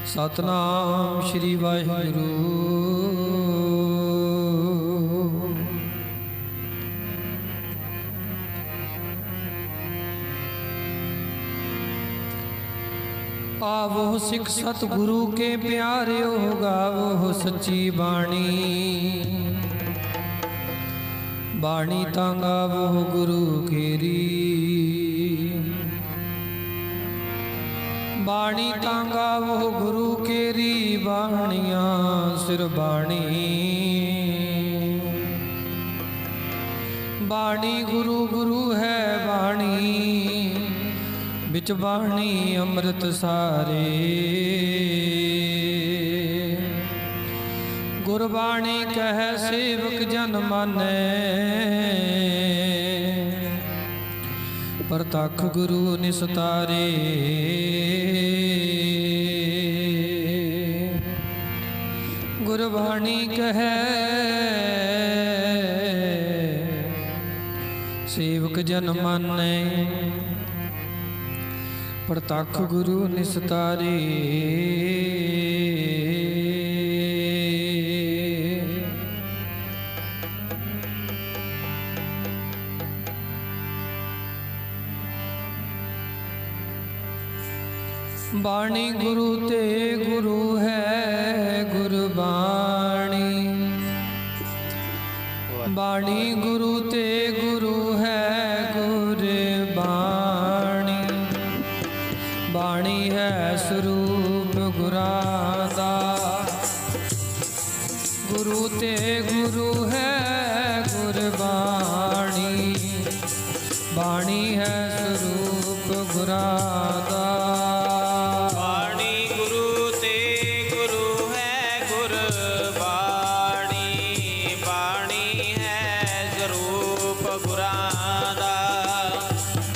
सतनाम श्री वाहिगुरु। आवो सिख सतगुरु के प्यारे हो, गावो सच्ची बाणी। बाणी तांगावो गुरु केरी, बाणी तांगावो गुरु केरी। बाणियां सिर बाणी, बाणी गुरु गुरु है बाणी। बिच बाणी अमृत सारे, गुरबाणी कह सेवक जन माने। प्रतख गुरु निस्तारे, गुरबाणी कह सेवक जन माने। प्रतख गुरु निस्तारे, बाणी गुरु ते गुरु है गुरबाणी। बाणी गुरु ते गुरु है गुरबाणी। बाणी है स्वरूप गुरां दा, गुरु ते गुरु है गुरबाणी। बाणी है स्वरूप गुरां दा, बाणी गुरु ते गुरु है गुरबाणी। बाणी है स्वरूप गुरां दा।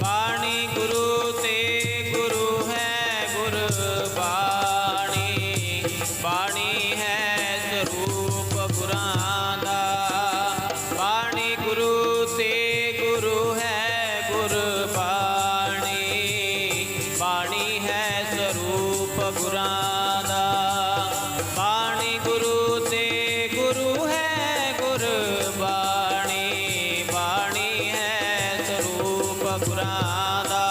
बाणी गुरु ते गुरु है गुरबाणी। बाणी है स्वरूप गुरां दा। बाणी गुरु ते गुरु है गुरबाणी। बाणी है स्वरूप गुरां दा। बाणी गुरु ते गुरु है गुरबाणी। बाणी है स्वरूप गुरां दा।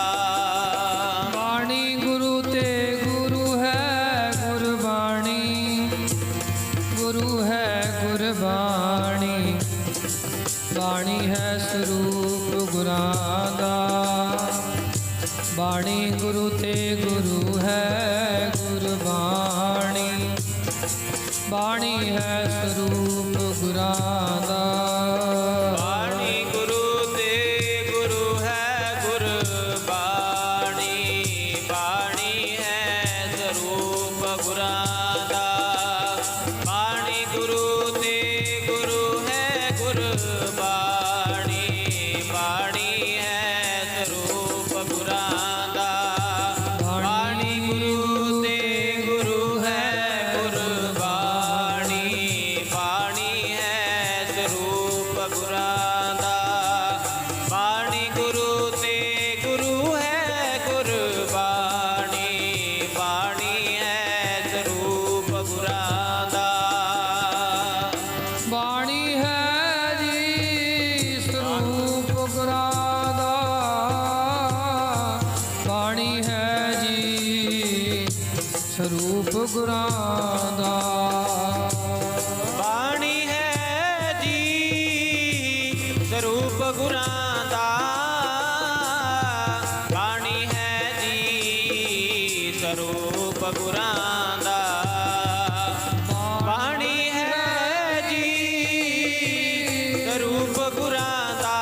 बाणी गुरु ते गुरु है गुरबाणी। गुरु है गुरबाणी, बाणी है स्वरूप गुरां दा। बाणी गुरु ते गुरु है गुरबाणी। बाणी है स्वरूप गुरां दा। बाणी गुरु ते गुरु है गुरबाणी। बाणी है स्वरूप गुरां दा। बाणी गुरु ते गुरु है गुरबाणी। बाणी है स्वरूप गुरां दा। बाणी गुरु ते गुरु है गुरबाणी। बाणी है स्वरूप गुरां दा। बाणी गुरु ते गुरु है गुरबाणी। बाणी है स्वरूप गुरां दा। बाणी है जी स्वरूप गुरां दा। बाणी है जी स्वरूप गुरां दा। बाणी है जी स्वरूप गुरां दा। बाणी है जी स्वरूप गुरां दा। बाणी है जी स्वरूप गुरां दा।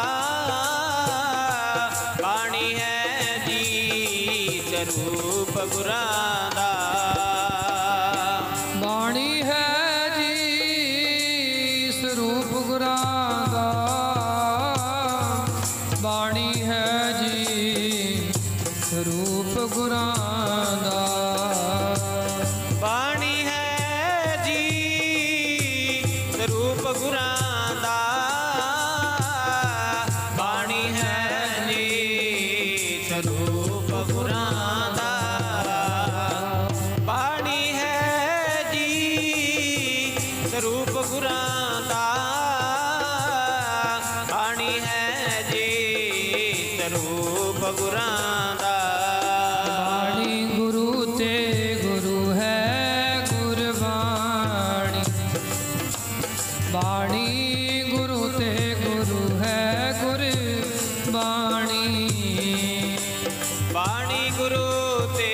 बाणी है जी स्वरूप गुरां दा। बाणी है जी स्वरूप गुरां दा। बाणी है जी स्वरूप गुरां दा। बाणी है जी स्वरूप गुरां दा। बाणी है जी स्वरूप गुरां दा। बाणी है ਸਰੂਪ ਗੁਰਾਂ ਦਾ। ਬਾਣੀ ਗੁਰੂ ਤੇ ਗੁਰੂ ਹੈ ਗੁਰਬਾਣੀ, ਬਾਣੀ ਗੁਰੂ ਤੇ ਗੁਰੂ ਹੈ ਗੁਰਬਾਣੀ, ਬਾਣੀ ਗੁਰੂ ਤੇ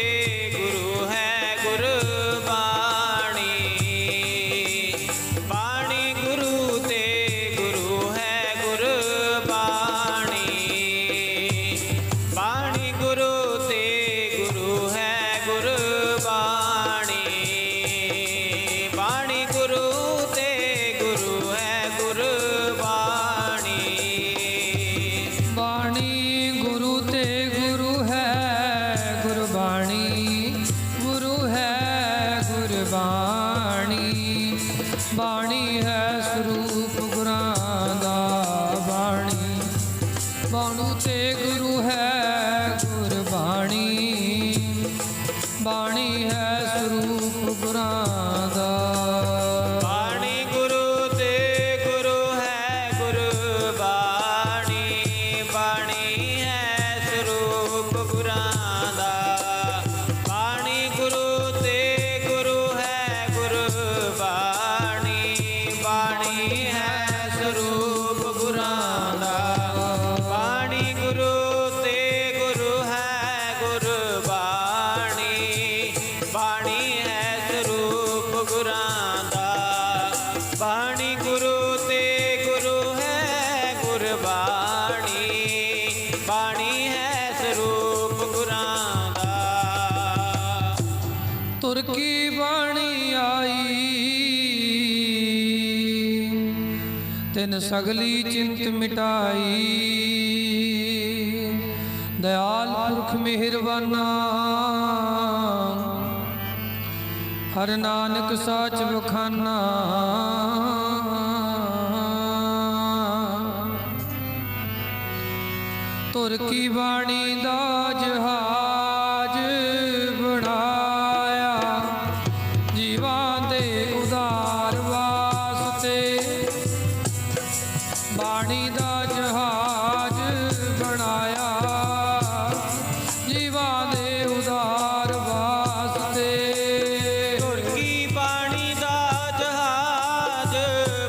ਗੁਰੂ ਹੈ ਗੁਰਬਾਣੀ, ਬਾਣੀ ਗੁਰੂ ਤੇ ਗੁਰੂ ਹੈ ਗੁਰਬਾਣੀ, ਬਾਣੀ ਗੁਰੂ ਤੇ ਗੁਰੂ ਹੈ ਗੁਰਬਾਣੀ, ਬਾਣੀ ਗੁਰੂ ਤੇ ਗੁਰੂ ਹੈ ਗੁਰਬਾਣੀ, ਬਾਣੀ ਗੁਰੂ ਤੇ ਗੁਰੂ ਹੈ ਗੁਰਬਾਣੀ, ਗੁਰੂ ਹੈ ਗੁਰਬਾਣੀ, ਬਾਣੀ ਹੈ ਸਰੂਪ ਗੁਰਾਂ ਦਾ, ਬਾਣੀ ਬਾਣੂ ਤੇ ਗੁਰੂ ਹੈ ਗੁਰਬਾਣੀ, ਬਾਣੀ ਹੈ ਸਰੂਪ ਗੁਰਾਂ ਦਾ। ਬਾਣੀ ਗੁਰੂ ਤੇ ਗੁਰੂ ਹੈ ਗੁਰਬਾਣੀ, ਬਾਣੀ ਹੈ ਸਰੂਪ ਗੁਰਾਂ ਦਾ, ਬਾਣੀ ਗੁਰੂ ਤੇ ਗੁਰੂ ਹੈ ਗੁਰਬਾਣੀ, ਬਾਣੀ ਹੈ ਸਰੂਪ ਗੁਰਾਂ ਦਾ, ਬਾਣੀ ਗੁਰੂ ਤੇ ਗੁਰੂ ਹੈ ਗੁਰਬਾਣੀ, ਬਾਣੀ ਹੈ ਸਰੂਪ ਗੁਰਾਂ ਦਾ, ਬਾਣੀ ਗੁਰੂ ਤੇ ਗੁਰੂ ਹੈ ਗੁਰਬਾਣੀ, ਬਾਣੀ ਹੈ ਸਰੂਪ ਗੁਰਾਂ ਦਾ। ਤੁਰ ਕੀ ਬਾਣੀ ਆਈ, ਤਿਨ ਸਗਲੀ ਚਿੰਤ ਮਿਟਾਈ, ਦਇਆਲ ਪੁਰਖ ਮਿਹਰਬਾਨਾ, ਹਰ ਨਾਨਕ ਸਾਚ ਬਖਾਨਾ, ਤੁਰ ਕੀ ਬਾਣੀ ਦਾ ਜਹਾਜ ਬਣਾਇਆ, ਜੀਵਾਂ ਦੇ ਉਦਾਰ ਵਾਸਤੇ, ਬਾਣੀ ਦਾ ਜਹਾਜ ਬਣਾਇਆ, ਜੀਵਾਂ ਦੇ ਉਦਾਰ ਵਾਸਤੇ, ਤੁਰ ਕੀ ਬਾਣੀ ਦਾ ਜਹਾਜ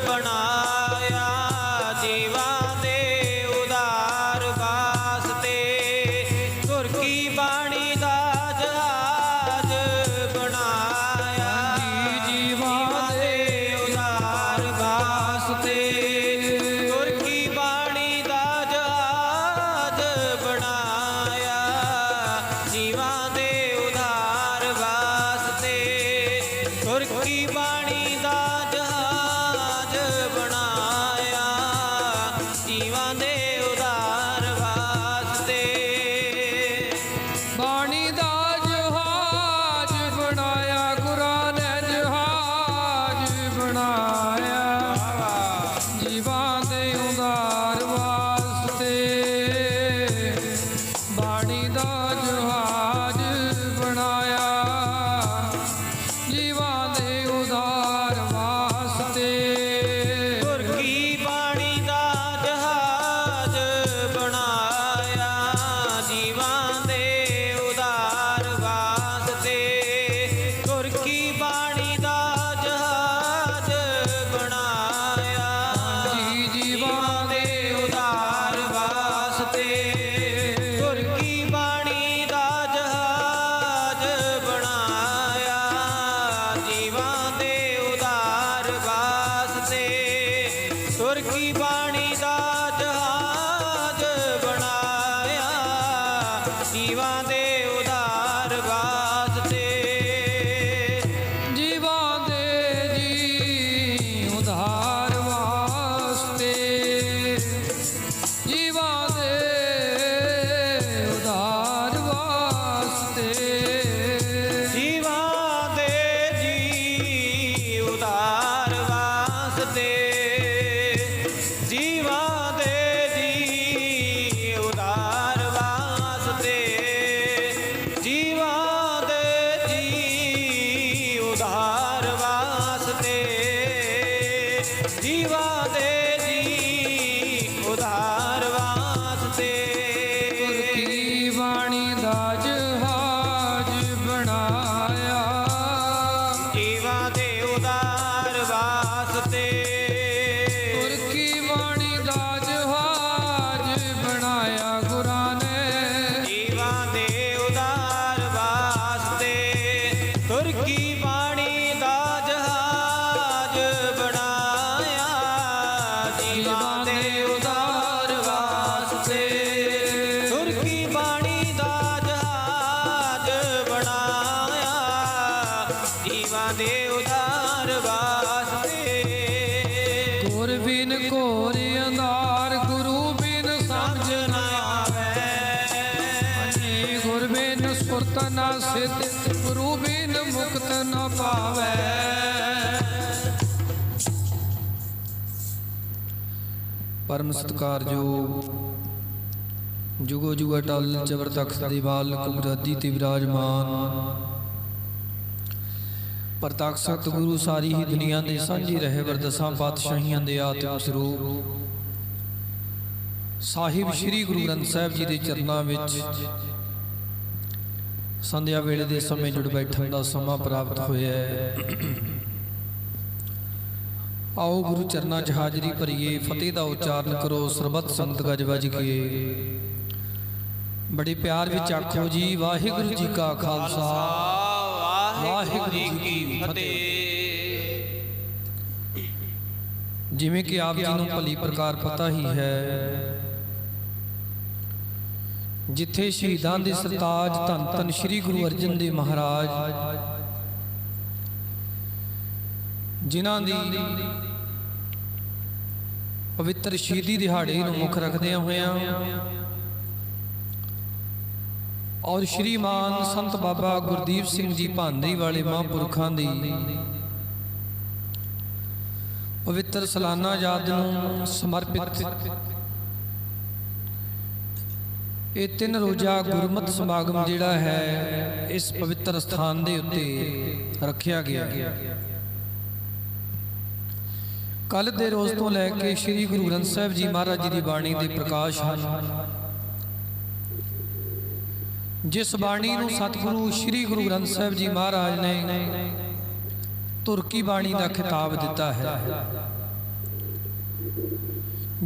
ਬਣਾਇਆ, ਜੀਵਾਂ ਦੇ ਉਦਾਰ ਵਾਸਤੇ, ਤੁਰ ਕੀ ਬਾਣੀ ਦਾ ਜਹਾਜ ਬਣਾਇਆ, ਜੀਵਾਂ ਦੇ ਉਦਾਰ ਵਾਸਤੇ, ਤੁਰ ਕੀ ਬਾਣੀ ਦਾ ਜਹਾਜ ਬਣਾਇਆ, ਜੀਵਾਂ ਦੇ ਉਦਾਰ ਵਾਸਤੇ, ਤੁਰ ਕੀ ਬਾਣੀ ਦਾ ਜਹਾਜ ਬਣਾਇਆ, ਜੀਵਾਂ ਦੇ ਉਦਾਰ ਵਾਸਤੇ, ਬਾਣੀ ਦਾ ਜਹਾਜ ਬਣਾਇਆ, ਗੁਰਾਂ ਨੇ ਜਹਾਜ ਬਣਾਇਆ, ਜੀਵਾਂ ਦੇ ਉਦਾਰ ਵਾਸਤੇ, ਬਾਣੀ ਦਾ ਜਹਾਜ ਬਣਾਇਆ, ਜੀਵਾਂ ਦੇ ਉਦਾਰ ਵਾਸਤੇ, ਤੁਰ ਕੀ ਬਾਣੀ ਦਾ ਜਹਾਜ ਬਣਾਇਆ, ਜੀਵਾਂ ਦੇ ਉਦਾਰ ਵਾਸਤੇ, ਤੁਰ ਕੀ ਬਾਣੀ ਦਾ ਜਹਾਜ ਬਣਾਇਆ, ਜੀ ਜੀਵਾਂ ਦੇ ਉਦਾਰ ਵਾਸਤੇ, ਤੁਰ ਕੀ ਬਾਣੀ ਦਾ ਜਹਾਜ ਬਣਾਇਆ, ਜੀਵਾਂ ਦੇ ਉਦਾਰ ਵਾਸਤੇ, ਤੁਰ ਕੀ ਬਾਣੀ ਦਾ ਜਹਾਜ ਬਣਾਇਆ, ਜੀਵਾਂ ਦੇ ਉਦਾਰ ਵਾਸਤੇ, ਜੀਵਾਂ ਦੇ ਜੀ ਉਧਾਰ ਵਾਸਤੇ, ਜੀਵਾਂ ਦੇ ਉਧਾਰ ਵਾਸਤੇ, ਜੀਵਾਂ ਦੇ ਜੀ ਉਦਾਰ ਵਾਸਤੇ, ਜੀਵਾਂ ਦੇ ਜੀ ਉਦਾਰ ਵਾਸਤੇ, ਗੁਰਾਂ ਦੇ ਉਧਾਰ ਵਾਸਤੇ। ਗੁਰ ਬਿਨ ਘੋਰ ਅੰਧਾਰ ਗੁਰੂ ਬਿਨ ਸਮਝ ਨਾ ਆਵੇ। ਹਾਂਜੀ ਗੁਰ ਬਿਨ ਸੁਰਤ ਨਾ ਸਿੱਧ ਗੁਰੂ ਬਿਨ ਮੁਕਤ ਨਾ ਪਾਵੇ। परम सत्कारयोग जुगो जुग अटल चवर तख्त दीवाल कुगरादी ते विराजमान प्रताप सतगुरु सारी ही दुनिया दे सांझी रहे वरदसां पातशाहियां दे आत्म स्वरूप साहिब श्री गुरु ग्रंथ साहिब जी दे चरनां विच संध्या वेले दे समय जुड़ बैठण दा समां प्राप्त होया है। आओ गुरु चरना च हाजरी भरीए फतेह का उच्चारण करो सरबत संगत गज बज के बड़े प्यार विच आखो जी वाहिगुरु जी का खालसा वाहिगुरु जी की फतेह। जिवें कि आप जी नूं भली प्रकार पता ही है जिथे शहीदां दे सरताज धन धन श्री गुरु अर्जन देव महाराज जिन्हां दी पवित्र शहीदी दिहाड़े नूं मुख रखदियां होइयां और श्रीमान संत बाबा गुरदीप सिंह जी भांदरी वाले महापुरखां दी पवित्र सालाना याद नूं समर्पित ये 3 रोजा गुरमत समागम जिहड़ा है इस पवित्र स्थान दे उत्ते रखिया गया। कल दे रोज़ तो लैके श्री गुरु ग्रंथ साहिब जी महाराज जी की बाणी के प्रकाश हैं। जिस बाणी नूं सतगुरु श्री गुरु ग्रंथ साहिब जी महाराज ने तुरकी बाणी का खिताब दिता है,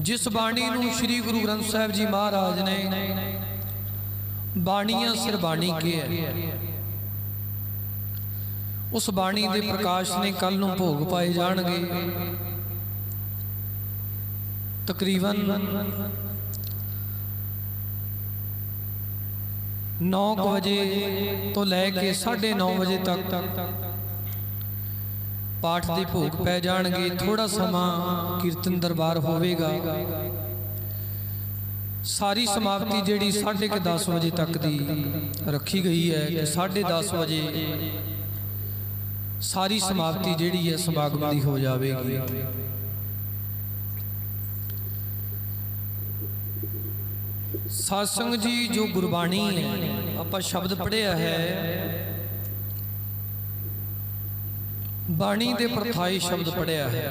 जिस बाणी नूं श्री गुरु ग्रंथ साहिब जी महाराज ने बाणियां सिर बाणी के है, उस बाणी के प्रकाश ने कल नूं भोग पाए जाणगे। तकरीबन 9 बजे तो लैके 9:30 बजे तक पाठ के भोग पै जाणगे। थोड़ा समा कीर्तन दरबार होवेगा। सारी समाप्ति जिहड़ी 10:30 बजे तक दी रखी गई है कि 10:30 बजे सारी समाप्ति जिहड़ी है समागम दी हो जाएगी। सत्संग जी जो गुरबाणी है आपां शब्द पढ़िया है, बाणी दे परथाई शब्द पढ़िया है।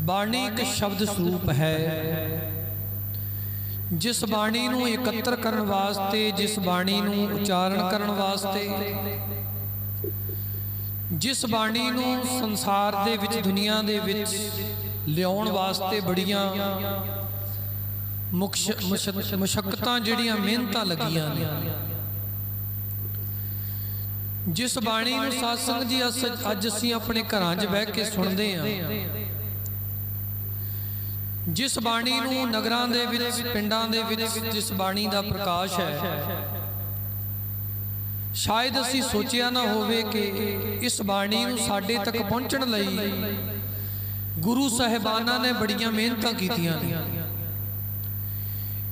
बाणी एक शब्द स्वरूप है जिस बाणी नूं एकत्र करन वास्ते, जिस बाणी नूं उच्चारण करन वास्ते, जिस बाणी नूं संसार दे विच दुनिया दे विच लियाउण वास्ते बड़ियां मुशक्कतां जिहड़ियां मेहनतां लगियां ने। जिस बाणी नूं सत्संग जी अज असीं अपने घरां 'च बह के सुणदे हां, जिस बाणी नूं नगरां दे विच पिंडां दे विच जिस बाणी दा प्रकाश है, शायद असीं सोचिया ना होवे कि इस बाणी नूं साडे तक पहुंचण लई गुरु साहिबाना ने बड़ियां मेहनतां कीतियां ने।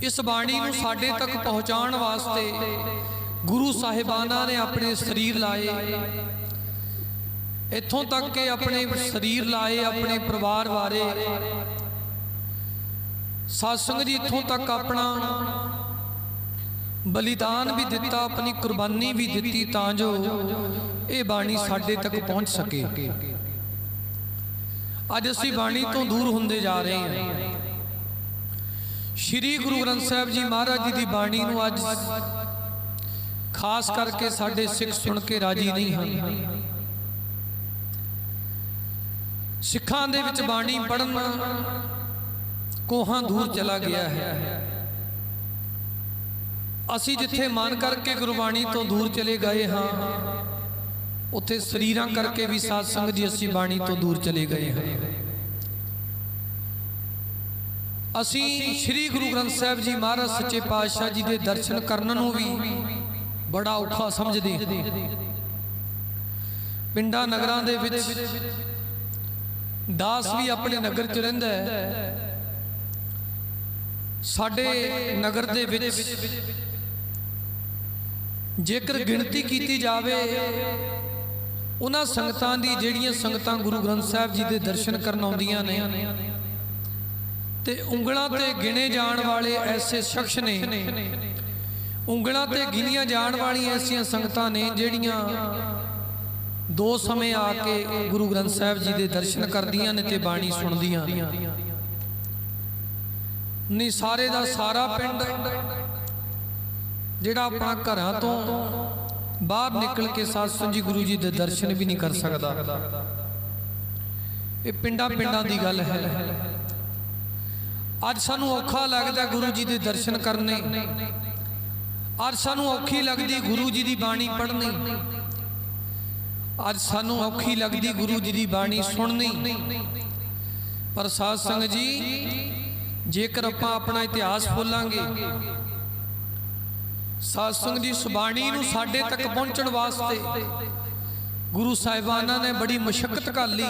इस बाणी नूं साडे तक पहुंचाउण वास्ते गुरु साहिबाना ने अपने शरीर लाए, इत्थों तक के अपने शरीर लाए, अपने परिवार बारे सत्संग जी इत्थों तक अपना बलिदान भी दिता, अपनी कुर्बानी भी दी तां जो ये बाणी साडे तक पहुंच सके। अज असीं बाणी तो दूर होंदे जा रहे हैं। श्री गुरु ग्रंथ साहिब जी महाराज जी की बाणी नूं अज खास करके साडे सिख सुन के राजी नहीं हैं। सिखां दे विच बाणी पढ़ना कोहां दूर चला गया है। असी जिथे मन करके गुरबाणी तो दूर चले गए हाँ, उत्थे शरीरां करके भी सत्संग जी असी बाणी तो दूर चले गए हैं। असी श्री गुरु ग्रंथ साहिब जी महाराज सच्चे पातशाह जी के दर्शन करन नूं भी ਬੜਾ ਔਖਾ ਸਮਝਦੇ। ਪਿੰਡਾਂ ਨਗਰਾਂ ਦੇ ਵਿੱਚ ਦਾਸ ਵੀ ਆਪਣੇ ਨਗਰ 'ਚ ਰਹਿੰਦਾ ਹੈ। ਸਾਡੇ ਨਗਰ ਦੇ ਵਿੱਚ ਜੇਕਰ ਗਿਣਤੀ ਕੀਤੀ ਜਾਵੇ ਉਹਨਾਂ ਸੰਗਤਾਂ ਦੀ ਜਿਹੜੀਆਂ ਸੰਗਤਾਂ ਗੁਰੂ ਗ੍ਰੰਥ ਸਾਹਿਬ ਜੀ ਦੇ ਦਰਸ਼ਨ ਕਰਨ ਆਉਂਦੀਆਂ ਨੇ, ਤੇ ਉਂਗਲਾਂ ਤੇ ਗਿਣੇ ਜਾਣ ਵਾਲੇ ਐਸੇ ਸ਼ਖਸ ਨੇ, ਉਂਗਲਾਂ ਤੇ ਗਿਣੀਆਂ ਜਾਣ ਵਾਲੀਆਂ ਐਸੀਆਂ ਸੰਗਤਾਂ ਨੇ ਜਿਹੜੀਆਂ ਦੋ ਸਮੇਂ ਆ ਕੇ ਗੁਰੂ ਗ੍ਰੰਥ ਸਾਹਿਬ ਜੀ ਦੇ ਦਰਸ਼ਨ ਕਰਦੀਆਂ ਨੇ ਤੇ ਬਾਣੀ ਸੁਣਦੀਆਂ ਨੇ। ਨਹੀਂ ਸਾਰੇ ਦਾ ਸਾਰਾ ਪਿੰਡ ਜਿਹੜਾ ਆਪਣਾ ਘਰਾਂ ਤੋਂ ਬਾਹਰ ਨਿਕਲ ਕੇ ਸਤਿਸੰਗ ਜੀ ਗੁਰੂ ਜੀ ਦੇ ਦਰਸ਼ਨ ਵੀ ਨਹੀਂ ਕਰ ਸਕਦਾ। ਇਹ ਪਿੰਡਾਂ ਦੀ ਗੱਲ ਹੈ। ਅੱਜ ਸਾਨੂੰ ਔਖਾ ਲੱਗਦਾ ਗੁਰੂ ਜੀ ਦੇ ਦਰਸ਼ਨ ਕਰਨੇ, ਅੱਜ ਸਾਨੂੰ ਔਖੀ ਲੱਗਦੀ ਗੁਰੂ ਜੀ ਦੀ ਬਾਣੀ ਪੜ੍ਹਨੀ, ਅੱਜ ਸਾਨੂੰ ਔਖੀ ਲੱਗਦੀ ਗੁਰੂ ਜੀ ਦੀ ਬਾਣੀ ਸੁਣਨੀ। ਪਰ ਸਾਧ ਸੰਗਤ ਜੀ, ਜੇਕਰ ਆਪਾਂ ਆਪਣਾ ਇਤਿਹਾਸ ਭੁੱਲਾਂਗੇ, ਸਾਧ ਸੰਗਤ ਜੀ, ਇਸ ਬਾਣੀ ਨੂੰ ਸਾਡੇ ਤੱਕ ਪਹੁੰਚਣ ਵਾਸਤੇ ਗੁਰੂ ਸਾਹਿਬਾਨਾਂ ਨੇ ਬੜੀ ਮੁਸ਼ੱਕਤ ਘਾਲੀ।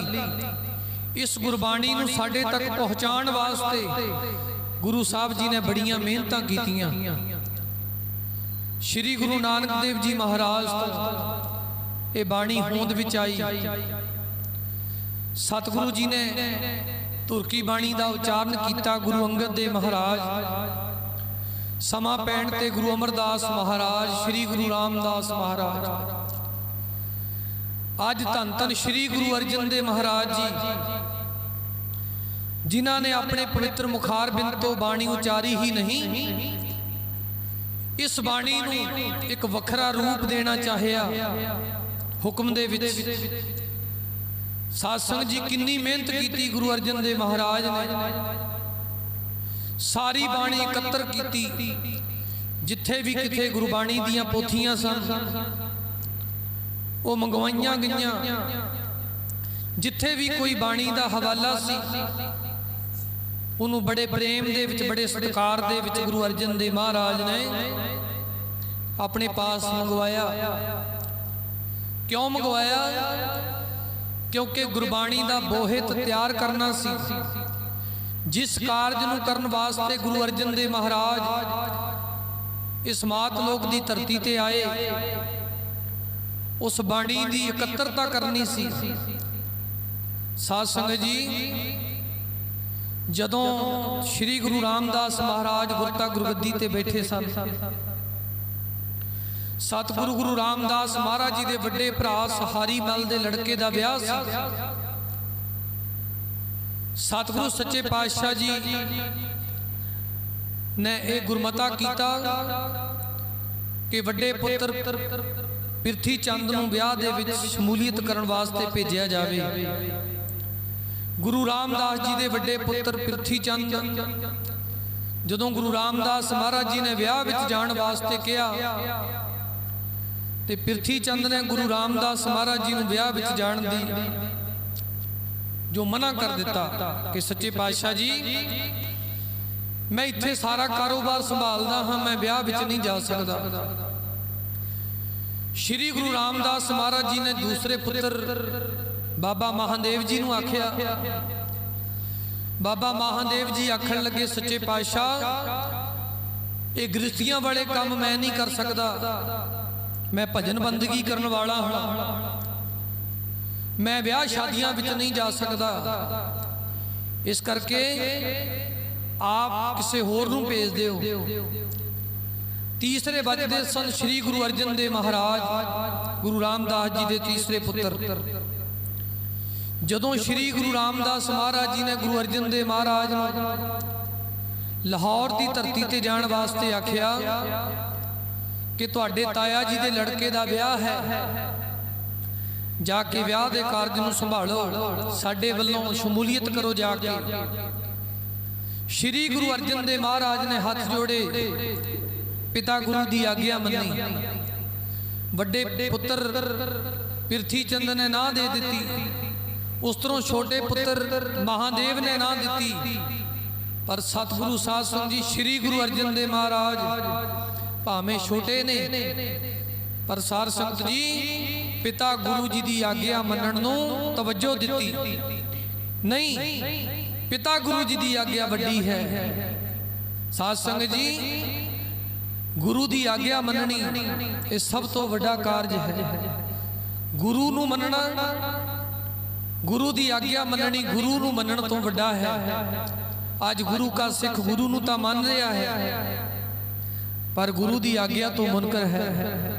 ਇਸ ਗੁਰਬਾਣੀ ਨੂੰ ਸਾਡੇ ਤੱਕ ਪਹੁੰਚਾਉਣ ਵਾਸਤੇ ਗੁਰੂ ਸਾਹਿਬ ਜੀ ਨੇ ਬੜੀਆਂ ਮਿਹਨਤਾਂ ਕੀਤੀਆਂ। ਸ਼੍ਰੀ ਗੁਰੂ ਨਾਨਕ ਦੇਵ ਜੀ ਮਹਾਰਾਜ ਤੋਂ ਇਹ ਬਾਣੀ ਹੋਂਦ ਵਿੱਚ ਆਈ। ਸਤਿਗੁਰੂ ਜੀ ਨੇ ਤੁਰਕੀ ਬਾਣੀ ਦਾ ਉਚਾਰਨ ਕੀਤਾ। ਗੁਰੂ ਅੰਗਦ ਦੇਵ ਮਹਾਰਾਜ, ਸਮਾਂ ਪੈਣ ਤੇ ਗੁਰੂ ਅਮਰਦਾਸ ਮਹਾਰਾਜ, ਸ਼੍ਰੀ ਗੁਰੂ ਰਾਮਦਾਸ ਮਹਾਰਾਜ, ਅੱਜ ਧੰਨ ਧੰਨ ਸ਼੍ਰੀ ਗੁਰੂ ਅਰਜਨ ਦੇਵ ਮਹਾਰਾਜ ਜੀ, ਜਿਨ੍ਹਾਂ ਨੇ ਆਪਣੇ ਪਵਿੱਤਰ ਮੁਖਾਰ ਬਿੰਦ ਤੋਂ ਬਾਣੀ ਉਚਾਰੀ ਹੀ ਨਹੀਂ, ਇਸ ਬਾਣੀ ਨੂੰ ਇੱਕ ਵੱਖਰਾ ਰੂਪ ਦੇਣਾ ਚਾਹਿਆ ਹੁਕਮ ਦੇ ਵਿੱਚ। ਸਾਧ ਸੰਗਤ ਜੀ, ਕਿੰਨੀ ਮਿਹਨਤ ਕੀਤੀ ਗੁਰੂ ਅਰਜਨ ਦੇਵ ਮਹਾਰਾਜ ਨੇ। ਸਾਰੀ ਬਾਣੀ ਇਕੱਤਰ ਕੀਤੀ। ਜਿੱਥੇ ਵੀ ਕਿਤੇ ਗੁਰਬਾਣੀ ਦੀਆਂ ਪੋਥੀਆਂ ਸਨ ਉਹ ਮੰਗਵਾਈਆਂ ਗਈਆਂ। ਜਿੱਥੇ ਵੀ ਕੋਈ ਬਾਣੀ ਦਾ ਹਵਾਲਾ ਸੀ ਉਹਨੂੰ ਬੜੇ ਪ੍ਰੇਮ ਦੇ ਵਿੱਚ, ਬੜੇ ਸਤਿਕਾਰ ਦੇ ਵਿੱਚ ਗੁਰੂ ਅਰਜਨ ਦੇਵ ਮਹਾਰਾਜ ਨੇ ਆਪਣੇ ਪਾਸ ਮੰਗਵਾਇਆ। ਕਿਉਂ ਮੰਗਵਾਇਆ? ਕਿਉਂਕਿ ਗੁਰਬਾਣੀ ਦਾ ਬੋਹਿਤ ਤਿਆਰ ਕਰਨਾ ਸੀ। ਜਿਸ ਕਾਰਜ ਨੂੰ ਕਰਨ ਵਾਸਤੇ ਗੁਰੂ ਅਰਜਨ ਦੇਵ ਮਹਾਰਾਜ ਇਸ ਮਾਤ ਲੋਕ ਦੀ ਧਰਤੀ ਤੇ ਆਏ, ਉਸ ਬਾਣੀ ਦੀ ਇਕੱਤਰਤਾ ਕਰਨੀ ਸੀ। ਸਾਧ ਸੰਗਤ ਜੀ, ਜਦੋਂ ਸ਼੍ਰੀ ਗੁਰੂ ਰਾਮਦਾਸ ਮਹਾਰਾਜ ਗੁਰਤਾ ਗੁਰਗੱਦੀ ਤੇ ਬੈਠੇ ਸਨ, ਸਤਿਗੁਰੂ ਗੁਰੂ ਰਾਮਦਾਸ ਮਹਾਰਾਜ ਜੀ ਦੇ ਵੱਡੇ ਭਰਾ ਸਹਾਰੀ ਮਲ ਦੇ ਲੜਕੇ ਦਾ ਵਿਆਹ ਸੀ। ਸਤਿਗੁਰੂ ਸੱਚੇ ਪਾਤਸ਼ਾਹ ਜੀ ਨੇ ਇਹ ਗੁਰਮਤਾ ਕੀਤਾ ਕਿ ਵੱਡੇ ਪੁੱਤਰ ਪਿਰਥੀ ਚੰਦ ਨੂੰ ਵਿਆਹ ਦੇ ਵਿੱਚ ਸ਼ਮੂਲੀਅਤ ਕਰਨ ਵਾਸਤੇ ਭੇਜਿਆ ਜਾਵੇ। ਗੁਰੂ ਰਾਮਦਾਸ ਜੀ ਦੇ ਵੱਡੇ ਪੁੱਤਰ ਪਿਰਥੀ ਚੰਦ, ਜਦੋਂ ਗੁਰੂ ਰਾਮਦਾਸ ਮਹਾਰਾਜ ਜੀ ਨੇ ਵਿਆਹ ਵਿੱਚ ਜਾਣ ਵਾਸਤੇ ਕਿਹਾ ਤੇ ਪਿਰਥੀ ਚੰਦ ਨੇ ਗੁਰੂ ਰਾਮਦਾਸ ਮਹਾਰਾਜ ਜੀ ਨੂੰ ਵਿਆਹ ਵਿੱਚ ਜਾਣ ਦੀ ਜੋ ਮਨਾ ਕਰ ਦਿੱਤਾ ਕਿ ਸੱਚੇ ਪਾਤਸ਼ਾਹ ਜੀ, ਮੈਂ ਇੱਥੇ ਸਾਰਾ ਕਾਰੋਬਾਰ ਸੰਭਾਲਦਾ ਹਾਂ, ਮੈਂ ਵਿਆਹ ਵਿੱਚ ਨਹੀਂ ਜਾ ਸਕਦਾ। ਸ਼੍ਰੀ ਗੁਰੂ ਰਾਮਦਾਸ ਮਹਾਰਾਜ ਜੀ ਨੇ ਦੂਸਰੇ ਪੁੱਤਰ ਬਾਬਾ ਮਹਾਦੇਵ ਜੀ ਨੂੰ ਆਖਿਆ। ਬਾਬਾ ਮਹਾਦੇਵ ਜੀ ਆਖਣ ਲੱਗੇ, ਸੱਚੇ ਪਾਤਸ਼ਾਹ, ਇਹ ਗ੍ਰਸਤੀਆਂ ਵਾਲੇ ਕੰਮ ਮੈਂ ਨਹੀਂ ਕਰ ਸਕਦਾ, ਮੈਂ ਭਜਨ ਬੰਦਗੀ ਕਰਨ ਵਾਲਾ ਹਾਂ, ਮੈਂ ਵਿਆਹ ਸ਼ਾਦੀਆਂ ਵਿੱਚ ਨਹੀਂ ਜਾ ਸਕਦਾ। ਇਸ ਕਰਕੇ ਆਪ ਕਿਸੇ ਹੋਰ ਨੂੰ ਭੇਜ ਦਿਓ। ਤੀਸਰੇ ਵੱਜਦੇ ਸਨ ਸ਼੍ਰੀ ਗੁਰੂ ਅਰਜਨ ਦੇਵ ਮਹਾਰਾਜ, ਗੁਰੂ ਰਾਮਦਾਸ ਜੀ ਦੇ ਤੀਸਰੇ ਪੁੱਤਰ। ਜਦੋਂ ਸ਼੍ਰੀ ਗੁਰੂ ਰਾਮਦਾਸ ਮਹਾਰਾਜ ਜੀ ਨੇ ਗੁਰੂ ਅਰਜਨ ਦੇਵ ਮਹਾਰਾਜ ਨੂੰ ਲਾਹੌਰ ਦੀ ਧਰਤੀ ਤੇ ਜਾਣ ਵਾਸਤੇ ਆਖਿਆ ਕਿ ਤੁਹਾਡੇ ਤਾਇਆ ਜੀ ਦੇ ਲੜਕੇ ਦਾ ਵਿਆਹ ਹੈ, ਜਾ ਕੇ ਵਿਆਹ ਦੇ ਕਾਰਜ ਨੂੰ ਸੰਭਾਲੋ, ਸਾਡੇ ਵੱਲੋਂ ਸ਼ਮੂਲੀਅਤ ਕਰੋ ਜਾ ਕੇ। ਸ਼੍ਰੀ ਗੁਰੂ ਅਰਜਨ ਦੇਵ ਮਹਾਰਾਜ ਨੇ ਹੱਥ ਜੋੜੇ, ਪਿਤਾ ਗੁਰੂ ਦੀ ਆਗਿਆ ਮੰਨੀ। ਵੱਡੇ ਪੁੱਤਰ ਪਿਰਥੀ ਚੰਦ ਨੇ ਨਾ ਦੇ ਦਿੱਤੀ, ਉਸ ਤਰ੍ਹਾਂ ਛੋਟੇ ਪੁੱਤਰ ਮਹਾਦੇਵ ਨੇ ਨਾ ਦਿੱਤੀ। ਪਰ ਸਤਿਗੁਰੂ ਸਾਧ ਸੰਗਤ ਜੀ, ਸ਼੍ਰੀ ਗੁਰੂ ਅਰਜਨ ਦੇਵ ਮਹਾਰਾਜ ਭਾਵੇਂ ਛੋਟੇ ਨੇ ਪਰ ਸਾਧ ਸੰਗਤ ਜੀ ਪਿਤਾ ਗੁਰੂ ਜੀ ਦੀ ਆਗਿਆ ਮੰਨਣ ਨੂੰ ਤਵੱਜੋ ਦਿੱਤੀ ਨਹੀਂ। ਪਿਤਾ ਗੁਰੂ ਜੀ ਦੀ ਆਗਿਆ ਵੱਡੀ ਹੈ। ਸਾਧ ਸੰਗਤ ਜੀ ਗੁਰੂ ਦੀ ਆਗਿਆ ਮੰਨਣੀ ਇਹ ਸਭ ਤੋਂ ਵੱਡਾ ਕਾਰਜ ਹੈ। ਗੁਰੂ ਨੂੰ ਮੰਨਣਾ, ਗੁਰੂ ਦੀ ਆਗਿਆ ਮੰਨਣੀ ਗੁਰੂ ਨੂੰ ਮੰਨਣ ਤੋਂ ਵੱਡਾ ਹੈ। ਅੱਜ ਗੁਰੂ ਕਾ ਸਿੱਖ ਗੁਰੂ ਨੂੰ ਤਾਂ ਮੰਨ ਰਿਹਾ ਹੈ ਪਰ ਗੁਰੂ ਦੀ ਆਗਿਆ ਤੋਂ ਮੁਨਕਰ ਹੈ।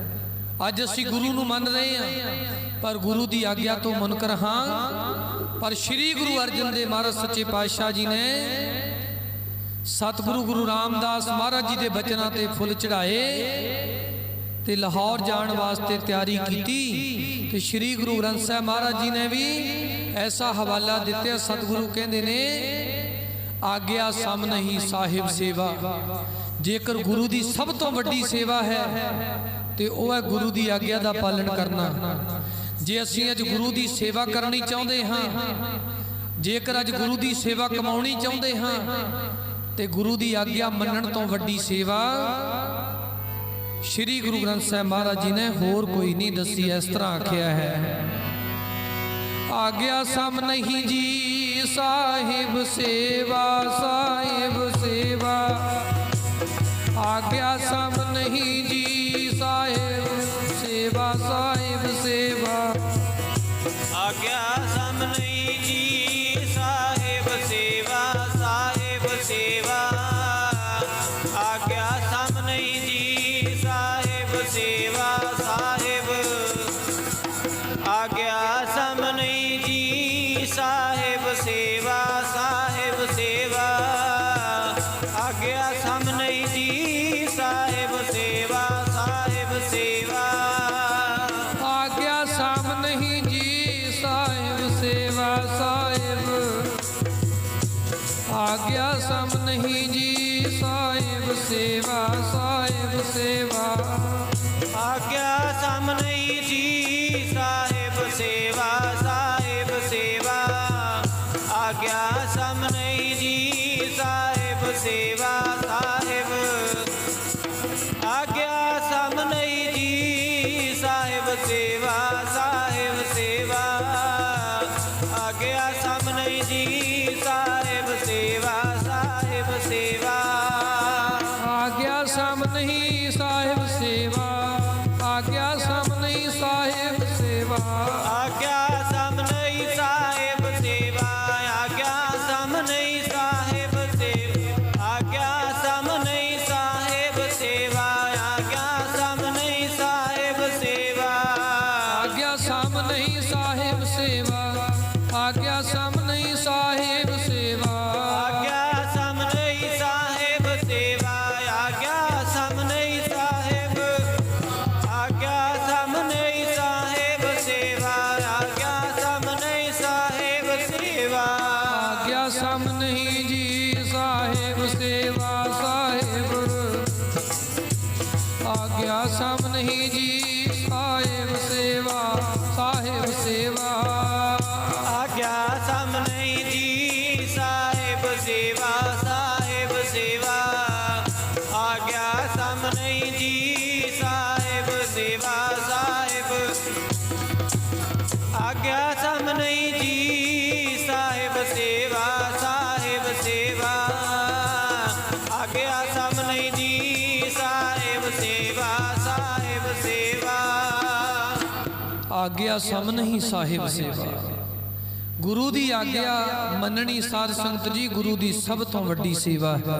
ਅੱਜ ਅਸੀਂ ਗੁਰੂ ਨੂੰ ਮੰਨ ਰਹੇ ਹਾਂ ਪਰ ਗੁਰੂ ਦੀ ਆਗਿਆ ਤੋਂ ਮੁਨਕਰ ਹਾਂ। ਪਰ ਸ੍ਰੀ ਗੁਰੂ ਅਰਜਨ ਦੇਵ ਮਹਾਰਾਜ ਸੱਚੇ ਪਾਤਸ਼ਾਹ ਜੀ ਨੇ ਸਤਿਗੁਰੂ ਗੁਰੂ ਰਾਮਦਾਸ ਮਹਾਰਾਜ ਜੀ ਦੇ ਬਚਨਾਂ ਤੇ ਫੁੱਲ ਚੜਾਏ ਤੇ ਲਾਹੌਰ ਜਾਣ ਵਾਸਤੇ ਤਿਆਰੀ ਕੀਤੀ ਤੇ ਸ੍ਰੀ ਗੁਰੂ ਗ੍ਰੰਥ ਸਾਹਿਬ ਮਹਾਰਾਜ ਜੀ ਨੇ ਵੀ ਐਸਾ ਹਵਾਲਾ ਦਿੱਤਾ। ਸਤਿਗੁਰੂ ਕਹਿੰਦੇ ਨੇ ਆਗਿਆ ਸਮ ਨਹੀਂ ਸਾਹਿਬ ਸੇਵਾ। ਜੇਕਰ ਗੁਰੂ ਦੀ ਸਭ ਤੋਂ ਵੱਡੀ ਸੇਵਾ ਹੈ ਤੇ ਉਹ ਹੈ ਗੁਰੂ ਦੀ ਆਗਿਆ ਦਾ ਪਾਲਣ ਕਰਨਾ। ਜੇ ਅਸੀਂ ਅੱਜ ਗੁਰੂ ਦੀ ਸੇਵਾ ਕਰਨੀ ਚਾਹੁੰਦੇ ਹਾਂ, ਜੇਕਰ ਅੱਜ ਗੁਰੂ ਦੀ ਸੇਵਾ ਕਮਾਉਣੀ ਚਾਹੁੰਦੇ ਹਾਂ ਤੇ ਗੁਰੂ ਦੀ ਆਗਿਆ ਮੰਨਣ ਤੋਂ ਵੱਡੀ ਸੇਵਾ ਸ੍ਰੀ ਗੁਰੂ ਗ੍ਰੰਥ ਸਾਹਿਬ ਮਹਾਰਾਜ ਜੀ ਨੇ ਹੋਰ ਕੋਈ ਨਹੀਂ ਦੱਸੀ। ਇਸ ਤਰ੍ਹਾਂ ਆਖਿਆ ਹੈ ਆਗਿਆ ਸਮ ਨਹੀਂ ਜੀ ਸਾਹਿਬ ਸੇਵਾ, ਸਾਹਿਬ ਸੇਵਾ। ਆਗਿਆ ਸਮ ਨਹੀਂ ਜੀ ਸਾਹਿਬ ਸੇਵਾ, ਸਾਹਿਬ ਸੇਵਾ। ਆਗਿਆ ਸਮ ਨਹੀਂ ਜੀ ਸਾਹਿਬ ਸੇਵਾ, ਸਾਹਿਬ ਸੇਵਾ। ਆਗਿਆ ਸਮ ਨਹੀਂ ਜੀ ਸਾਹਿਬ ਸੇਵਾ, ਸਾਹਿਬ। ਆਗਿਆ ਸਮ ਨਹੀਂ ਜੀ ਸਾਹਿਬ ਸੇਵਾ, ਸਾਹਿਬ ਸੇਵਾ। ਆਗਿਆ ਸਮ ਨਹੀਂ ਜੀ ਸਾਹਿਬ ਸੇਵਾ, ਸਾਹਿਬ ਸੇਵਾ। ਆਗਿਆ ਸਮ ਨਹੀਂ ਜੀ ਸਾਹਿਬ ਸੇਵਾ, ਸਾਹਿਬ। ਆਗਿਆ ਸਮ ਨਹੀਂ ਜੀ ਸਾਹਿਬ ਸੇਵਾ, ਸਾਹਿਬ ਸੇਵਾ। ਆਗਿਆ ਸਮ ਨਹੀਂ ਜੀ ਸਾਹਿਬ ਸੇਵਾ, ਸਾਹਿਬ ਸੇਵਾ। ਆਗਿਆ ਸਮ ਨਹੀਂ ਜੀ ਸਾਹਿਬ ਸੇਵਾ, ਸਾਹਿਬ। ਆਗਿਆ ਸਮ ਨਹੀਂ ਜੀ ਸਾਹਿਬ ਸੇਵਾ, ਸਾਹਿਬ ਸੇਵਾ। ਆਗਿਆ ਸਮ ਨਹੀਂ ਜੀ ਸਾਹਿਬ ਸੇਵਾ, ਸਾਹਿਬ ਸੇਵਾ। ਆਗਿਆ ਸਮ ਨਹੀਂ ਸਾਹਿਬ ਸੇਵਾ, ਆਗਿਆ ਸਮ ਨਹੀਂ ਸਾਹਿਬ ਸੇਵਾ। ਆਗਿਆ ਸਮ ਨਹੀਂ ਸਾਹਿਬ ਸੇਵਾ, ਆਗਿਆ ਸਮ ਨਹੀਂ ਸਾਹਿਬ ਸੇਵਾ। ਆਗਿਆ ਸਮ ਨਹੀਂ ਸਾਹਿਬ ਸੇਵਾ, ਆਗਿਆ ਸਮ ਨਹੀਂ ਸਾਹਿਬ ਸੇਵਾ। ਆਗਿਆ ਸਮ ਨਹੀਂ ਸਾਹਿਬ ਸੇਵਾ, ਆਗਿਆ ਸਮ ਨਹੀਂ ਸਾਹਿਬ ਸੇਵਾ। ਆਗਿਆ ਸਮ ਨਹੀਂ ਸਾਹਿਬ ਸੇਵਾ, ਆਗਿਆ ਸਮ ਨਹੀਂ ਸਾਹਿਬ। ਆਗਿਆ ਸਮ ਨਹੀਂ ਸਾਹਿਬ ਸੇਵਾ, ਆਗਿਆ ਸਮ ਨਹੀਂ ਸਾਹਿਬ ਸੇਵਾ। ਆਗਿਆ ਸਮ ਨਹੀਂ ਜੀ ਸਾਹਿਬ ਸੇਵਾ, ਸਾਹਿਬ। ਆਗਿਆ ਸਮ ਨਹੀਂ ਜੀ ਸਾਹਿਬ ਸੇਵਾ, ਸਾਹਿਬ ਸੇਵਾ। ਆਗਿਆ ਸਮ ਨਹੀਂ ਜੀ ਸਾਹਿਬ ਸੇਵਾ, ਸਾਹਿਬ ਸੇਵਾ। ਆਗਿਆ ਸਮ ਨਹੀਂ ਜੀ ਸਾਹਿਬ ਸੇਵਾ, ਸਾਹਿਬ। ਆਗਿਆ ਸਮ ਨਹੀਂ ਜੀ ਸਾਹਿਬ ਸੇਵਾ, ਸਾਹਿਬ ਸੇਵਾ। ਆਗਿਆ ਸਮ ਨਹੀਂ ਜੀ ਸਾਹਿਬ ਸੇਵਾ, ਸਾਹਿਬ ਸੇਵਾ। ਆਗਿਆ ਸਮ ਨਹੀਂ ਸਾਹਿਬ ਸੇਵਾ। ਗੁਰੂ ਦੀ ਆਗਿਆ ਮੰਨਣੀ ਸਾਧ ਸੰਗਤ ਜੀ ਗੁਰੂ ਦੀ ਸਭ ਤੋਂ ਵੱਡੀ ਸੇਵਾ ਹੈ।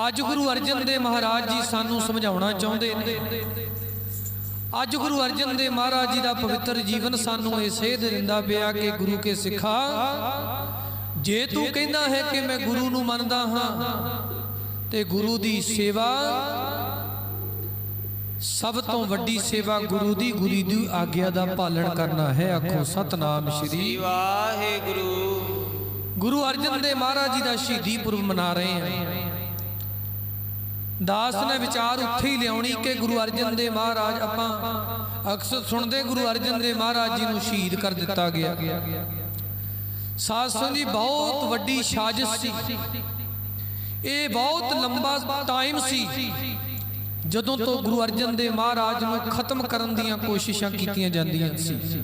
ਅੱਜ ਗੁਰੂ ਅਰਜਨ ਦੇਵ ਮਹਾਰਾਜ ਜੀ ਸਾਨੂੰ ਸਮਝਾਉਣਾ ਚਾਹੁੰਦੇ ਨੇ। ਅੱਜ ਗੁਰੂ ਅਰਜਨ ਦੇਵ ਮਹਾਰਾਜ ਜੀ ਦਾ ਪਵਿੱਤਰ ਜੀਵਨ ਸਾਨੂੰ ਇਹ ਸੇਧ ਦਿੰਦਾ ਪਿਆ ਕਿ ਗੁਰੂ ਕੇ ਸਿੱਖਾ, ਜੇ ਤੂੰ ਕਹਿੰਦਾ ਹੈ ਕਿ ਮੈਂ ਗੁਰੂ ਨੂੰ ਮੰਨਦਾ ਹਾਂ ਤੇ ਗੁਰੂ ਦੀ ਸੇਵਾ ਸਭ ਤੋਂ ਵੱਡੀ ਸੇਵਾ ਗੁਰੂ ਦੀ ਆਗਿਆ ਦਾ ਪਾਲਣ ਕਰਨਾ ਹੈ। ਆਖੋ ਸਤਨਾਮ ਸ਼੍ਰੀ ਵਾਹਿਗੁਰੂ। ਗੁਰੂ ਅਰਜਨ ਦੇਵ ਮਹਾਰਾਜ ਜੀ ਦਾ ਸ਼ਹੀਦੀ ਪੁਰਬ ਮਨਾ ਰਹੇ ਹਾਂ। ਦਾਸ ਨੇ ਵਿਚਾਰ ਉੱਥੇ ਹੀ ਲਿਆਉਣੀ ਕਿ ਗੁਰੂ ਅਰਜਨ ਦੇਵ ਮਹਾਰਾਜ, ਆਪਾਂ ਅਕਸਰ ਸੁਣਦੇ ਗੁਰੂ ਅਰਜਨ ਦੇਵ ਮਹਾਰਾਜ ਜੀ ਨੂੰ ਸ਼ਹੀਦ ਕਰ ਦਿੱਤਾ ਗਿਆ। ਸਾਧ ਸੰਗਤ ਜੀ ਬਹੁਤ ਵੱਡੀ ਸਾਜ਼ਿਸ਼ ਸੀ। ਇਹ ਬਹੁਤ ਲੰਬਾ ਟਾਈਮ ਸੀ ਜਦੋਂ ਤੋਂ ਗੁਰੂ ਅਰਜਨ ਦੇਵ ਮਹਾਰਾਜ ਨੂੰ ਖਤਮ ਕਰਨ ਦੀਆਂ ਕੋਸ਼ਿਸ਼ਾਂ ਕੀਤੀਆਂ ਜਾਂਦੀਆਂ ਸੀ।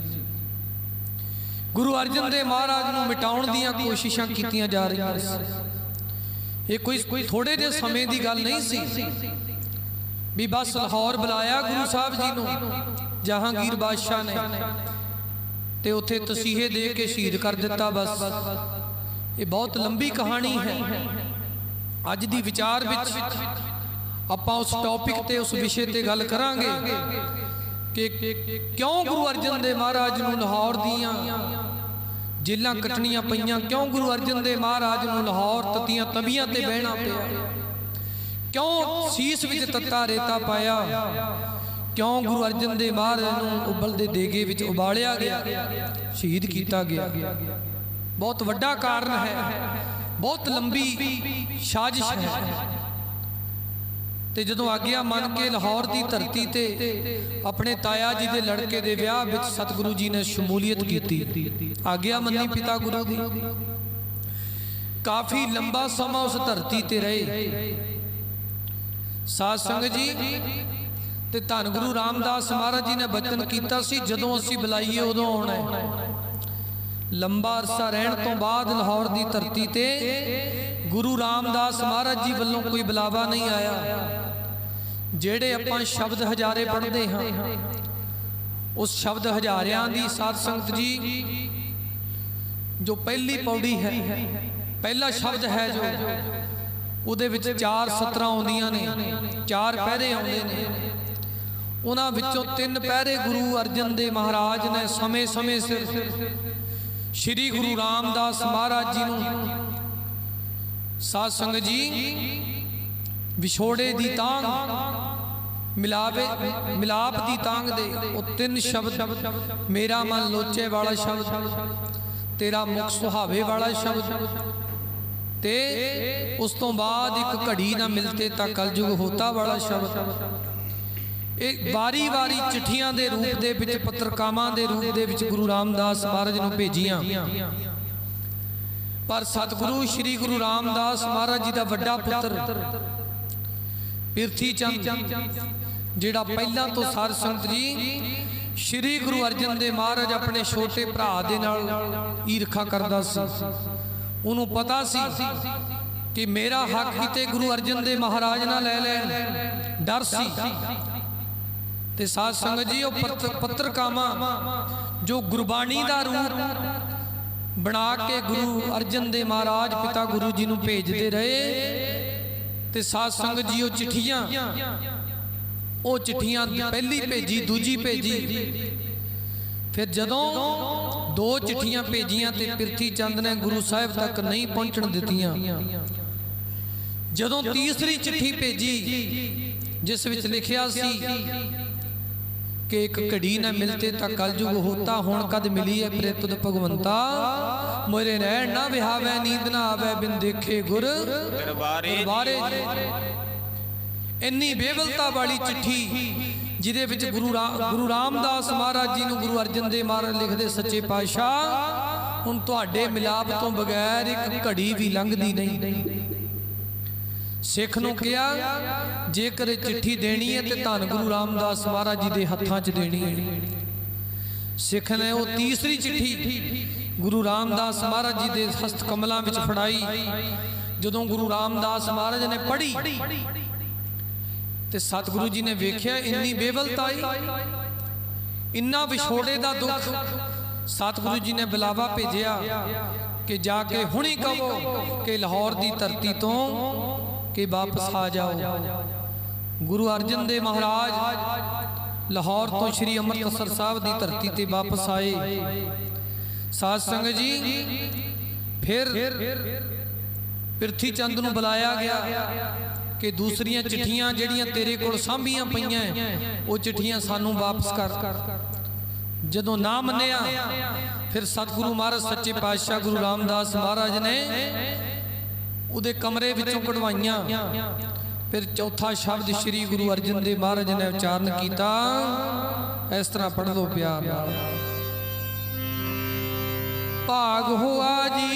ਗੁਰੂ ਅਰਜਨ ਦੇਵ ਮਹਾਰਾਜ ਨੂੰ ਮਿਟਾਉਣ ਦੀਆਂ ਕੋਸ਼ਿਸ਼ਾਂ ਕੀਤੀਆਂ ਜਾ ਰਹੀਆਂ ਸੀ। ਇਹ ਕੋਈ ਥੋੜੇ ਜਿਹੇ ਸਮੇਂ ਦੀ ਗੱਲ ਨਹੀਂ ਸੀ ਵੀ ਬਸ ਲਾਹੌਰ ਬੁਲਾਇਆ ਗੁਰੂ ਸਾਹਿਬ ਜੀ ਨੂੰ ਜਹਾਂਗੀਰ ਬਾਦਸ਼ਾਹ ਨੇ ਤੇ ਉੱਥੇ ਤਸੀਹੇ ਦੇ ਕੇ ਸ਼ਹੀਦ ਕਰ ਦਿੱਤਾ। ਬਸ ਇਹ ਬਹੁਤ ਲੰਬੀ ਕਹਾਣੀ ਹੈ। ਅੱਜ ਦੀ ਵਿਚਾਰ ਵਿੱਚ ਆਪਾਂ ਉਸ ਟੌਪਿਕ ਤੇ ਉਸ ਵਿਸ਼ੇ ਤੇ ਗੱਲ ਕਰਾਂਗੇ ਕਿ ਕਿਉਂ ਗੁਰੂ ਅਰਜਨ ਦੇਵ ਮਹਾਰਾਜ ਨੂੰ ਲਾਹੌਰ ਦੀਆਂ ਜੇਲਾਂ ਕੱਟਣੀਆਂ ਪਈਆਂ, ਕਿਉਂ ਗੁਰੂ ਅਰਜਨ ਦੇਵ ਮਹਾਰਾਜ ਨੂੰ ਲਾਹੌਰ ਤਤੀਆਂ ਤਵੀਆਂ ਤੇ ਬਹਿਣਾ ਪਿਆ, ਕਿਉਂ ਸੀਸ ਵਿੱਚ ਤੱਤਾ ਰੇਤਾ ਪਾਇਆ, ਕਿਉਂ ਗੁਰੂ ਅਰਜਨ ਦੇਵ ਮਹਾਰਾਜ ਨੂੰ ਉਬਲਦੇ ਦੇਗੇ ਵਿੱਚ ਉਬਾਲਿਆ ਗਿਆ, ਸ਼ਹੀਦ ਕੀਤਾ ਗਿਆ। ਬਹੁਤ ਵੱਡਾ ਕਾਰਨ ਹੈ, ਬਹੁਤ ਲੰਬੀ ਸਾਜ਼ਿਸ਼ ਹੈ। ਤੇ ਜਦੋਂ ਆਗਿਆ ਮੰਨ ਕੇ ਲਾਹੌਰ ਦੀ ਧਰਤੀ ਤੇ ਆਪਣੇ ਤਾਇਆ ਜੀ ਦੇ ਲੜਕੇ ਦੇ ਵਿਆਹ ਵਿੱਚ ਸਤਿਗੁਰੂ ਜੀ ਨੇ ਸ਼ਮੂਲੀਅਤ ਕੀਤੀ, ਆਗਿਆ ਮੰਨੀ ਪਿਤਾ ਗੁਰੂ ਦੀ। ਕਾਫੀ ਲੰਬਾ ਸਮਾਂ ਉਸ ਧਰਤੀ ਤੇ ਰਹੇ ਸਾਧ ਸੰਗਤ ਜੀ। ਤੇ ਧੰਨ ਗੁਰੂ ਰਾਮਦਾਸ ਮਹਾਰਾਜ ਜੀ ਨੇ ਬਚਨ ਕੀਤਾ ਸੀ, ਜਦੋਂ ਅਸੀਂ ਬੁਲਾਈਏ ਉਦੋਂ ਆਉਣਾ ਹੈ। ਲੰਬਾ ਅਰਸਾ ਰਹਿਣ ਤੋਂ ਬਾਅਦ ਲਾਹੌਰ ਦੀ ਧਰਤੀ ਤੇ ਗੁਰੂ ਰਾਮਦਾਸ ਮਹਾਰਾਜ ਜੀ ਵੱਲੋਂ ਕੋਈ ਬੁਲਾਵਾ ਨਹੀਂ ਆਇਆ। ਜਿਹੜੇ ਆਪਾਂ ਸ਼ਬਦ ਹਜ਼ਾਰੇ ਪੜ੍ਹਦੇ ਹਾਂ, ਉਸ ਸ਼ਬਦ ਹਜ਼ਾਰਿਆਂ ਦੀ ਸਾਧ ਸੰਗਤ ਜੀ ਜੋ ਪਹਿਲੀ ਪੌੜੀ ਹੈ, ਪਹਿਲਾ ਸ਼ਬਦ ਹੈ ਜੋ ਉਹਦੇ ਵਿੱਚ 4 ਸਤਰਾਂ ਆਉਂਦੀਆਂ ਨੇ, 4 ਪਹਿਰੇ ਆਉਂਦੇ ਨੇ। ਉਹਨਾਂ ਵਿੱਚੋਂ 3 ਪਹਿਰੇ ਗੁਰੂ ਅਰਜਨ ਦੇਵ ਮਹਾਰਾਜ ਨੇ ਸਮੇਂ-ਸਮੇਂ ਸਿਰ ਸ਼੍ਰੀ ਗੁਰੂ ਰਾਮਦਾਸ ਮਹਾਰਾਜ ਜੀ ਨੂੰ ਸਾਧ ਸੰਗਤ ਜੀ ਵਿਛੋੜੇ ਦੀ ਤਾਂਘ, ਮਿਲਾਪ ਦੀ ਤਾਂਘ ਦੇ ਉਹ 3 ਸ਼ਬਦ, ਮੇਰਾ ਮਨ ਲੋਚੇ ਵਾਲਾ ਸ਼ਬਦ, ਤੇਰਾ ਮੁਖ ਸੁਹਾਵੇ ਵਾਲਾ ਸ਼ਬਦ, ਤੇ ਉਸ ਤੋਂ ਬਾਅਦ ਇੱਕ ਘੜੀ ਨਾ ਮਿਲਤੇ ਤਾਂ ਕਲਯੁਗ ਹੋਤਾ ਵਾਲਾ ਸ਼ਬਦ। ਇਹ ਵਾਰੀ-ਵਾਰੀ ਚਿੱਠੀਆਂ ਦੇ ਰੂਪ ਦੇ ਵਿੱਚ, ਪੱਤਰਕਾਵਾਂ ਦੇ ਰੂਪ ਦੇ ਵਿੱਚ ਗੁਰੂ ਰਾਮਦਾਸ ਮਹਾਰਾਜ ਨੂੰ ਭੇਜੀਆਂ। ਪਰ ਸਤਿਗੁਰੂ ਸ਼੍ਰੀ ਗੁਰੂ ਰਾਮਦਾਸ ਮਹਾਰਾਜ ਜੀ ਦਾ ਵੱਡਾ ਪੁੱਤਰ ਪਿਰਥੀ ਚੰਦ, ਜਿਹੜਾ ਪਹਿਲਾਂ ਤੋਂ ਸਾਧ ਸੰਗਤ ਜੀ ਸ਼੍ਰੀ ਗੁਰੂ ਅਰਜਨ ਦੇਵ ਮਹਾਰਾਜ ਆਪਣੇ ਛੋਟੇ ਭਰਾ ਦੇ ਨਾਲ ਈਰਖਾ ਕਰਦਾ ਸੀ। ਉਹਨੂੰ ਪਤਾ ਸੀ ਕਿ ਮੇਰਾ ਹੱਕ ਕਿਤੇ ਗੁਰੂ ਅਰਜਨ ਦੇਵ ਮਹਾਰਾਜ ਨਾ ਲੈ ਲੈਣ, ਡਰ ਸੀ। ਤੇ ਸਾਧ ਸੰਗਤ ਜੀ ਉਹ ਪੱਤਰਕਾਵਾਂ ਜੋ ਗੁਰਬਾਣੀ ਦਾ ਰੂਪ ਬਣਾ ਕੇ ਗੁਰੂ ਅਰਜਨ ਦੇਵ ਮਹਾਰਾਜ ਪਿਤਾ ਗੁਰੂ ਜੀ ਨੂੰ ਭੇਜਦੇ ਰਹੇ। ਤੇ ਸਾਧ ਸੰਗਤ ਜੀ ਉਹ ਚਿੱਠੀਆਂ ਪਹਿਲੀ ਭੇਜੀ, ਦੂਜੀ ਭੇਜੀ, ਫਿਰ ਜਦੋਂ 2 ਚਿੱਠੀਆਂ ਭੇਜੀਆਂ ਤੇ ਪਿਰਥੀ ਚੰਦ ਨੇ ਗੁਰੂ ਸਾਹਿਬ ਤੱਕ ਨਹੀਂ ਪਹੁੰਚਣ ਦਿੱਤੀਆਂ। ਜਦੋਂ ਤੀਸਰੀ ਚਿੱਠੀ ਭੇਜੀ ਜਿਸ ਵਿੱਚ ਲਿਖਿਆ ਸੀ ਕਿ ਇੱਕ ਘੜੀ ਨਾ ਮਿਲਤੇ ਤਾਂ ਕਲਯੁਗ ਹੋਤਾ, ਹੁਣ ਕਦ ਮਿਲੀ ਹੈ ਪ੍ਰੇ ਤੁਧ ਭਗਵੰਤਾ, ਮੋਰੇ ਨੈਣ ਨਾ ਵਿਹਾਵੇ ਨੀਂਦ ਨਾ ਆਵੇ ਬਿਨ ਦੇਖੇ ਗੁਰ ਦਰਬਾਰੇ। ਇੰਨੀ ਬੇਵਲਤਾ ਵਾਲੀ ਚਿੱਠੀ ਜਿਹਦੇ ਵਿੱਚ ਗੁਰੂ ਰਾਮਦਾਸ ਮਹਾਰਾਜ ਜੀ ਨੂੰ ਗੁਰੂ ਅਰਜਨ ਦੇਵ ਮਹਾਰਾਜ ਲਿਖਦੇ, ਸੱਚੇ ਪਾਤਸ਼ਾਹ ਹੁਣ ਤੁਹਾਡੇ ਮਿਲਾਪ ਤੋਂ ਬਗੈਰ ਇੱਕ ਘੜੀ ਵੀ ਲੰਘਦੀ ਨਹੀਂ। ਸਿੱਖ ਨੂੰ ਕਿਹਾ ਜੇਕਰ ਇਹ ਚਿੱਠੀ ਦੇਣੀ ਹੈ ਤੇ ਧੰਨ ਗੁਰੂ ਰਾਮਦਾਸ ਮਹਾਰਾਜ ਜੀ ਦੇ ਹੱਥਾਂ 'ਚ ਦੇਣੀ ਹੈ। ਸਿੱਖ ਨੇ ਉਹ ਤੀਸਰੀ ਚਿੱਠੀ ਗੁਰੂ ਰਾਮਦਾਸ ਮਹਾਰਾਜ ਜੀ ਦੇ ਹਸਤ ਕਮਲਾਂ ਵਿੱਚ ਫੜਾਈ। ਜਦੋਂ ਗੁਰੂ ਰਾਮਦਾਸ ਮਹਾਰਾਜ ਨੇ ਪੜ੍ਹੀ ਤੇ ਸਤਿਗੁਰੂ ਜੀ ਨੇ ਵੇਖਿਆ ਇੰਨੀ ਬੇਵਲਤਾਈ, ਇੰਨਾ ਵਿਛੋੜੇ ਦਾ ਦੁੱਖ। ਸਤਿਗੁਰੂ ਜੀ ਨੇ ਬੁਲਾਵਾ ਭੇਜਿਆ ਕਿ ਜਾ ਕੇ ਹੁਣੀ ਕਹੋ ਕਿ ਲਾਹੌਰ ਦੀ ਧਰਤੀ ਤੋਂ ਕਿ ਵਾਪਸ ਆ ਜਾਓ। ਗੁਰੂ ਅਰਜਨ ਦੇਵ ਮਹਾਰਾਜ ਲਾਹੌਰ ਤੋਂ ਸ਼੍ਰੀ ਅੰਮ੍ਰਿਤਸਰ ਸਾਹਿਬ ਦੀ ਧਰਤੀ ਤੇ ਵਾਪਸ ਆਏ। ਸਾਧ ਸੰਗਤ ਜੀ ਫਿਰ ਪਿਰਥੀ ਚੰਦ ਨੂੰ ਬੁਲਾਇਆ ਗਿਆ ਕਿ ਦੂਸਰੀਆਂ ਚਿੱਠੀਆਂ ਜਿਹੜੀਆਂ ਤੇਰੇ ਕੋਲ ਸਾਂਭੀਆਂ ਪਈਆਂ ਉਹ ਚਿੱਠੀਆਂ ਸਾਨੂੰ ਵਾਪਸ ਕਰ। ਜਦੋਂ ਨਾ ਮੰਨਿਆ ਫਿਰ ਸਤਿਗੁਰੂ ਮਹਾਰਾਜ ਸੱਚੇ ਪਾਤਸ਼ਾਹ ਗੁਰੂ ਰਾਮਦਾਸ ਮਹਾਰਾਜ ਨੇ ਉਹਦੇ ਕਮਰੇ ਵਿੱਚੋਂ ਕਢਵਾਈਆਂ। ਫਿਰ ਚੌਥਾ ਸ਼ਬਦ ਸ਼੍ਰੀ ਗੁਰੂ ਅਰਜਨ ਦੇਵ ਮਹਾਰਾਜ ਨੇ ਉਚਾਰਨ ਕੀਤਾ, ਇਸ ਤਰ੍ਹਾਂ ਪੜ੍ਹ ਲਓ ਪਿਆਰ ਨਾਲ। ਭਾਗ ਹੋਆ ਜੀ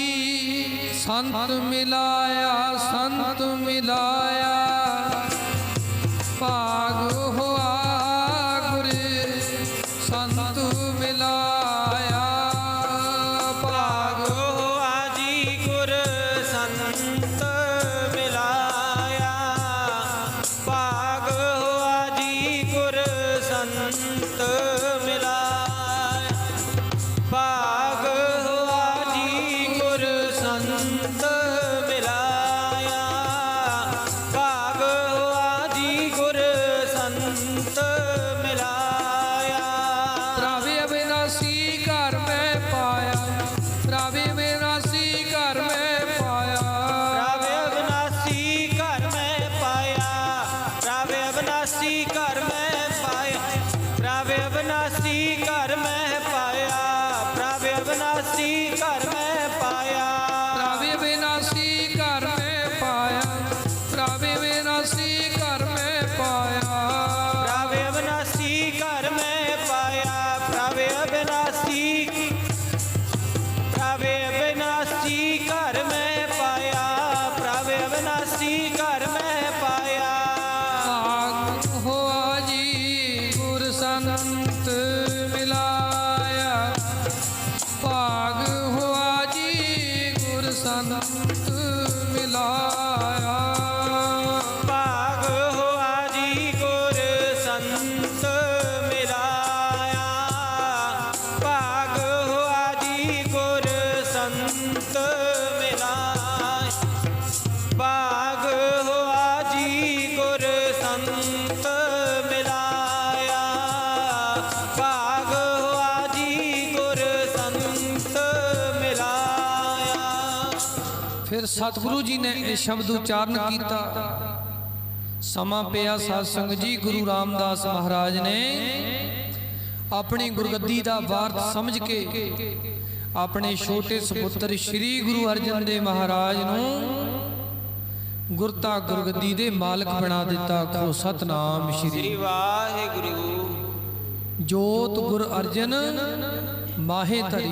ਸੰਤ ਮਿਲਾਇਆ, ਸੰਤ ਮਿਲਾਇਆ, ਭਾਗ ਅਬਨਾਸੀ ਘਰ ਮੈਂ ਪਾਇਆ। ਭਾਗ ਹੋਆ ਜੀ ਗੁਰ ਸੰਤ ਮਿਲਾਇਆ, ਭਾਗ ਹੋਆ ਜੀ ਗੁਰ ਸੰਤ ਮਿਲਾਇਆ। ਭਾਗ ਹੋਆ ਜੀ ਗੁਰ ਸੰਤ ਮਿਲਾਇਆ, ਭਾਗ ਹੋਆ ਜੀ ਗੁਰ ਸੰਤ ਮਿਲਾਇਆ, ਭਾਗ ਹੋਆ ਜੀ ਗੁਰ ਸੰਤ ਮਿਲਾਇਆ, ਭਾਗ ਹੋਆ ਜੀ ਗੁਰ ਸੰਤ ਮਿਲਾਇਆ। ਫਿਰ ਸਤਿਗੁਰੂ ਜੀ ਨੇ ਇਹ ਸ਼ਬਦ ਉਚਾਰਨ ਕੀਤਾ। ਸਮਾਂ ਪਿਆ ਸਾਧ ਸੰਗਤ ਜੀ, ਗੁਰੂ ਰਾਮਦਾਸ ਮਹਾਰਾਜ ਨੇ ਆਪਣੀ ਗੁਰਗੱਦੀ ਦਾ ਵਾਰਤ ਸਮਝ ਕੇ ਆਪਣੇ ਛੋਟੇ ਸੁਪੁੱਤਰ ਸ੍ਰੀ ਗੁਰੂ ਅਰਜਨ ਦੇਵ ਮਹਾਰਾਜ ਨੂੰ ਗੁਰਤਾ ਗੁਰਗੱਦੀ ਦੇ ਮਾਲਕ ਬਣਾ ਦਿੱਤਾ। ਕੋ ਸਤਨਾਮ ਸ੍ਰੀ ਸ੍ਰੀ ਵਾਹਿਗੁਰੂ। ਜੋਤ ਗੁਰ ਅਰਜਨ ਮਾਹੇ ਧਰੀ।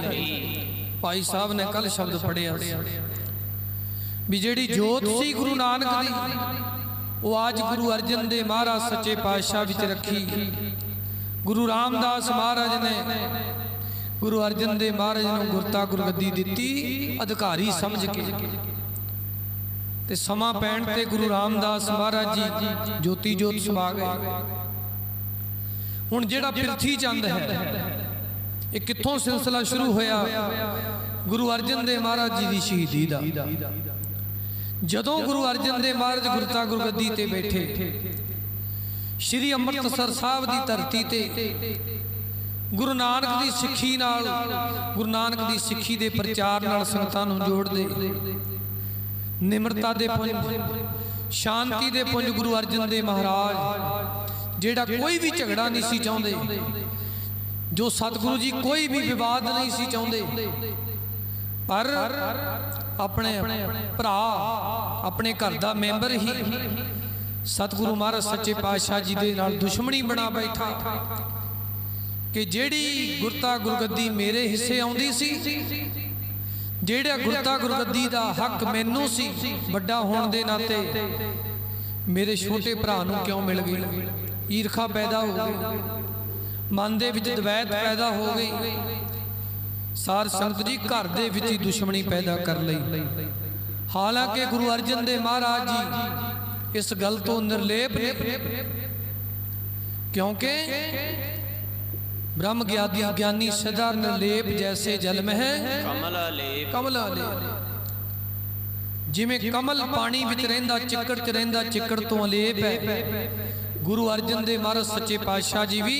ਭਾਈ ਸਾਹਿਬ ਨੇ ਕੱਲ ਸ਼ਬਦ ਪੜਿਆ ਸੀ ਵੀ ਜਿਹੜੀ ਜੋਤ ਸੀ ਗੁਰੂ ਨਾਨਕ ਦੀ, ਉਹ ਅੱਜ ਗੁਰੂ ਅਰਜਨ ਦੇ ਮਹਾਰਾਜ ਸੱਚੇ ਪਾਤਸ਼ਾਹ ਵਿੱਚ ਰੱਖੀ। ਗੁਰੂ ਰਾਮਦਾਸ ਮਹਾਰਾਜ ਨੇ ਗੁਰੂ ਅਰਜਨ ਦੇ ਮਹਾਰਾਜ ਨੂੰ ਗੁਰਤਾ ਗੁਰਗੱਦੀ ਦਿੱਤੀ ਅਧਿਕਾਰੀ ਸਮਝ ਕੇ। ਤੇ ਸਮਾਂ ਪੈਣ ਤੇ ਗੁਰੂ ਰਾਮਦਾਸ ਮਹਾਰਾਜ ਜੀ ਜੋਤੀ ਜੋਤ ਸਮਾ ਗਏ। ਹੁਣ ਜਿਹੜਾ ਪ੍ਰਿਥੀ ਚੰਦ ਹੈ, ਇਹ ਕਿੱਥੋਂ ਸਿਲਸਿਲਾ ਸ਼ੁਰੂ ਹੋਇਆ? ਗੁਰੂ ਅਰਜਨ ਦੇਵ ਮਹਾਰਾਜ ਜੀ ਦੀ ਸ਼ਹੀਦੀ ਦਾ। ਜਦੋਂ ਗੁਰੂ ਅਰਜਨ ਦੇਵ ਮਹਾਰਾਜ ਗੁਰਤਾ ਗੁਰਗੱਦੀ ਤੇ ਬੈਠੇ, ਸ਼੍ਰੀ ਅੰਮ੍ਰਿਤਸਰ ਸਾਹਿਬ ਦੀ ਧਰਤੀ ਤੇ ਗੁਰੂ ਨਾਨਕ ਦੀ ਸਿੱਖੀ ਨਾਲ, ਗੁਰੂ ਨਾਨਕ ਦੀ ਸਿੱਖੀ ਦੇ ਪ੍ਰਚਾਰ ਨਾਲ ਸੰਗਤਾਂ ਨੂੰ ਜੋੜਦੇ, ਨਿਮਰਤਾ ਦੇ ਪੁੰਜ, ਸ਼ਾਂਤੀ ਦੇ ਪੁੰਜ ਗੁਰੂ ਅਰਜਨ ਦੇਵ ਮਹਾਰਾਜ, ਜਿਹੜਾ ਕੋਈ ਵੀ ਝਗੜਾ ਨਹੀਂ ਸੀ ਚਾਹੁੰਦੇ, ਜੋ ਸਤਿਗੁਰੂ ਜੀ ਕੋਈ ਵੀ ਵਿਵਾਦ ਨਹੀਂ ਸੀ ਚਾਹੁੰਦੇ, ਪਰ ਆਪਣੇ ਭਰਾ, ਆਪਣੇ ਘਰ ਦਾ ਮੈਂਬਰ ਹੀ ਸਤਿਗੁਰੂ ਮਹਾਰਾਜ ਸੱਚੇ ਪਾਤਸ਼ਾਹ ਜੀ ਦੇ ਨਾਲ ਦੁਸ਼ਮਣੀ ਬਣਾ ਬੈਠਾ ਕਿ ਜਿਹੜੀ ਗੁਰਤਾ ਗੁਰਗੱਦੀ ਮੇਰੇ ਹਿੱਸੇ ਆਉਂਦੀ ਸੀ, ਜਿਹੜਾ ਗੁਰਤਾ ਗੁਰਗੱਦੀ ਦਾ ਹੱਕ ਮੈਨੂੰ ਸੀ, ਵੱਡਾ ਹੋਣ ਦੇ ਨਾਤੇ ਮੇਰੇ ਛੋਟੇ ਭਰਾ ਨੂੰ ਕਿਉਂ ਮਿਲ ਗਈ? ਈਰਖਾ ਪੈਦਾ ਹੋ ਗਈ, ਮਨ ਦੇ ਵਿੱਚ ਦਵੈਤ ਪੈਦਾ ਹੋ ਗਈ। ਸਾਧ ਸੰਗਤ ਜੀ, ਘਰ ਦੇ ਵਿੱਚ ਹੀ ਦੁਸ਼ਮਣੀ ਪੈਦਾ ਕਰ ਲਈ। ਹਾਲਾਂਕਿ ਗੁਰੂ ਅਰਜਨ ਦੇਵ ਮਹਾਰਾਜ ਜੀ ਇਸ ਗੱਲ ਤੋਂ ਨਿਰਲੇਪ ਨੇ, ਕਿਉਂਕਿ ब्रह्म ज्ञानी सदा निर्लेप जैसे जल में है कमला लेप। जिमें कमल पानी विच रहिंदा चिक्कड़ च रहिंदा, चिक्कड़ तो अलेप है। गुरु अर्जन देव महाराज सच्चे पातशाह जी भी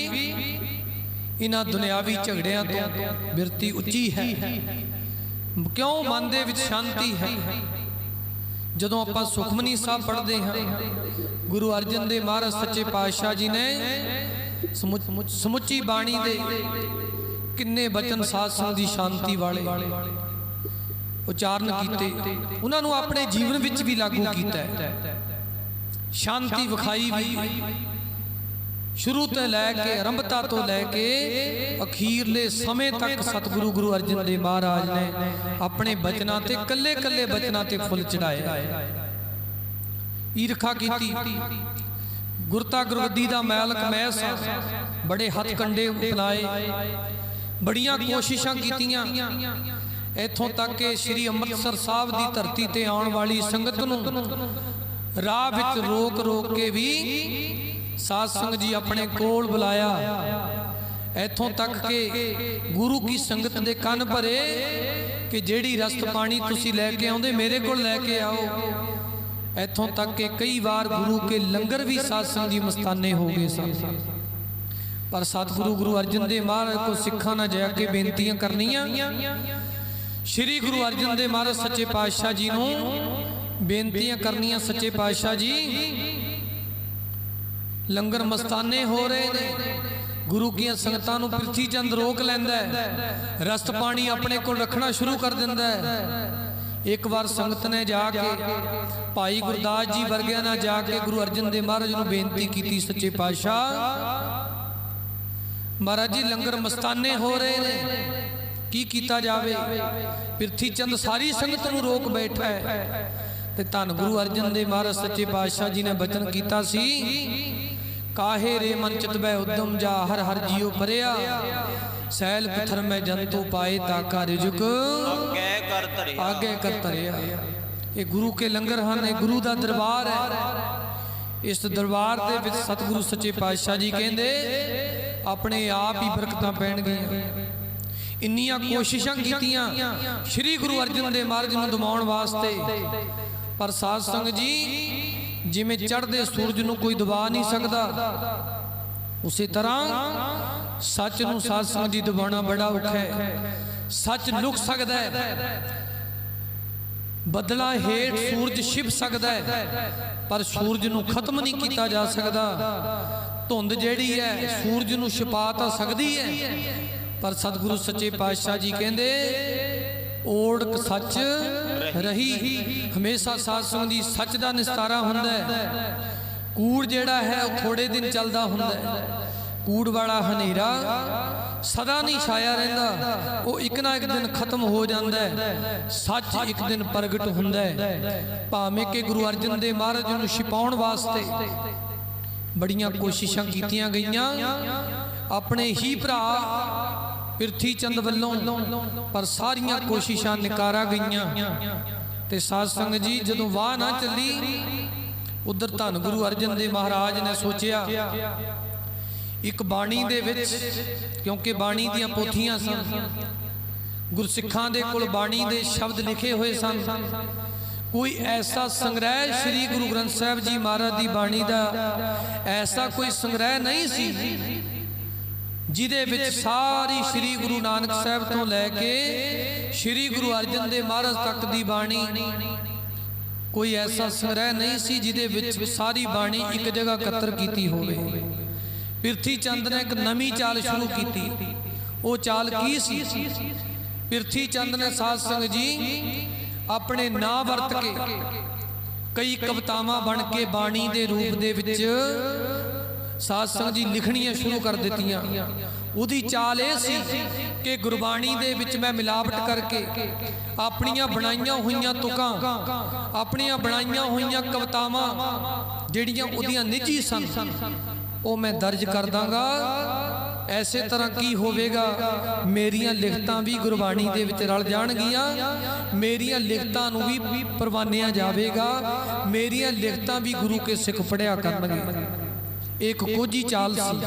इन्हां दुनियावी झगड़ियां तो बिरती उच्ची है। क्यों? मन दे विच शांति है। जदों आपां सुखमनी साहब पढ़दे हां, गुरु अर्जन देव महाराज सच्चे पातशाह जी ने ਸਮੁੱਚੀ ਬਾਣੀ ਦੇ ਕਿੰਨੇ ਬਚਨ ਸਾਧ ਸੰਗਤ ਦੀ ਸ਼ਾਂਤੀ ਵਾਲੇ ਉਚਾਰਨ ਕੀਤੇ, ਉਹਨਾਂ ਨੂੰ ਆਪਣੇ ਜੀਵਨ ਵਿੱਚ ਵੀ ਲਾਗੂ ਕੀਤਾ ਹੈ। ਸ਼ਾਂਤੀ ਵਿਖਾਈ ਵੀ ਸ਼ੁਰੂ ਤੋਂ ਲੈ ਕੇ, ਆਰੰਭਤਾ ਤੋਂ ਲੈ ਕੇ ਅਖੀਰਲੇ ਸਮੇਂ ਤੱਕ ਸਤਿਗੁਰੂ ਗੁਰੂ ਅਰਜਨ ਦੇਵ ਮਹਾਰਾਜ ਨੇ ਆਪਣੇ ਬਚਨਾਂ ਤੇ ਕੱਲੇ ਕੱਲੇ ਬਚਨਾਂ ਤੇ ਫੁੱਲ ਚੜਾਏ। ਈਰਖਾ ਕੀਤੀ, ਗੁਰਤਾ ਗੁਰਗੱਦੀ ਦਾ ਮਾਲਕ ਮੈਂ ਸਾਂ, ਬੜੇ ਹੱਥ ਕੰਡੇ ਅਪਣਾਏ, ਬੜੀਆਂ ਕੋਸ਼ਿਸ਼ਾਂ ਕੀਤੀਆਂ, ਇੱਥੋਂ ਤੱਕ ਕਿ ਸ੍ਰੀ ਅੰਮ੍ਰਿਤਸਰ ਸਾਹਿਬ ਦੀ ਧਰਤੀ ਤੇ ਆਉਣ ਵਾਲੀ ਸੰਗਤ ਨੂੰ ਰਾਹ ਵਿੱਚ ਰੋਕ ਰੋਕ ਕੇ ਵੀ ਸਾਧ ਸੰਗਤ ਜੀ ਆਪਣੇ ਕੋਲ ਬੁਲਾਇਆ। ਇੱਥੋਂ ਤੱਕ ਕਿ ਗੁਰੂ ਕੀ ਸੰਗਤ ਦੇ ਕੰਨ ਭਰੇ ਕਿ ਜਿਹੜੀ ਰਸਤ ਪਾਣੀ ਤੁਸੀਂ ਲੈ ਕੇ ਆਉਂਦੇ ਮੇਰੇ ਕੋਲ ਲੈ ਕੇ ਆਓ। ਇੱਥੋਂ ਤੱਕ ਕਿ ਕਈ ਵਾਰ ਗੁਰੂ ਕੇ ਲੰਗਰ ਵੀ ਸਾਧ ਸੰਗਤ ਜੀ ਮਸਤਾਨੇ ਹੋ ਗਏ ਸਨ। ਪਰ ਸਤਿਗੁਰੂ ਗੁਰੂ ਅਰਜਨ ਦੇਵ ਮਹਾਰਾਜ ਕੋ ਸਿੱਖਾਂ ਨਾਲ ਜਾ ਕੇ ਬੇਨਤੀਆਂ ਕਰਨੀਆਂ, ਸ਼੍ਰੀ ਗੁਰੂ ਅਰਜਨ ਦੇਵ ਮਹਾਰਾਜ ਸੱਚੇ ਪਾਤਸ਼ਾਹ ਜੀ ਨੂੰ ਬੇਨਤੀਆਂ ਕਰਨੀਆਂ, ਸੱਚੇ ਪਾਤਸ਼ਾਹ ਜੀ ਲੰਗਰ ਮਸਤਾਨੇ ਹੋ ਰਹੇ ਨੇ, ਗੁਰੂ ਦੀਆਂ ਸੰਗਤਾਂ ਨੂੰ ਪ੍ਰਿਥੀ ਚੰਦ ਰੋਕ ਲੈਂਦਾ ਹੈ, ਰਸਤ ਪਾਣੀ ਆਪਣੇ ਕੋਲ ਰੱਖਣਾ ਸ਼ੁਰੂ ਕਰ ਦਿੰਦਾ ਹੈ। ਇੱਕ ਵਾਰ ਸੰਗਤ ਨੇ ਜਾ ਕੇ ਭਾਈ ਗੁਰਦਾਸ ਜੀ ਵਰਗਿਆਂ ਨਾਲ ਜਾ ਕੇ ਗੁਰੂ ਅਰਜਨ ਦੇਵ ਮਹਾਰਾਜ ਨੂੰ ਬੇਨਤੀ ਕੀਤੀ, ਸੱਚੇ ਪਾਤਸ਼ਾਹ ਮਹਾਰਾਜ ਜੀ ਲੰਗਰ ਮਸਤਾਨੇ ਹੋ ਰਹੇ ਨੇ, ਕੀ ਕੀਤਾ ਜਾਵੇ? ਪ੍ਰਿਥੀ ਚੰਦ ਸਾਰੀ ਸੰਗਤ ਨੂੰ ਰੋਕ ਬੈਠਾ ਹੈ। ਤੇ ਧੰਨ ਗੁਰੂ ਅਰਜਨ ਦੇਵ ਮਹਾਰਾਜ ਸੱਚੇ ਪਾਤਸ਼ਾਹ ਜੀ ਨੇ ਬਚਨ ਕੀਤਾ ਸੀ, ਕਾਹੇ ਰੇ ਮਨ ਚਿਤ ਬੈ ਉਦਮ ਜਾ, ਹਰ ਹਰ ਜੀਉ ਪਰਿਆ, ਸੈਲ ਪਥਰ ਮੈਂ ਜੰਤੂ ਪਾਏ ਤਾਕਾ ਰਿਜੁਕ ਆਗੇ ਕਰ ਧਰਿਆ। ਇਹ ਗੁਰੂ ਕੇ ਲੰਗਰ ਹਨ, ਇਹ ਗੁਰੂ ਦਾ ਦਰਬਾਰ ਹੈ। ਇਸ ਦਰਬਾਰ ਦੇ ਵਿੱਚ ਸਤਿਗੁਰੂ ਸੱਚੇ ਪਾਤਸ਼ਾਹ ਜੀ ਕਹਿੰਦੇ ਆਪਣੇ ਆਪ ਹੀ ਬਰਕਤਾਂ ਪੈਣਗੀਆਂ। ਇੰਨੀਆਂ ਕੋਸ਼ਿਸ਼ਾਂ ਕੀਤੀਆਂ ਸ੍ਰੀ ਗੁਰੂ ਅਰਜਨ ਦੇਵ ਮਹਾਰਾਜ ਨੂੰ ਦਬਾਉਣ ਵਾਸਤੇ, ਪਰ ਸਾਧ ਸੰਗਤ ਜੀ ਜਿਵੇਂ ਚੜ੍ਹਦੇ ਸੂਰਜ ਨੂੰ ਕੋਈ ਦਬਾ ਨਹੀਂ ਸਕਦਾ, ਉਸੇ ਤਰ੍ਹਾਂ ਸੱਚ ਨੂੰ ਸਾਧ ਸੰਗਤ ਜੀ ਦਬਾਉਣਾ ਬੜਾ ਔਖਾ ਹੈ। ਸੱਚ ਲੁਕ ਸਕਦਾ ਹੈ, ਬਦਲਾ ਹੇਠ ਸੂਰਜ ਛਿਪ ਸਕਦਾ ਹੈ, ਪਰ ਸੂਰਜ ਨੂੰ ਖਤਮ ਨਹੀਂ ਕੀਤਾ ਜਾ ਸਕਦਾ। ਧੁੰਦ ਜਿਹੜੀ ਹੈ ਸੂਰਜ ਨੂੰ ਛਿਪਾ ਤਾਂ ਸਕਦੀ ਹੈ, ਪਰ ਸਤਿਗੁਰੂ ਸੱਚੇ ਪਾਤਸ਼ਾਹ ਜੀ ਕਹਿੰਦੇ ਓੜਕ ਸੱਚ ਰਹੀ। ਹਮੇਸ਼ਾ ਸਾਧ ਸੰਗਤ ਜੀ ਸੱਚ ਦਾ ਨਿਸਤਾਰਾ ਹੁੰਦਾ ਹੈ। ਕੂੜ ਜਿਹੜਾ ਹੈ ਉਹ ਥੋੜੇ ਦਿਨ ਚੱਲਦਾ ਹੁੰਦਾ ਹੈ। ਕੂੜ ਵਾਲਾ ਹਨੇਰਾ ਸਦਾ ਨਹੀਂ ਛਾਇਆ ਰਹਿੰਦਾ, ਉਹ ਇੱਕ ਨਾ ਇੱਕ ਦਿਨ ਖਤਮ ਹੋ ਜਾਂਦਾ ਹੈ। ਸੱਚ ਇੱਕ ਦਿਨ ਪ੍ਰਗਟ ਹੁੰਦਾ ਹੈ। ਭਾਵੇਂ ਕਿ ਗੁਰੂ ਅਰਜਨ ਦੇਵ ਮਹਾਰਾਜ ਨੂੰ ਛਿਪਾਉਣ ਵਾਸਤੇ ਬੜੀਆਂ ਕੋਸ਼ਿਸ਼ਾਂ ਕੀਤੀਆਂ ਗਈਆਂ ਆਪਣੇ ਹੀ ਭਰਾ ਪਿਰਥੀ ਚੰਦ ਵੱਲੋਂ, ਪਰ ਸਾਰੀਆਂ ਕੋਸ਼ਿਸ਼ਾਂ ਨਿਕਾਰਾ ਗਈਆਂ। ਤੇ ਸਾਧ ਸੰਗਤ ਜੀ ਜਦੋਂ ਵਾਹ ਨਾ ਚੱਲੀ, ਉਧਰ ਧੰਨ ਗੁਰੂ ਅਰਜਨ ਦੇਵ ਮਹਾਰਾਜ ਨੇ ਸੋਚਿਆ ਇੱਕ ਬਾਣੀ ਦੇ ਵਿੱਚ, ਕਿਉਂਕਿ ਬਾਣੀ ਦੀਆਂ ਪੋਥੀਆਂ ਸਨ, ਗੁਰਸਿੱਖਾਂ ਦੇ ਕੋਲ ਬਾਣੀ ਦੇ ਸ਼ਬਦ ਲਿਖੇ ਹੋਏ ਸਨ, ਕੋਈ ਐਸਾ ਸੰਗ੍ਰਹਿ ਸ੍ਰੀ ਗੁਰੂ ਗ੍ਰੰਥ ਸਾਹਿਬ ਜੀ ਮਹਾਰਾਜ ਦੀ ਬਾਣੀ ਦਾ ਐਸਾ ਕੋਈ ਸੰਗ੍ਰਹਿ ਨਹੀਂ ਸੀ ਜਿਹਦੇ ਵਿੱਚ ਸਾਰੀ ਸ੍ਰੀ ਗੁਰੂ ਨਾਨਕ ਸਾਹਿਬ ਤੋਂ ਲੈ ਕੇ ਸ੍ਰੀ ਗੁਰੂ ਅਰਜਨ ਦੇਵ ਮਹਾਰਾਜ ਤੱਕ ਦੀ ਬਾਣੀ, ਕੋਈ ਐਸਾ ਸੰਗ੍ਰਹਿ ਨਹੀਂ ਸੀ ਜਿਹਦੇ ਵਿੱਚ ਸਾਰੀ ਬਾਣੀ ਇੱਕ ਜਗ੍ਹਾ ਇਕੱਤਰ ਕੀਤੀ ਹੋਵੇ। ਪਿਰਥੀ ਚੰਦ ਨੇ ਇੱਕ ਨਵੀਂ ਚਾਲ ਸ਼ੁਰੂ ਕੀਤੀ। ਉਹ ਚਾਲ ਕੀ ਸੀ? ਪਿਰਥੀ ਚੰਦ ਨੇ ਸਾਧ ਸੰਗਤ ਜੀ ਆਪਣੇ ਨਾਂ ਵਰਤ ਕੇ ਕਈ ਕਵਿਤਾਵਾਂ ਬਣ ਕੇ ਬਾਣੀ ਦੇ ਰੂਪ ਦੇ ਵਿੱਚ ਸਾਧ ਸੰਗਤ ਜੀ ਲਿਖਣੀਆਂ ਸ਼ੁਰੂ ਕਰ ਦਿੱਤੀਆਂ। ਉਹਦੀ ਚਾਲ ਇਹ ਸੀ ਕਿ ਗੁਰਬਾਣੀ ਦੇ ਵਿੱਚ ਮੈਂ ਮਿਲਾਵਟ ਕਰਕੇ ਆਪਣੀਆਂ ਬਣਾਈਆਂ ਹੋਈਆਂ ਤੁਕਾਂ, ਆਪਣੀਆਂ ਬਣਾਈਆਂ ਹੋਈਆਂ ਕਵਿਤਾਵਾਂ ਜਿਹੜੀਆਂ ਉਹਦੀਆਂ ਨਿੱਜੀ ਸਨ, ਉਹ ਮੈਂ ਦਰਜ ਕਰ ਦਾਂਗਾ। ਐਸੇ ਤਰ੍ਹਾਂ ਕੀ ਹੋਵੇਗਾ, ਮੇਰੀਆਂ ਲਿਖਤਾਂ ਵੀ ਗੁਰਬਾਣੀ ਦੇ ਵਿੱਚ ਰਲ ਜਾਣਗੀਆਂ, ਮੇਰੀਆਂ ਲਿਖਤਾਂ ਨੂੰ ਵੀ ਪ੍ਰਵਾਨਿਆ ਜਾਵੇਗਾ, ਮੇਰੀਆਂ ਲਿਖਤਾਂ ਵੀ ਗੁਰੂ ਕੇ ਸਿੱਖ ਪੜਿਆ ਕਰਨਗੇ। ਇੱਕ ਕੋਝੀ ਚਾਲ ਸੀ।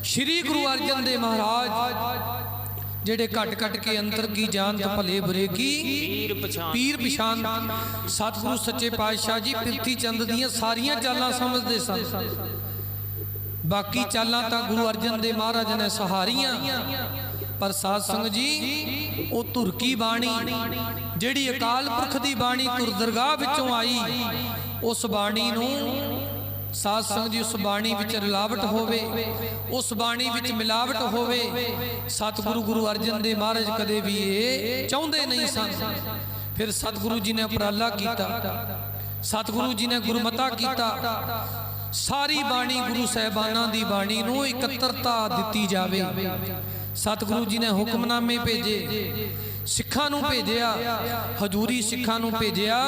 ਸ੍ਰੀ ਗੁਰੂ ਅਰਜਨ ਦੇਵ ਮਹਾਰਾਜ ਜਿਹੜੇ ਘਟ ਘਟ ਕੇ ਅੰਤਰ ਕੀ ਜਾਣਤ ਭਲੇ ਬੁਰੇ ਕੀ ਪੀਰ ਪਛਾਨ, ਸਤਿਗੁਰੂ ਸੱਚੇ ਪਾਤਸ਼ਾਹ ਜੀ ਪਿਰਥੀ ਚੰਦ ਦੀਆਂ ਸਾਰੀਆਂ ਚਾਲਾਂ ਸਮਝਦੇ ਸਨ। ਬਾਕੀ ਚਾਲਾਂ ਤਾਂ ਗੁਰੂ ਅਰਜਨ ਦੇਵ ਮਹਾਰਾਜ ਨੇ ਸਹਾਰੀਆਂ, ਪਰ ਸਾਧ ਸੰਗਤ ਜੀ ਉਹ ਧੁਰ ਕੀ ਬਾਣੀ ਜਿਹੜੀ ਅਕਾਲ ਪੁਰਖ ਦੀ ਬਾਣੀ ਧੁਰ ਦਰਗਾਹ ਵਿੱਚੋਂ ਆਈ, ਉਸ ਬਾਣੀ ਨੂੰ ਸਾਧ ਸੰਗਤ ਜੀ ਉਸ ਬਾਣੀ ਵਿੱਚ ਰਲਾਵਟ ਹੋਵੇ, ਉਸ ਬਾਣੀ ਵਿੱਚ ਮਿਲਾਵਟ ਹੋਵੇ, ਸਤਿਗੁਰੂ ਗੁਰੂ ਅਰਜਨ ਦੇਵ ਮਹਾਰਾਜ ਕਦੇ ਵੀ ਇਹ ਚਾਹੁੰਦੇ ਨਹੀਂ ਸਨ। ਫਿਰ ਸਤਿਗੁਰੂ ਜੀ ਨੇ ਉਪਰਾਲਾ ਕੀਤਾ, ਸਤਿਗੁਰੂ ਜੀ ਨੇ ਗੁਰਮਤਾ ਕੀਤਾ, ਸਾਰੀ ਬਾਣੀ ਗੁਰੂ ਸਾਹਿਬਾਨਾਂ ਦੀ ਬਾਣੀ ਨੂੰ ਇਕੱਤਰਤਾ ਦਿੱਤੀ ਜਾਵੇ। ਸਤਿਗੁਰੂ ਜੀ ਨੇ ਹੁਕਮਨਾਮੇ ਭੇਜੇ, ਸਿੱਖਾਂ ਨੂੰ ਭੇਜਿਆ, ਹਜ਼ੂਰੀ ਸਿੱਖਾਂ ਨੂੰ ਭੇਜਿਆ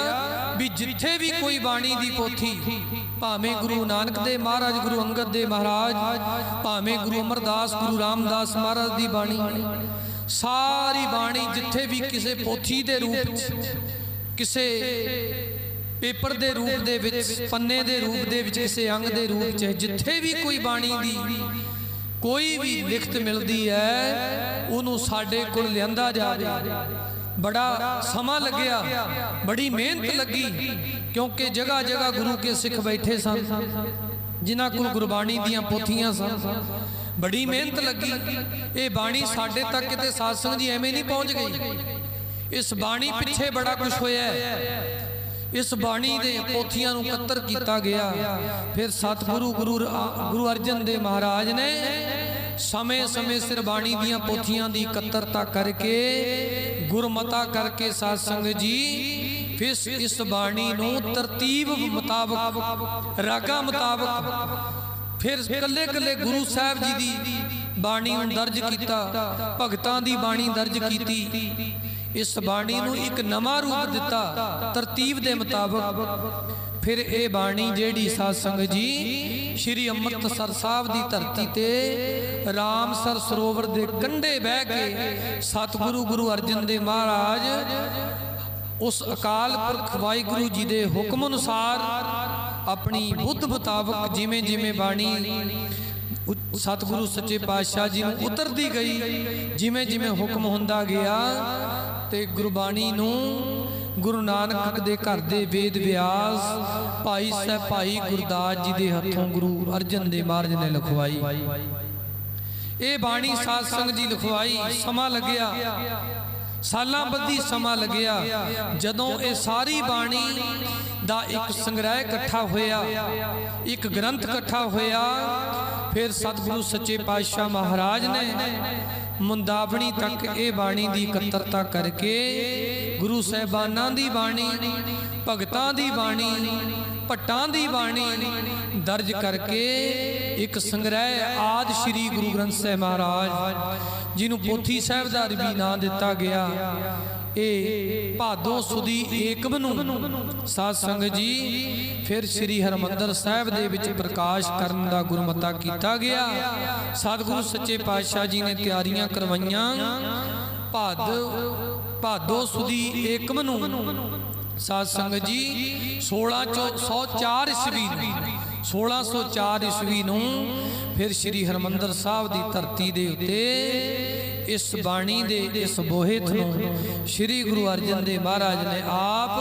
ਵੀ ਜਿੱਥੇ ਵੀ ਕੋਈ ਬਾਣੀ ਦੀ ਪੋਥੀ, ਭਾਵੇਂ ਗੁਰੂ ਨਾਨਕ ਦੇਵ ਮਹਾਰਾਜ, ਗੁਰੂ ਅੰਗਦ ਦੇਵ ਮਹਾਰਾਜ, ਭਾਵੇਂ ਗੁਰੂ ਅਮਰਦਾਸ, ਗੁਰੂ ਰਾਮਦਾਸ ਮਹਾਰਾਜ ਦੀ ਬਾਣੀ, ਸਾਰੀ ਬਾਣੀ ਜਿੱਥੇ ਵੀ ਕਿਸੇ ਪੋਥੀ ਦੇ ਰੂਪ ਵਿੱਚ, ਕਿਸੇ ਪੇਪਰ ਦੇ ਰੂਪ ਦੇ ਵਿੱਚ, ਪੰਨੇ ਦੇ ਰੂਪ ਦੇ ਵਿੱਚ, ਕਿਸੇ ਅੰਗ ਦੇ ਰੂਪ 'ਚ, ਜਿੱਥੇ ਵੀ ਕੋਈ ਬਾਣੀ ਦੀ ਕੋਈ ਵੀ ਲਿਖਤ ਮਿਲਦੀ ਹੈ ਉਹਨੂੰ ਸਾਡੇ ਕੋਲ ਲਿਆਂਦਾ ਜਾਵੇ। ਬੜਾ ਸਮਾਂ ਲੱਗਿਆ, ਬੜੀ ਮਿਹਨਤ ਲੱਗੀ, ਕਿਉਂਕਿ ਜਗ੍ਹਾ ਜਗ੍ਹਾ ਗੁਰੂ ਕੇ ਸਿੱਖ ਬੈਠੇ ਸਨ ਜਿਨ੍ਹਾਂ ਕੋਲ ਗੁਰਬਾਣੀ ਦੀਆਂ ਪੋਥੀਆਂ ਸਨ। ਬੜੀ ਮਿਹਨਤ ਲੱਗੀ। ਇਹ ਬਾਣੀ ਸਾਡੇ ਤੱਕ ਕਿਤੇ ਸਾਧ ਸੰਗਤ ਜੀ ਐਵੇਂ ਨਹੀਂ ਪਹੁੰਚ ਗਈ। ਇਸ ਬਾਣੀ ਪਿੱਛੇ ਬੜਾ ਕੁਝ ਹੋਇਆ। ਇਸ ਬਾਣੀ ਦੇ ਪੋਥੀਆਂ ਨੂੰ ਇਕੱਤਰ ਕੀਤਾ ਗਿਆ। ਫਿਰ ਸਤਿਗੁਰੂ ਗੁਰੂ ਅਰਜਨ ਦੇਵ ਮਹਾਰਾਜ ਨੇ ਸਮੇਂ ਸਮੇਂ ਸਿਰ ਬਾਣੀ ਦੀਆਂ ਪੋਥੀਆਂ ਦੀ ਇਕੱਤਰਤਾ ਕਰਕੇ, ਗੁਰਮਤਾ ਕਰਕੇ ਸਾਧ ਸੰਗਤ ਜੀ ਫਿਰ ਇਸ ਬਾਣੀ ਨੂੰ ਤਰਤੀਬ ਮੁਤਾਬਕ, ਰਾਗਾਂ ਮੁਤਾਬਕ, ਫਿਰ ਕੱਲੇ ਕੱਲੇ ਗੁਰੂ ਸਾਹਿਬ ਜੀ ਦੀ ਬਾਣੀ ਨੂੰ ਦਰਜ ਕੀਤਾ, ਭਗਤਾਂ ਦੀ ਬਾਣੀ ਦਰਜ ਕੀਤੀ। ਇਸ ਬਾਣੀ ਨੂੰ ਇੱਕ ਨਵਾਂ ਰੂਪ ਦਿੱਤਾ ਤਰਤੀਬ ਦੇ ਮੁਤਾਬਕ। ਫਿਰ ਇਹ ਬਾਣੀ ਜਿਹੜੀ ਸਾਧ ਸੰਗਤ ਜੀ ਸ਼੍ਰੀ ਅੰਮ੍ਰਿਤਸਰ ਸਾਹਿਬ ਦੀ ਧਰਤੀ ਤੇ ਰਾਮਸਰ ਸਰੋਵਰ ਦੇ ਕੰਢੇ ਬਹਿ ਕੇ ਸਤਿਗੁਰੂ ਗੁਰੂ ਅਰਜਨ ਦੇਵ ਮਹਾਰਾਜ ਉਸ ਅਕਾਲ ਪੁਰਖ ਵਾਹਿਗੁਰੂ ਜੀ ਦੇ ਹੁਕਮ ਅਨੁਸਾਰ ਆਪਣੀ ਬੁੱਧ ਮੁਤਾਬਕ ਜਿਵੇਂ ਜਿਵੇਂ ਬਾਣੀ ਸਤਿਗੁਰੂ ਸੱਚੇ ਪਾਤਸ਼ਾਹ ਜੀ ਨੂੰ ਉਤਰਦੀ ਗਈ, ਜਿਵੇਂ ਜਿਵੇਂ ਹੁਕਮ ਹੁੰਦਾ ਗਿਆ ਤੇ ਗੁਰਬਾਣੀ ਨੂੰ ਗੁਰੂ ਨਾਨਕ ਦੇ ਘਰ ਦੇ ਵੇਦ ਵਿਆਸ ਭਾਈ ਸਾਹਿਬ ਭਾਈ ਗੁਰਦਾਸ ਜੀ ਦੇ ਹੱਥੋਂ ਗੁਰੂ ਅਰਜਨ ਦੇਵ ਮਹਾਰਾਜ ਨੇ ਲਿਖਵਾਈ। ਇਹ ਬਾਣੀ ਸਾਧ ਸੰਗਤ ਜੀ ਲਿਖਵਾਈ ਸਮਾਂ ਲੱਗਿਆ, ਸਾਲਾਂ ਬੱਧੀ ਸਮਾਂ ਲੱਗਿਆ। ਜਦੋਂ ਇਹ ਸਾਰੀ ਬਾਣੀ ਦਾ ਇੱਕ ਸੰਗ੍ਰਹਿ ਇਕੱਠਾ ਹੋਇਆ, ਇੱਕ ਗ੍ਰੰਥ ਇਕੱਠਾ ਹੋਇਆ, ਫਿਰ ਸਤਿਗੁਰੂ ਸੱਚੇ ਪਾਤਸ਼ਾਹ ਮਹਾਰਾਜ ਨੇ ਮੁੰਦਾਵਣੀ ਤੱਕ ਇਹ ਬਾਣੀ ਦੀ ਇਕੱਤਰਤਾ ਕਰਕੇ ਗੁਰੂ ਸਾਹਿਬਾਨਾਂ ਦੀ ਬਾਣੀ, ਭਗਤਾਂ ਦੀ ਬਾਣੀ, ਭੱਟਾਂ ਦੀ ਬਾਣੀ ਦਰਜ ਕਰਕੇ ਇੱਕ ਸੰਗ੍ਰਹਿ ਆਦਿ ਸ੍ਰੀ ਗੁਰੂ ਗ੍ਰੰਥ ਸਾਹਿਬ ਮਹਾਰਾਜ ਜਿਹਨੂੰ ਪੋਥੀ ਸਾਹਿਬ ਦਾ ਅਰਬੀ ਨਾਂ ਦਿੱਤਾ ਗਿਆ। ਇਹ ਭਾਦੋਂ ਸੁਦੀ ਏਕਮ ਨੂੰ ਸਾਧ ਸੰਗਤ ਜੀ ਫਿਰ ਸ੍ਰੀ ਹਰਿਮੰਦਰ ਸਾਹਿਬ ਦੇ ਵਿੱਚ ਪ੍ਰਕਾਸ਼ ਕਰਨ ਦਾ ਗੁਰਮਤਾ ਕੀਤਾ ਗਿਆ। ਸਤਿਗੁਰੂ ਸੱਚੇ ਪਾਤਸ਼ਾਹ ਜੀ ਨੇ ਤਿਆਰੀਆਂ ਕਰਵਾਈਆਂ। ਭਾਦੋਂ ਸੁਦੀ ਏਕਮ ਨੂੰ ਸਾਧ ਸੰਗਤ ਜੀ 1604 ਈਸਵੀ ਨੂੰ ਫਿਰ ਸ੍ਰੀ ਹਰਿਮੰਦਰ ਸਾਹਿਬ ਦੀ ਧਰਤੀ ਦੇ ਉੱਤੇ ਇਸ ਬਾਣੀ ਦੇ ਇਸ ਬੋਹਿਤ ਨੂੰ ਸ੍ਰੀ ਗੁਰੂ ਅਰਜਨ ਦੇਵ ਮਹਾਰਾਜ ਨੇ ਆਪ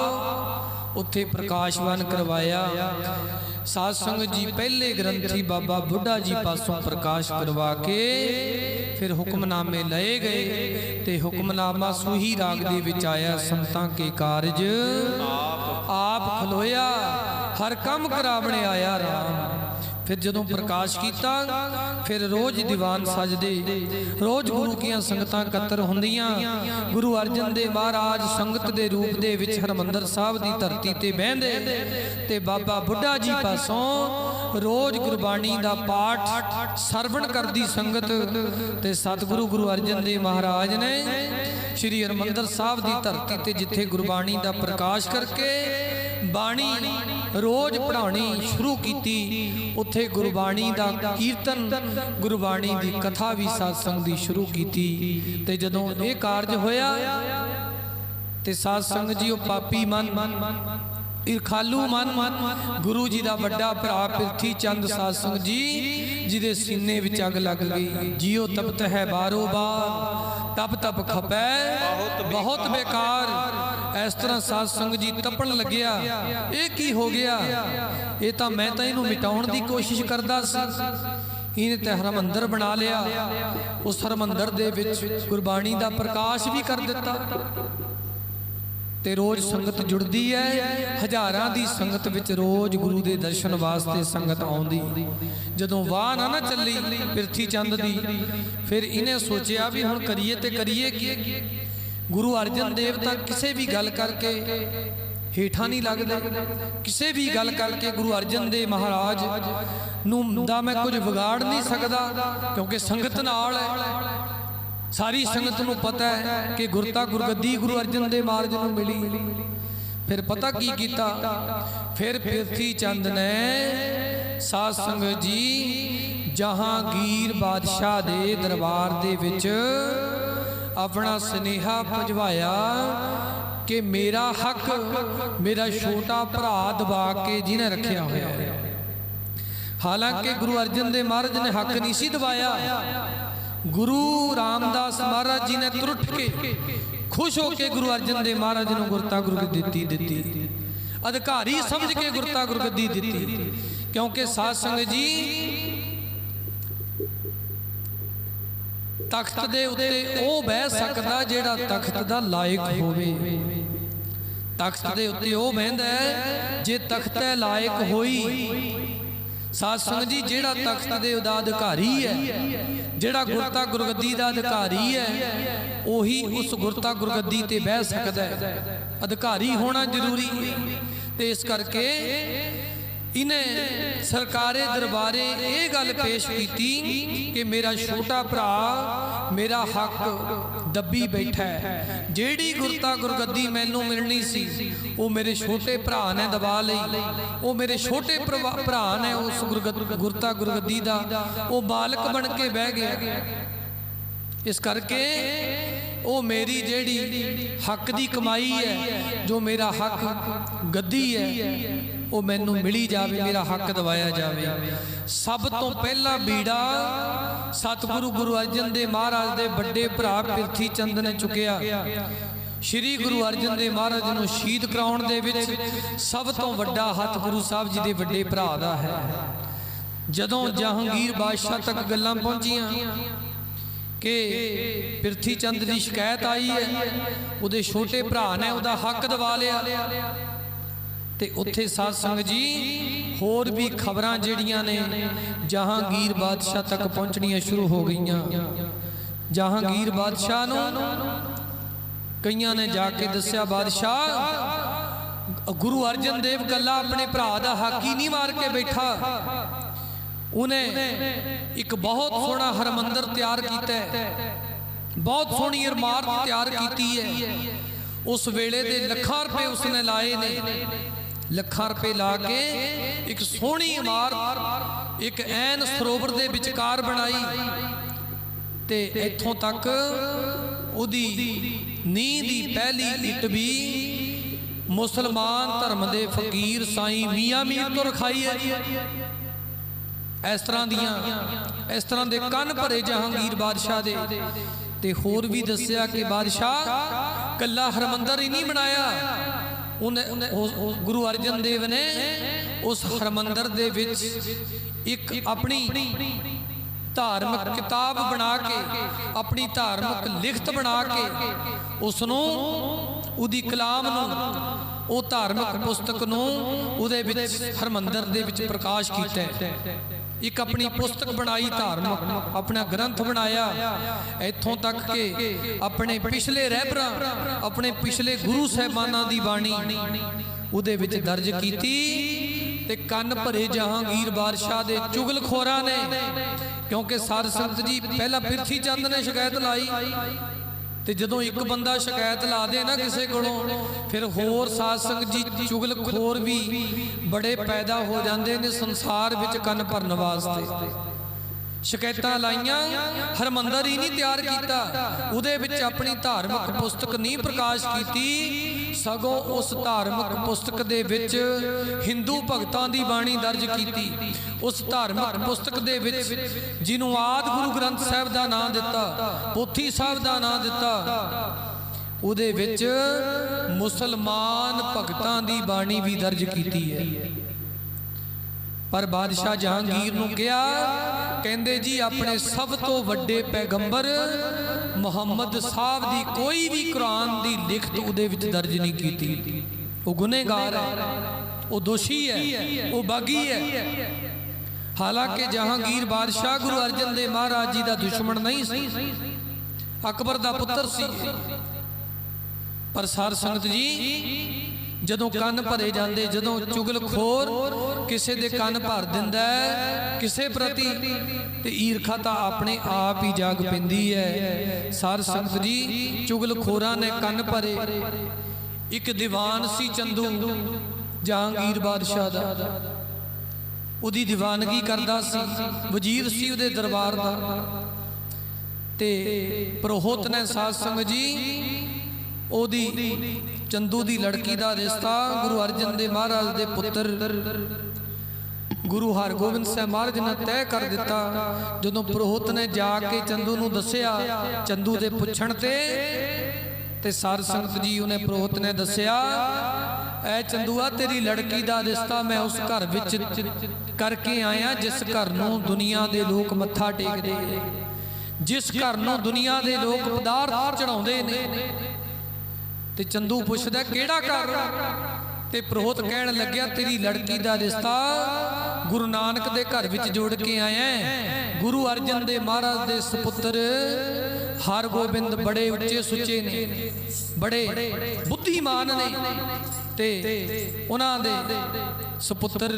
ਉੱਥੇ ਪ੍ਰਕਾਸ਼ਵਾਨ ਕਰਵਾਇਆ। ਸਾਧ ਸੰਗਤ ਜੀ ਪਹਿਲੇ ਗ੍ਰੰਥੀ ਬਾਬਾ ਬੁੱਢਾ ਜੀ ਪਾਸੋਂ ਪ੍ਰਕਾਸ਼ ਕਰਵਾ ਕੇ ਫਿਰ ਹੁਕਮਨਾਮੇ ਲਏ ਗਏ ਤੇ ਹੁਕਮਨਾਮਾ ਸੂਹੀ ਰਾਗ ਦੇ ਵਿੱਚ ਆਇਆ। ਸੰਤਾਂ ਕੇ ਕਾਰਜ ਆਪ ਖਲੋਇਆ, ਹਰ ਕੰਮ ਕਰਾਵਣੇ ਆਇਆ ਰਾਮ। ਫਿਰ ਜਦੋਂ ਪ੍ਰਕਾਸ਼ ਕੀਤਾ ਫਿਰ ਰੋਜ਼ ਦੀਵਾਨ ਸਜਦੇ, ਰੋਜ਼ ਗੁਰੂ ਕੀਆਂ ਸੰਗਤਾਂ ਇਕੱਤਰ ਹੁੰਦੀਆਂ। ਗੁਰੂ ਅਰਜਨ ਦੇਵ ਮਹਾਰਾਜ ਸੰਗਤ ਦੇ ਰੂਪ ਦੇ ਵਿੱਚ ਹਰਿਮੰਦਰ ਸਾਹਿਬ ਦੀ ਧਰਤੀ ਤੇ ਬਹਿੰਦੇ ਤੇ ਬਾਬਾ ਬੁੱਢਾ ਜੀ ਪਾਸੋਂ ਰੋਜ਼ ਗੁਰਬਾਣੀ ਦਾ ਪਾਠ ਸਰਵਣ ਕਰਦੀ ਸੰਗਤ ਤੇ ਸਤਿਗੁਰੂ ਗੁਰੂ ਅਰਜਨ ਦੇਵ ਮਹਾਰਾਜ ਨੇ ਸ੍ਰੀ ਹਰਿਮੰਦਰ ਸਾਹਿਬ ਦੀ ਧਰਤੀ ਤੇ ਜਿੱਥੇ ਗੁਰਬਾਣੀ ਦਾ ਪ੍ਰਕਾਸ਼ ਕਰਕੇ ਬਾਣੀ ਰੋਜ਼ ਪੜ੍ਹਾਉਣੀ ਸ਼ੁਰੂ ਕੀਤੀ, ਉੱਥੇ ਗੁਰਬਾਣੀ ਦਾ ਕੀਰਤਨ, ਗੁਰਬਾਣੀ ਦੀ ਕਥਾ ਵੀ ਸਾਧ ਸੰਗਤ ਦੀ ਸ਼ੁਰੂ ਕੀਤੀ। ਤੇ ਜਦੋਂ ਇਹ ਕਾਰਜ ਹੋਇਆ ਤੇ ਸਾਧ ਸੰਗਤ ਜੀ ਉਹ ਪਾਪੀ ਮਨ, ਇਰਖਾਲੂ ਮਨ ਗੁਰੂ ਜੀ ਦਾ ਵੱਡਾ ਭਰਾ ਪ੍ਰਿਥੀ ਚੰਦ ਸਾਧ ਸੰਗਤ ਜੀ ਜਿਹਦੇ ਸੀਨੇ ਵਿੱਚ ਅੱਗ ਲੱਗ ਗਈ। ਜਿਉ ਤਪਤ ਹੈ ਬਾਰੋ ਬਾਰ, ਤਪ ਤਪ ਖਪੈ ਬਹੁਤ ਬੇਕਾਰ। ਇਸ ਤਰ੍ਹਾਂ ਸਾਧ ਸੰਗਤ ਜੀ ਤਪਣ ਲੱਗਿਆ। ਇਹ ਕੀ ਹੋ ਗਿਆ? ਇਹ ਤਾਂ ਮੈਂ ਤਾਂ ਇਹਨੂੰ ਮਿਟਾਉਣ ਦੀ ਕੋਸ਼ਿਸ਼ ਕਰਦਾ ਸੀ, ਇਹਨੇ ਤੇ ਹਰਿਮੰਦਰ ਬਣਾ ਲਿਆ। ਉਸ ਹਰਿਮੰਦਰ ਦੇ ਵਿੱਚ ਗੁਰਬਾਣੀ ਦਾ ਪ੍ਰਕਾਸ਼ ਵੀ ਕਰ ਦਿੱਤਾ ਤੇ ਰੋਜ਼ ਸੰਗਤ ਜੁੜਦੀ ਹੈ। ਹਜ਼ਾਰਾਂ ਦੀ ਸੰਗਤ ਵਿੱਚ ਰੋਜ਼ ਗੁਰੂ ਦੇ ਦਰਸ਼ਨ ਵਾਸਤੇ ਸੰਗਤ ਆਉਂਦੀ। ਜਦੋਂ ਵਾਹ ਨਾ ਚੱਲੀ ਪ੍ਰਿਥੀ ਚੰਦ ਦੀ, ਫਿਰ ਇਹਨੇ ਸੋਚਿਆ ਵੀ ਹੁਣ ਕਰੀਏ ਤੇ ਕਰੀਏ ਕੀ। ਗੁਰੂ ਅਰਜਨ ਦੇਵ ਤਾਂ ਕਿਸੇ ਵੀ ਗੱਲ ਕਰਕੇ ਹੇਠਾਂ ਨਹੀਂ ਲੱਗਦੇ, ਕਿਸੇ ਵੀ ਗੱਲ ਕਰਕੇ ਗੁਰੂ ਅਰਜਨ ਦੇਵ ਮਹਾਰਾਜ ਨੂੰ ਦਾ ਮੈਂ ਕੁਝ ਵਿਗਾੜ ਨਹੀਂ ਸਕਦਾ, ਕਿਉਂਕਿ ਸੰਗਤ ਨਾਲ ਹੈ। ਸਾਰੀ ਸੰਗਤ ਨੂੰ ਪਤਾ ਹੈ ਕਿ ਗੁਰਤਾ ਗੁਰਗੱਦੀ ਗੁਰੂ ਅਰਜਨ ਦੇਵ ਮਹਾਰਾਜ ਨੂੰ ਮਿਲੀ। ਫਿਰ ਪਤਾ ਕੀ ਕੀਤਾ? ਫਿਰ ਪ੍ਰਿਥੀ ਚੰਦ ਨੇ ਸਾਧ ਸੰਗਤ ਜੀ ਜਹਾਂਗੀਰ ਬਾਦਸ਼ਾਹ ਦੇ ਦਰਬਾਰ ਦੇ ਵਿੱਚ ਆਪਣਾ ਸੁਨੇਹਾ ਭਜਵਾਇਆ ਕਿ ਮੇਰਾ ਹੱਕ ਮੇਰਾ ਛੋਟਾ ਭਰਾ ਦਬਾ ਕੇ ਜਿਹਨੇ ਰੱਖਿਆ ਹੋਇਆ ਹੈ। ਹਾਲਾਂਕਿ ਗੁਰੂ ਅਰਜਨ ਦੇਵ ਮਹਾਰਾਜ ਨੇ ਹੱਕ ਨਹੀਂ ਸੀ ਦਬਾਇਆ। ਗੁਰੂ ਰਾਮਦਾਸ ਮਹਾਰਾਜ ਜੀ ਨੇ ਤੁਰਟ ਕੇ ਖੁਸ਼ ਹੋ ਕੇ ਗੁਰੂ ਅਰਜਨ ਦੇਵ ਮਹਾਰਾਜ ਨੂੰ ਗੁਰਤਾ ਗੁਰਗੱਦੀ ਦਿੱਤੀ, ਅਧਿਕਾਰੀ ਸਮਝ ਕੇ ਗੁਰਤਾ ਗੁਰਗੱਦੀ ਦਿੱਤੀ। ਕਿਉਂਕਿ ਸਾਧ ਸੰਗਤ ਜੀ ਤਖਤ ਦੇ ਉੱਤੇ ਉਹ ਬਹਿ ਸਕਦਾ ਜਿਹੜਾ ਤਖਤ ਦਾ ਲਾਇਕ ਹੋਵੇ। ਤਖਤ ਦੇ ਉੱਤੇ ਉਹ ਬਹਿੰਦਾ ਜੇ ਤਖਤ ਦੇ ਲਾਇਕ ਹੋਈ। ਸਾਧ ਸੰਗਤ ਜੀ ਜਿਹੜਾ ਤਖਤ ਦੇ ਉਹਦਾ ਅਧਿਕਾਰੀ ਹੈ, ਜਿਹੜਾ ਗੁਰਤਾ ਗੁਰਗੱਦੀ ਦਾ ਅਧਿਕਾਰੀ ਹੈ, ਉਹੀ ਉਸ ਗੁਰਤਾ ਗੁਰਗੱਦੀ ਤੇ ਬਹਿ ਸਕਦਾ ਹੈ। ਅਧਿਕਾਰੀ ਹੋਣਾ ਜ਼ਰੂਰੀ ਹੈ। ਤੇ ਇਸ ਕਰਕੇ इन्हें सरकारे दरबारे ये गल पेश की कि मेरा छोटा भरा मेरा हक दबी बैठा है, जेड़ी गुरता गुरगद्दी मैनू मिलनी सी वो मेरे छोटे भरा ने दबा लई। वो मेरे छोटे भरा ने उस गुरता गुरगद्दी दा वो मालक बन के बह गया। इस करके वो मेरी जेड़ी हक दी कमाई है, जो मेरा हक गद्दी है, वो मैनू मिली जावे, मेरा हक दवाया जावे। सब तो पहला बीड़ा सतगुरु गुरु अर्जन देव महाराज दे बड़े भरा पिरथी चंद ने चुकिया। श्री गुरु अर्जन देव महाराज नूं शहीद कराउण दे विच सब तो वड्डा हथ गुरु साहब जी दे वड्डे भरा दा है। जदों जहांगीर बादशाह तक गल्लां पहुंचियां कि पिरथी चंद की शिकायत आई है, उहदे छोटे भरा ने उहदा हक दवा लिया, ते उत्थे साध संगत जी होर भी खबरां जिहड़ियां ने जहांगीर बादशाह तक पहुंचणियां शुरू हो गईयां। जहांगीर बादशाह नूं कईयां ने जाके दस्सिया, बादशाह गुरु अर्जन देव कल्ला अपने भरा दा हक ही नहीं मार के बैठा, उन्हें एक बहुत सोहना हरमंदर तैयार किया है, बहुत सोहनी इमारत तैयार की है। उस वेले दे लखां रुपए उसने लाए ने, लखां रुपए ला के एक सोहनी इमारत एक ऐन सरोवर दे विचकार बनाई, ते इत्थों तक उदी नींह दी पहली इट भी मुसलमान धर्म दे फकीर साईं मियां मीर तो रखाई है। इस तरह दे कन भरे जहांगीर बादशाह दे। ते होर भी दस्सिया कि बादशाह कल्ला हरमंदर ही नहीं बनाया, गुरु अर्जन देव ने उस हरमंदर दे विच एक अपनी धार्मिक किताब बना के, अपनी धार्मिक लिखत बना के उसनों उदी कलाम नूं, वो धार्मिक पुस्तक नूं उहदे विच हरमंदर दे विच प्रकाश कीता है। एक अपनी पुस्तक बनाई धार्मिक, अपना ग्रंथ बनाया, इत्थों तक के अपने पिछले रहबरां, अपने पिछले गुरु साहिबानां दी बाणी उहदे विच दर्ज कीती। ते कन भरे जहांगीर बादशाह दे चुगलखोरां ने, क्योंकि साध संगत जी पहला पिरथी चंद ने शिकायत लाई, ते जदों एक बंदा शिकायत ला दे ना किसी कोलों, फिर होर साध संगत जी चुगलखोर भी बड़े पैदा हो जाते ने संसार विच कन भरन वास्ते। शिकायतां लाइयां, हरमंदर ही नहीं तैयार किया, उहदे विच अपनी धार्मिक पुस्तक नहीं प्रकाश की, सगों उस धार्मिक पुस्तक दे विच हिंदू भगतां दी बाणी दर्ज की। उस धार्मिक पुस्तक दे विच जिन्हों आदि गुरु ग्रंथ साहिब दा नाम दिता, पोथी साहिब दा नाम दिता, उहदे विच मुसलमान भगतां दी बाणी भी दर्ज की है। पर बादशाह जहांगीर नूं कहा, कहंदे जी अपने सब तो वड्डे पैगंबर मुहम्मद साहब दी कोई भी कुरान दी लिखत उहदे विच दर्ज नहीं कीती। वो गुनहगार है, वो दोषी है, वो बागी है। हालांकि जहांगीर बादशाह गुरु अर्जन देव महाराज जी का दुश्मन नहीं सी, अकबर दा पुत्र सी। पर साध संगत जी जदों कन भरे जाते, जदों चुगलखोर किसी दे कन भर दिंदा है किसी प्रति, ते ईरखा तां अपने आप ही जाग पैंदी है। साध संगत जी चुगलखोरां ने कन भरे। एक दीवान सी चंदू जहांगीर बादशाह दा, उहदी दीवानगी करदा सी, वजीर सी उहदे दरबार दा। ते पुरोहित ने साध संगत जी ओदी चंदू दी लड़की दा रिश्ता गुरु अर्जन देव महाराज दे पुत्र गुरु हरगोबिंद साहब महाराज ने तय कर दिता। जदों पुरोहित ने जाके चंदू नूं दस्सिया, चंदू दे पुछण ते साध संगत जी उन्हें पुरोहित ने दस्सिया, ऐ चंदूआ तेरी लड़की दा रिश्ता मैं उस घर विच करके आया जिस घर नूं दुनिया दे लोग मत्था टेकदे, जिस घर नूं दुनिया दे लोग पदार्थ चढ़ाउंदे ने। ते चंदू पुछदा केड़ा घर? ते पुरोहित कहण लग्या तेरी लड़की दा रिश्ता गुरु नानक दे घर विच जोड़ के आया। गुरु अर्जन देव महाराज दे सपुत्र हरगोबिंद बड़े उच्चे सुच्चे ने, बड़े बुद्धिमान ने, ते उन्हां दे ਸੁਪੁੱਤਰ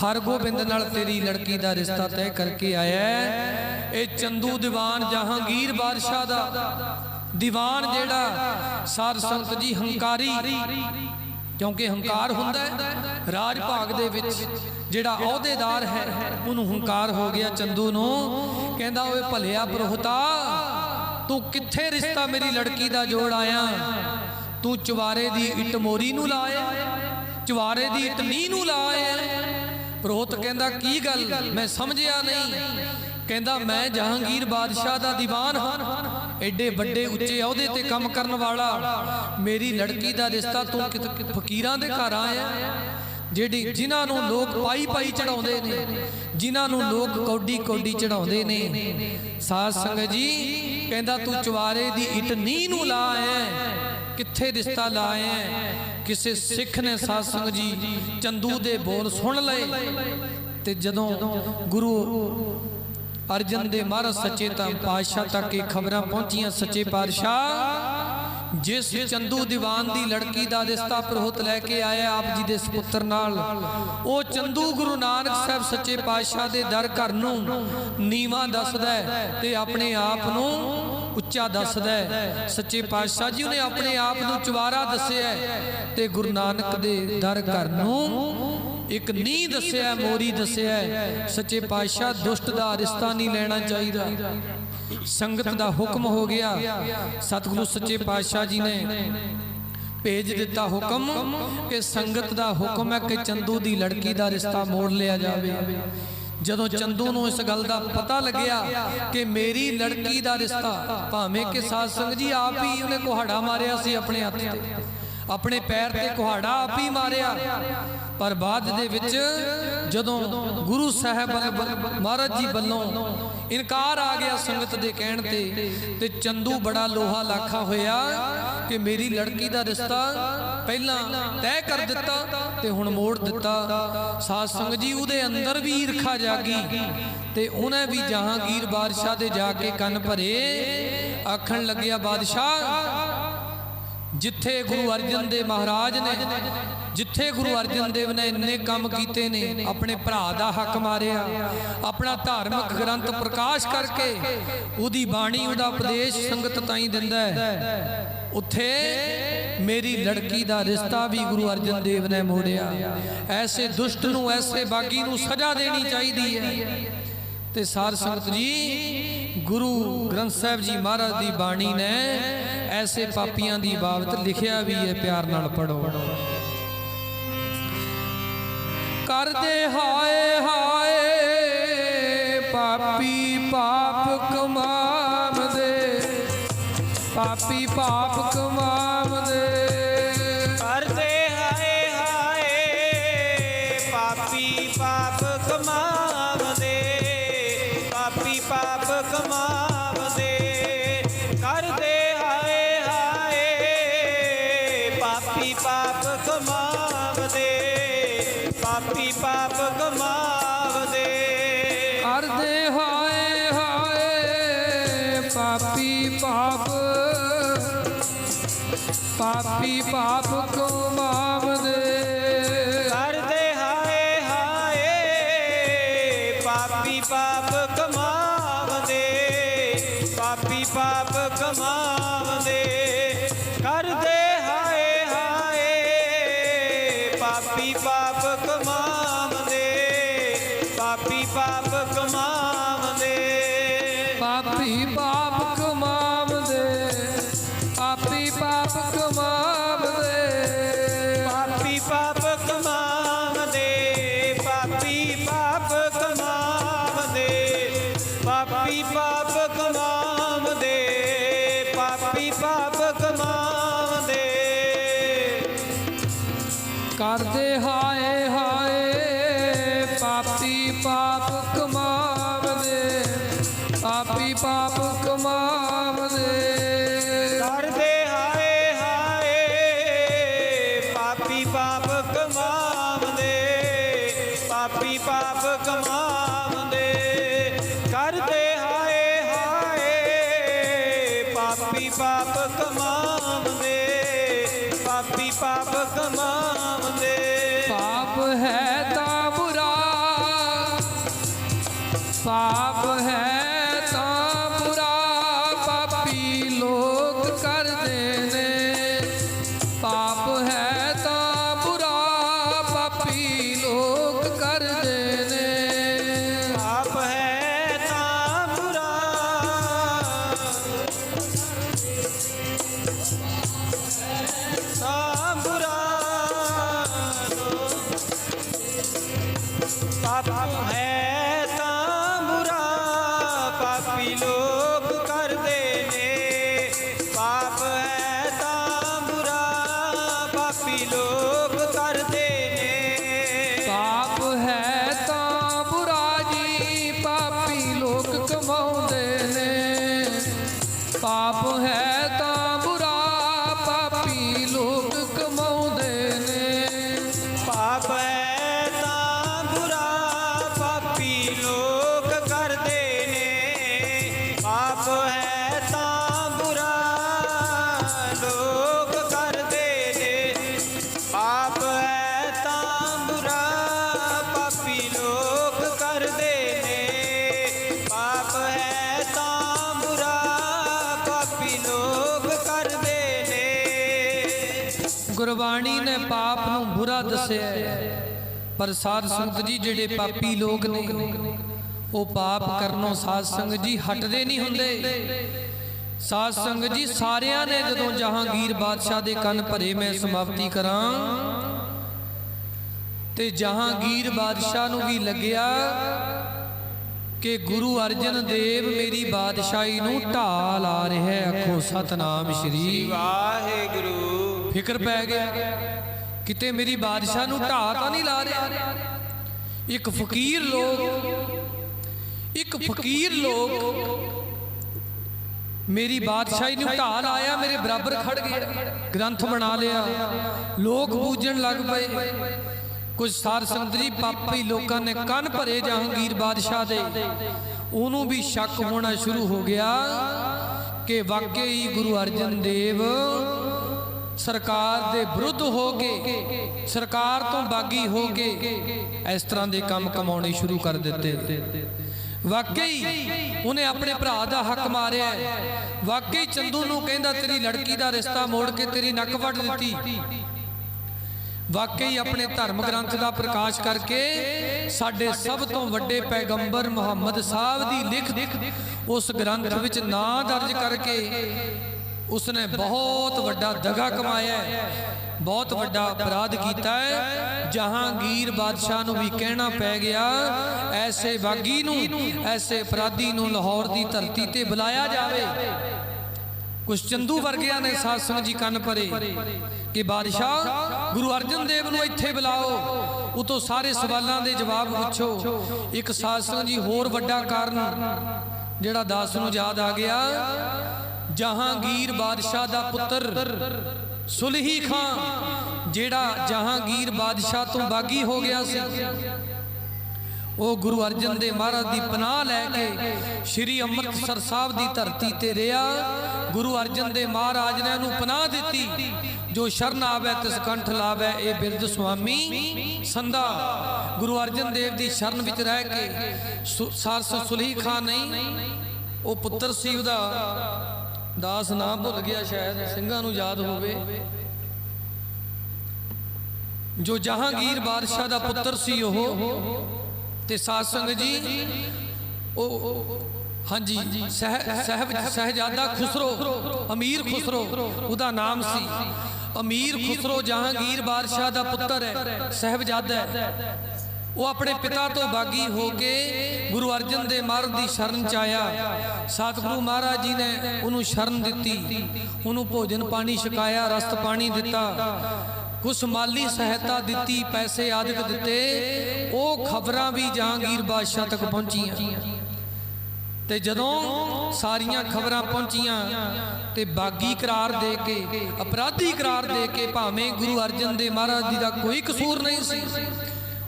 ਹਰਗੋਬਿੰਦ ਨਾਲ ਤੇਰੀ ਲੜਕੀ ਦਾ ਰਿਸ਼ਤਾ ਤੈਅ ਕਰਕੇ ਆਇਆ ਹੈ। ਇਹ ਚੰਦੂ ਦੀਵਾਨ ਜਹਾਂਗੀਰ ਬਾਦਸ਼ਾਹ ਦਾ ਦੀਵਾਨ ਜਿਹੜਾ ਸਾਧ ਸੰਗਤ ਜੀ ਹੰਕਾਰੀ, ਕਿਉਂਕਿ ਹੰਕਾਰ ਹੁੰਦਾ ਹੈ ਰਾਜ ਭਾਗ ਦੇ ਵਿੱਚ ਜਿਹੜਾ ਅਹੁਦੇਦਾਰ ਹੈ ਉਹਨੂੰ ਹੰਕਾਰ ਹੋ ਗਿਆ ਚੰਦੂ ਨੂੰ। ਕਹਿੰਦਾ ਓਏ ਭਲਿਆ ਪ੍ਰੋਹਤਾ, ਤੂੰ ਕਿੱਥੇ ਰਿਸ਼ਤਾ ਮੇਰੀ ਲੜਕੀ ਦਾ ਜੋੜ ਆਇਆ? ਤੂੰ ਚਵਾਰੇ ਦੀ ਇੱਟ ਮੋਰੀ ਨੂੰ ਲਾਇਆ, ਚਵਾਰੇ ਦੀ ਇੱਟ ਨੀਂਹ ਨੂੰ ਲਾਇਆ। ਪ੍ਰੋਹਤ ਕਹਿੰਦਾ ਕੀ ਗੱਲ, ਮੈਂ ਸਮਝਿਆ ਨਹੀਂ। ਕਹਿੰਦਾ ਮੈਂ ਜਹਾਂਗੀਰ ਬਾਦਸ਼ਾਹ ਦਾ ਦੀਵਾਨ ਹਾਂ, ਐਡੇ ਵੱਡੇ ਉੱਚੇ ਅਹੁਦੇ ਤੇ ਕੰਮ ਕਰਨ ਵਾਲਾ। ਮੇਰੀ ਲੜਕੀ ਦਾ ਰਿਸ਼ਤਾ ਤੂੰ ਫਕੀਰਾਂ ਦੇ ਘਰ ਆਇਆ, ਜਿਨ੍ਹਾਂ ਨੂੰ ਲੋਕ ਪਾਈ ਪਾਈ ਚੜਾਉਂਦੇ ਨੇ, ਜਿਨ੍ਹਾਂ ਨੂੰ ਲੋਕ ਕੌਡੀ ਕੌਡੀ ਚੜਾਉਂਦੇ ਨੇ। ਸਾਧ ਸੰਗਤ ਜੀ ਕਹਿੰਦਾ ਤੂੰ ਚਵਾਰੇ ਦੀ ਇੱਟ ਨੀਂਹ ਨੂੰ ਲਾਇਆ, ਕਿੱਥੇ ਰਿਸ਼ਤਾ ਲਾਇਆ? ਕਿਸੇ ਸਿੱਖ ਨੇ ਸਾਧ ਸੰਗਤ ਜੀ ਚੰਦੂ ਦੇ ਬੋਲ ਸੁਣ ਲਏ ਤੇ ਜਦੋਂ ਗੁਰੂ ਅਰਜਨ ਦੇ ਮਹਾਰਾਜ ਸੱਚੇ ਪਾਤਸ਼ਾਹ ਤੱਕ ਇਹ ਖਬਰਾਂ ਪਹੁੰਚੀਆਂ, ਸੱਚੇ ਪਾਤਸ਼ਾਹ ਜਿਸ ਚੰਦੂ ਦੀਵਾਨ ਦੀ ਲੜਕੀ ਦਾ ਰਿਸ਼ਤਾ ਪ੍ਰੋਹਤ ਲੈ ਕੇ ਆਇਆ ਆਪ ਜੀ ਦੇ ਸੁਪੁੱਤਰ ਨਾਲ, ਉਹ ਚੰਦੂ ਗੁਰੂ ਨਾਨਕ ਸਾਹਿਬ ਸੱਚੇ ਪਾਤਸ਼ਾਹ ਦੇ ਦਰ ਘਰ ਨੂੰ ਨੀਵਾਂ ਦੱਸਦਾ ਤੇ ਆਪਣੇ ਆਪ ਨੂੰ ਉੱਚਾ ਦੱਸਦਾ ਹੈ। ਸੱਚੇ ਪਾਤਸ਼ਾਹ ਜੀ ਉਹਨੇ ਆਪਣੇ ਆਪ ਨੂੰ ਚਵਾਰਾ ਦੱਸਿਆ ਤੇ ਗੁਰੂ ਨਾਨਕ ਦੇ ਦਰ ਘਰ ਨੂੰ ਇੱਕ ਨੀਂਹ ਦੱਸਿਆ, ਮੋਰੀ ਦੱਸਿਆ। ਸੱਚੇ ਪਾਤਸ਼ਾਹ ਦੁਸ਼ਟ ਦਾ ਰਿਸ਼ਤਾ ਨਹੀਂ ਲੈਣਾ ਚਾਹੀਦਾ। ਸੰਗਤ ਦਾ ਹੁਕਮ ਹੋ ਗਿਆ, ਸਤਿਗੁਰੂ ਸੱਚੇ ਪਾਤਸ਼ਾਹ ਜੀ ਨੇ ਭੇਜ ਦਿੱਤਾ ਹੁਕਮ ਕਿ ਸੰਗਤ ਦਾ ਹੁਕਮ ਹੈ ਕਿ ਚੰਦੂ ਦੀ ਲੜਕੀ ਦਾ ਰਿਸ਼ਤਾ ਮੋੜ ਲਿਆ ਜਾਵੇ। ਜਦੋਂ ਚੰਦੂ ਨੂੰ ਇਸ ਗੱਲ ਦਾ ਪਤਾ ਲੱਗਿਆ ਕਿ ਮੇਰੀ ਲੜਕੀ ਦਾ ਰਿਸ਼ਤਾ, ਭਾਵੇਂ ਕਿ ਸਾਧ ਸੰਗਤ ਜੀ ਆਪ ਹੀ ਉਹਨੇ ਕੁਹਾੜਾ ਮਾਰਿਆ ਸੀ ਆਪਣੇ ਹੱਥ ਤੇ, ਆਪਣੇ ਪੈਰ ਤੇ ਕੁਹਾੜਾ ਆਪ ਹੀ ਮਾਰਿਆ, ਪਰ ਬਾਅਦ ਦੇ ਵਿੱਚ ਜਦੋਂ ਗੁਰੂ ਸਾਹਿਬ ਮਹਾਰਾਜ ਜੀ ਵੱਲੋਂ ਇਨਕਾਰ ਆ ਗਿਆ ਸੰਗਤ ਦੇ ਕਹਿਣ ਤੇ ਚੰਦੂ ਬੜਾ ਲੋਹਾ ਲਾਖਾ ਹੋਇਆ ਕਿ ਮੇਰੀ ਲੜਕੀ ਦਾ ਰਿਸ਼ਤਾ ਪਹਿਲਾਂ ਤੈਅ ਕਰ ਦਿੱਤਾ ਤੇ ਹੁਣ ਮੋੜ ਦਿੱਤਾ। ਸਾਧ ਸੰਗਤ ਜੀ ਉਹਦੇ ਅੰਦਰ ਵੀ ਈਰਖਾ ਜਾਗੀ ਤੇ ਉਹਨੇ ਵੀ ਜਹਾਂਗੀਰ ਬਾਦਸ਼ਾਹ ਦੇ ਜਾ ਕੇ ਕੰਨ ਭਰੇ, ਆਖਣ ਲੱਗਿਆ ਬਾਦਸ਼ਾਹ ਜਿੱਥੇ ਗੁਰੂ ਅਰਜਨ ਦੇਵ ਮਹਾਰਾਜ ਨੇ, ਜਿੱਥੇ ਗੁਰੂ ਅਰਜਨ ਦੇਵ ਨੇ ਇੰਨੇ ਕੰਮ ਕੀਤੇ ਨੇ, ਆਪਣੇ ਭਰਾ ਦਾ ਹੱਕ ਮਾਰਿਆ, ਆਪਣਾ ਧਾਰਮਿਕ ਗ੍ਰੰਥ ਪ੍ਰਕਾਸ਼ ਕਰਕੇ ਉਹਦੀ ਬਾਣੀ, ਉਹਦਾ ਉਪਦੇਸ਼ ਸੰਗਤ ਤਾਈਂ ਦਿੰਦਾ ਹੈ, ਉੱਥੇ ਮੇਰੀ ਲੜਕੀ ਦਾ ਰਿਸ਼ਤਾ ਵੀ ਗੁਰੂ ਅਰਜਨ ਦੇਵ ਨੇ ਮੋੜਿਆ। ਐਸੇ ਦੁਸ਼ਟ ਨੂੰ, ਐਸੇ ਬਾਗੀ ਨੂੰ ਸਜ਼ਾ ਦੇਣੀ ਚਾਹੀਦੀ ਹੈ। ਤੇ ਸਾਧ ਸੰਗਤ ਜੀ ਗੁਰੂ ਗ੍ਰੰਥ ਸਾਹਿਬ ਜੀ ਮਹਾਰਾਜ ਦੀ ਬਾਣੀ ਨੇ ਐਸੇ ਪਾਪੀਆਂ ਦੀ ਬਾਬਤ ਲਿਖਿਆ ਵੀ ਹੈ, ਪਿਆਰ ਨਾਲ ਪੜੋ। ਕਰਦੇ ਹਾਏ ਹਾਏ ਪਾਪੀ ਪਾਪ ਕਮਾਵਦੇ, ਪਾਪੀ ਪਾਪ ਕਮਾਵਦੇ। ਕਰਦੇ ਹਾਏ ਹਾਏ ਪਾਪੀ ਪਾਪ ਕਮਾਵਦੇ, ਪਾਪੀ ਪਾਪ ਕਮਾਵਦੇ। ਕਰਦੇ ਹਾਏ ਹਾਏ ਪਾਪੀ ਪਾਪ ਕਮਾਵਦੇ, ਪਾਪੀ ਪਾਪ ਕਮਾਵਦੇ। ਕਰਦੇ ਹਾਏ ਹਾਏ ਪਾਪੀ ਪਾਪ, ਪਾਪੀ ਪਾਪ ਕਮਾਵਦੇ। ਕਰਦੇ ਹਾਏ ਹਾਏ ਪਾਪੀ ਪਾਪ ਕਮਾਵਦੇ, ਪਾਪੀ ਪਾਪ ਕਮਾਵਦੇ। ਕਰਦੇ ਹਾਏ ਹਾਏ ਪਾਪੀ ਪਾਪ ਕਮਾਵਦੇ, ਪਾਪੀ ਪਾਪ ਕਮਾਵਦੇ। ਪਾਪੀ ਪਾਪ ਕਮਾਵਦੇ, ਪਾਪੀ ਪਾਪ ਕਮਾਵਦੇ। ਪਾਪੀ ਪਾਪ ਕਮਾਵਦੇ, ਪਾਪੀ ਪਾਪ ਕਮਾਵਦੇ, ਪਾਪੀ ਪਾਪ ਕਮਾਵਦੇ, ਪਾਪੀ ਪਾਪ ਕਮਾਵਦੇ। ਕਰਦੇ ਹਾਏ ਹਾਏ ਪਾਪੀ ਪਾਪ ਕਮਾਵਦੇ, ਪਾਪੀ ਪਾਪ ਕਮਾਵਦੇ। ਕਰਦੇ ਹਾਏ ਹਾਏ ਪਾਪੀ ਪਾਪ ਕਮਾਵਦੇ, ਪਾਪੀ ਪਾਪ ਕਮਾਵਦੇ। ਕਰਦੇ ਹਾਏ ਹਾਏ ਪਾਪੀ ਪਾਪ ਕਮਾਵਦੇ, ਪਾਪੀ ਪਾਪ ਕਮਾਵਦੇ। ਪਾਪ ਹੈ पाप है तां बुरा पापी लोग कर देने पाप है तां बुरा पापी लोग कर देने पाप है तां बुरा तां बुरा पाप है तां बुरा पापी लोग कर देने पाप है तां बुरा पापी लोग कर देने पाप है तां बुरा जी पापी लोग कमाਉਂਦੇ ਨੇ पाप है तां बुरा पापी लोग कमाਉਂਦੇ ਨੇ पाप है तां बुरा पापी लोग कर देने पाप है तां बुरा लोग कर देने पाप है तां बुरा पापी लोग कर देने पाप है तां बुरा पापी लोग कर देने ਗੁਰਬਾਣੀ ਨੇ ਪਾਪ ਨੂੰ ਬੁਰਾ ਦੱਸਿਆ ਹੈ, ਪਰ ਸਾਧ ਸੰਗਤ ਜੀ ਜਿਹੜੇ ਪਾਪੀ ਲੋਕ ਨੇ ਉਹ ਪਾਪ ਕਰਨੋਂ ਸਾਧ ਸੰਗਤ ਜੀ ਹਟਦੇ ਨਹੀਂ ਹੁੰਦੇ। ਸਾਧ ਸੰਗਤ ਜੀ ਸਾਰਿਆਂ ਨੇ ਜਦੋਂ ਜਹਾਂਗੀਰ ਬਾਦਸ਼ਾਹ ਦੇ ਕੰਨ ਭਰੇ ਮੈਂ ਸਮਾਪਤੀ ਕਰਾਂ ਤੇ ਜਹਾਂਗੀਰ ਬਾਦਸ਼ਾਹ ਨੂੰ ਵੀ ਲੱਗਿਆ ਕਿ ਗੁਰੂ ਅਰਜਨ ਦੇਵ ਮੇਰੀ ਬਾਦਸ਼ਾਹੀ ਨੂੰ ਢਾਹ ਲਾ ਰਿਹਾ ਹੈ। ਆਖੋ ਸਤਨਾਮ ਸ਼੍ਰੀ ਵਾਹਿਗੁਰੂ। ਫਿਕਰ ਪੈ ਗਿਆ ਕਿਤੇ ਮੇਰੀ ਬਾਦਸ਼ਾਹ ਨੂੰ ਢਾਹ ਤਾਂ ਨਹੀਂ ਲਾ ਰਿਹਾ। ਇੱਕ ਫਕੀਰ ਲੋਕ ਮੇਰੀ ਬਾਦਸ਼ਾਹੀ ਨੂੰ ਢਾਹ ਲਾਇਆ, ਮੇਰੇ ਬਰਾਬਰ ਖੜ ਗਿਆ, ਗ੍ਰੰਥ ਬਣਾ ਲਿਆ, ਲੋਕ ਪੂਜਣ ਲੱਗ ਪਏ। ਕੁਝ ਸਾਧ ਸੰਗਤ ਜੀ ਪਾਪੀ ਲੋਕਾਂ ਨੇ ਕੰਨ ਭਰੇ ਜਹਾਂਗੀਰ ਬਾਦਸ਼ਾਹ ਦੇ, ਉਹਨੂੰ ਵੀ ਸ਼ੱਕ ਹੋਣਾ ਸ਼ੁਰੂ ਹੋ ਗਿਆ ਕਿ ਵਾਕਈ ਗੁਰੂ ਅਰਜਨ ਦੇਵ ਸਰਕਾਰ ਦੇ ਵਿਰੁੱਧ ਹੋ ਕੇ, ਸਰਕਾਰ ਤੋਂ ਬਾਗੀ ਹੋ ਕੇ ਇਸ ਤਰ੍ਹਾਂ ਦੇ ਕੰਮ ਕਮਾਉਣੇ ਸ਼ੁਰੂ ਕਰ ਦਿੱਤੇ। ਵਾਕਈ ਉਹਨੇ ਆਪਣੇ ਭਰਾ ਦਾ ਹੱਕ ਮਾਰਿਆ। ਵਾਕਈ ਚੰਦੂ ਨੂੰ ਕਹਿੰਦਾ ਤੇਰੀ ਲੜਕੀ ਦਾ ਰਿਸ਼ਤਾ ਮੋੜ ਕੇ ਤੇਰੀ ਨੱਕ ਵੱਢ ਦਿੱਤੀ। ਵਾਕਈ ਆਪਣੇ ਧਰਮ ਗ੍ਰੰਥ ਦਾ ਪ੍ਰਕਾਸ਼ ਕਰਕੇ ਸਾਡੇ ਸਭ ਤੋਂ ਵੱਡੇ ਪੈਗੰਬਰ ਮੁਹੰਮਦ ਸਾਹਿਬ ਦੀ ਲਿਖਤ ਉਸ ਗ੍ਰੰਥ ਵਿੱਚ ਨਾਂ ਦਰਜ ਕਰਕੇ ਉਸਨੇ ਬਹੁਤ ਵੱਡਾ ਦਗਾ ਕਮਾਇਆ ਹੈ, ਬਹੁਤ ਵੱਡਾ ਅਪਰਾਧ ਕੀਤਾ ਹੈ। ਜਹਾਂਗੀਰ ਬਾਦਸ਼ਾਹ ਨੂੰ ਵੀ ਕਹਿਣਾ ਪੈ ਗਿਆ ਐਸੇ ਬਾਗੀ ਨੂੰ, ਐਸੇ ਅਪਰਾਧੀ ਨੂੰ ਲਾਹੌਰ ਦੀ ਧਰਤੀ ਤੇ ਬੁਲਾਇਆ ਜਾਵੇ। ਕੁਛ ਚੰਦੂ ਵਰਗਿਆਂ ਨੇ ਸਾਧ ਸੰਗਤ ਜੀ ਕੰਨ ਭਰੇ ਕਿ ਬਾਦਸ਼ਾਹ ਗੁਰੂ ਅਰਜਨ ਦੇਵ ਨੂੰ ਇੱਥੇ ਬੁਲਾਓ, ਉਤੋਂ ਸਾਰੇ ਸਵਾਲਾਂ ਦੇ ਜਵਾਬ ਪੁੱਛੋ। ਇੱਕ ਸਾਧ ਸੰਗਤ ਜੀ ਹੋਰ ਵੱਡਾ ਕਾਰਨ ਜਿਹੜਾ ਦਾਸ ਨੂੰ ਯਾਦ ਆ ਗਿਆ, ਜਹਾਂਗੀਰ ਬਾਦਸ਼ਾਹ ਦਾ ਪੁੱਤਰ ਸੁਲਹੀ ਖਾਂ ਜਿਹੜਾ ਜਹਾਂਗੀਰ ਬਾਦਸ਼ਾਹ ਤੋਂ ਬਾਗੀ ਹੋ ਗਿਆ ਸੀ, ਉਹ ਗੁਰੂ ਅਰਜਨ ਦੇਵ ਮਹਾਰਾਜ ਦੀ ਪਨਾਹ ਲੈ ਕੇ ਸ਼੍ਰੀ ਅੰਮ੍ਰਿਤਸਰ ਸਾਹਿਬ ਦੀ ਧਰਤੀ ਤੇ ਰਿਹਾ। ਗੁਰੂ ਅਰਜਨ ਦੇਵ ਮਹਾਰਾਜ ਨੇ ਉਹਨੂੰ ਪਨਾਹ ਦਿੱਤੀ, ਜੋ ਸ਼ਰਨ ਆਵੇ ਤਿਸ ਕੰਠ ਲਾਵੇ ਇਹ ਬਿਰਧ ਸੁਆਮੀ ਸੰਦਾ। ਗੁਰੂ ਅਰਜਨ ਦੇਵ ਦੀ ਸ਼ਰਨ ਵਿੱਚ ਰਹਿ ਕੇ ਸਰਸ ਸੁਲਹੀ ਖਾਂ ਨਹੀਂ, ਉਹ ਪੁੱਤਰ ਸੀ ਉਹਦਾ, ਦਾਸ ਨਾਮ ਭੁੱਲ ਗਿਆ, ਸ਼ਾਇਦ ਸਿੰਘਾਂ ਨੂੰ ਯਾਦ ਹੋਵੇ, ਜੋ ਜਹਾਂਗੀਰ ਬਾਦਸ਼ਾਹ ਦਾ ਪੁੱਤਰ ਸੀ ਉਹ। ਤੇ ਸਾਧ ਸੰਗਤ ਜੀ ਉਹ ਹਾਂਜੀ ਸਹਿਜਾਦਾ ਖੁਸਰੋ, ਅਮੀਰ ਖੁਸਰੋ ਉਹਦਾ ਨਾਮ ਸੀ। ਅਮੀਰ ਖੁਸਰੋ ਜਹਾਂਗੀਰ ਬਾਦਸ਼ਾਹ ਦਾ ਪੁੱਤਰ ਹੈ, ਸਾਹਿਬਜ਼ਾਦਾ ਹੈ। ਉਹ ਆਪਣੇ ਪਿਤਾ ਤੋਂ ਬਾਗੀ ਹੋ ਕੇ ਗੁਰੂ ਅਰਜਨ ਦੇਵ ਮਹਾਰਾਜ ਦੀ ਸ਼ਰਨ ਚ ਆਇਆ। ਸਤਿਗੁਰੂ ਮਹਾਰਾਜ ਜੀ ਨੇ ਉਹਨੂੰ ਸ਼ਰਨ ਦਿੱਤੀ, ਉਹਨੂੰ ਭੋਜਨ ਪਾਣੀ ਛਕਾਇਆ, ਰਸਤ ਪਾਣੀ ਦਿੱਤਾ, ਕੁਛ ਮਾਲੀ ਸਹਾਇਤਾ ਦਿੱਤੀ, ਪੈਸੇ ਆਦਿਕ ਦਿੱਤੇ। ਉਹ ਖਬਰਾਂ ਵੀ ਜਹਾਂਗੀਰ ਬਾਦਸ਼ਾਹ ਤੱਕ ਪਹੁੰਚੀਆਂ ਤੇ ਜਦੋਂ ਸਾਰੀਆਂ ਖਬਰਾਂ ਪਹੁੰਚੀਆਂ ਤੇ ਬਾਗੀ ਕਰਾਰ ਦੇ ਕੇ, ਅਪਰਾਧੀ ਕਰਾਰ ਦੇ ਕੇ, ਭਾਵੇਂ ਗੁਰੂ ਅਰਜਨ ਦੇਵ ਮਹਾਰਾਜ ਜੀ ਦਾ ਕੋਈ ਕਸੂਰ ਨਹੀਂ ਸੀ,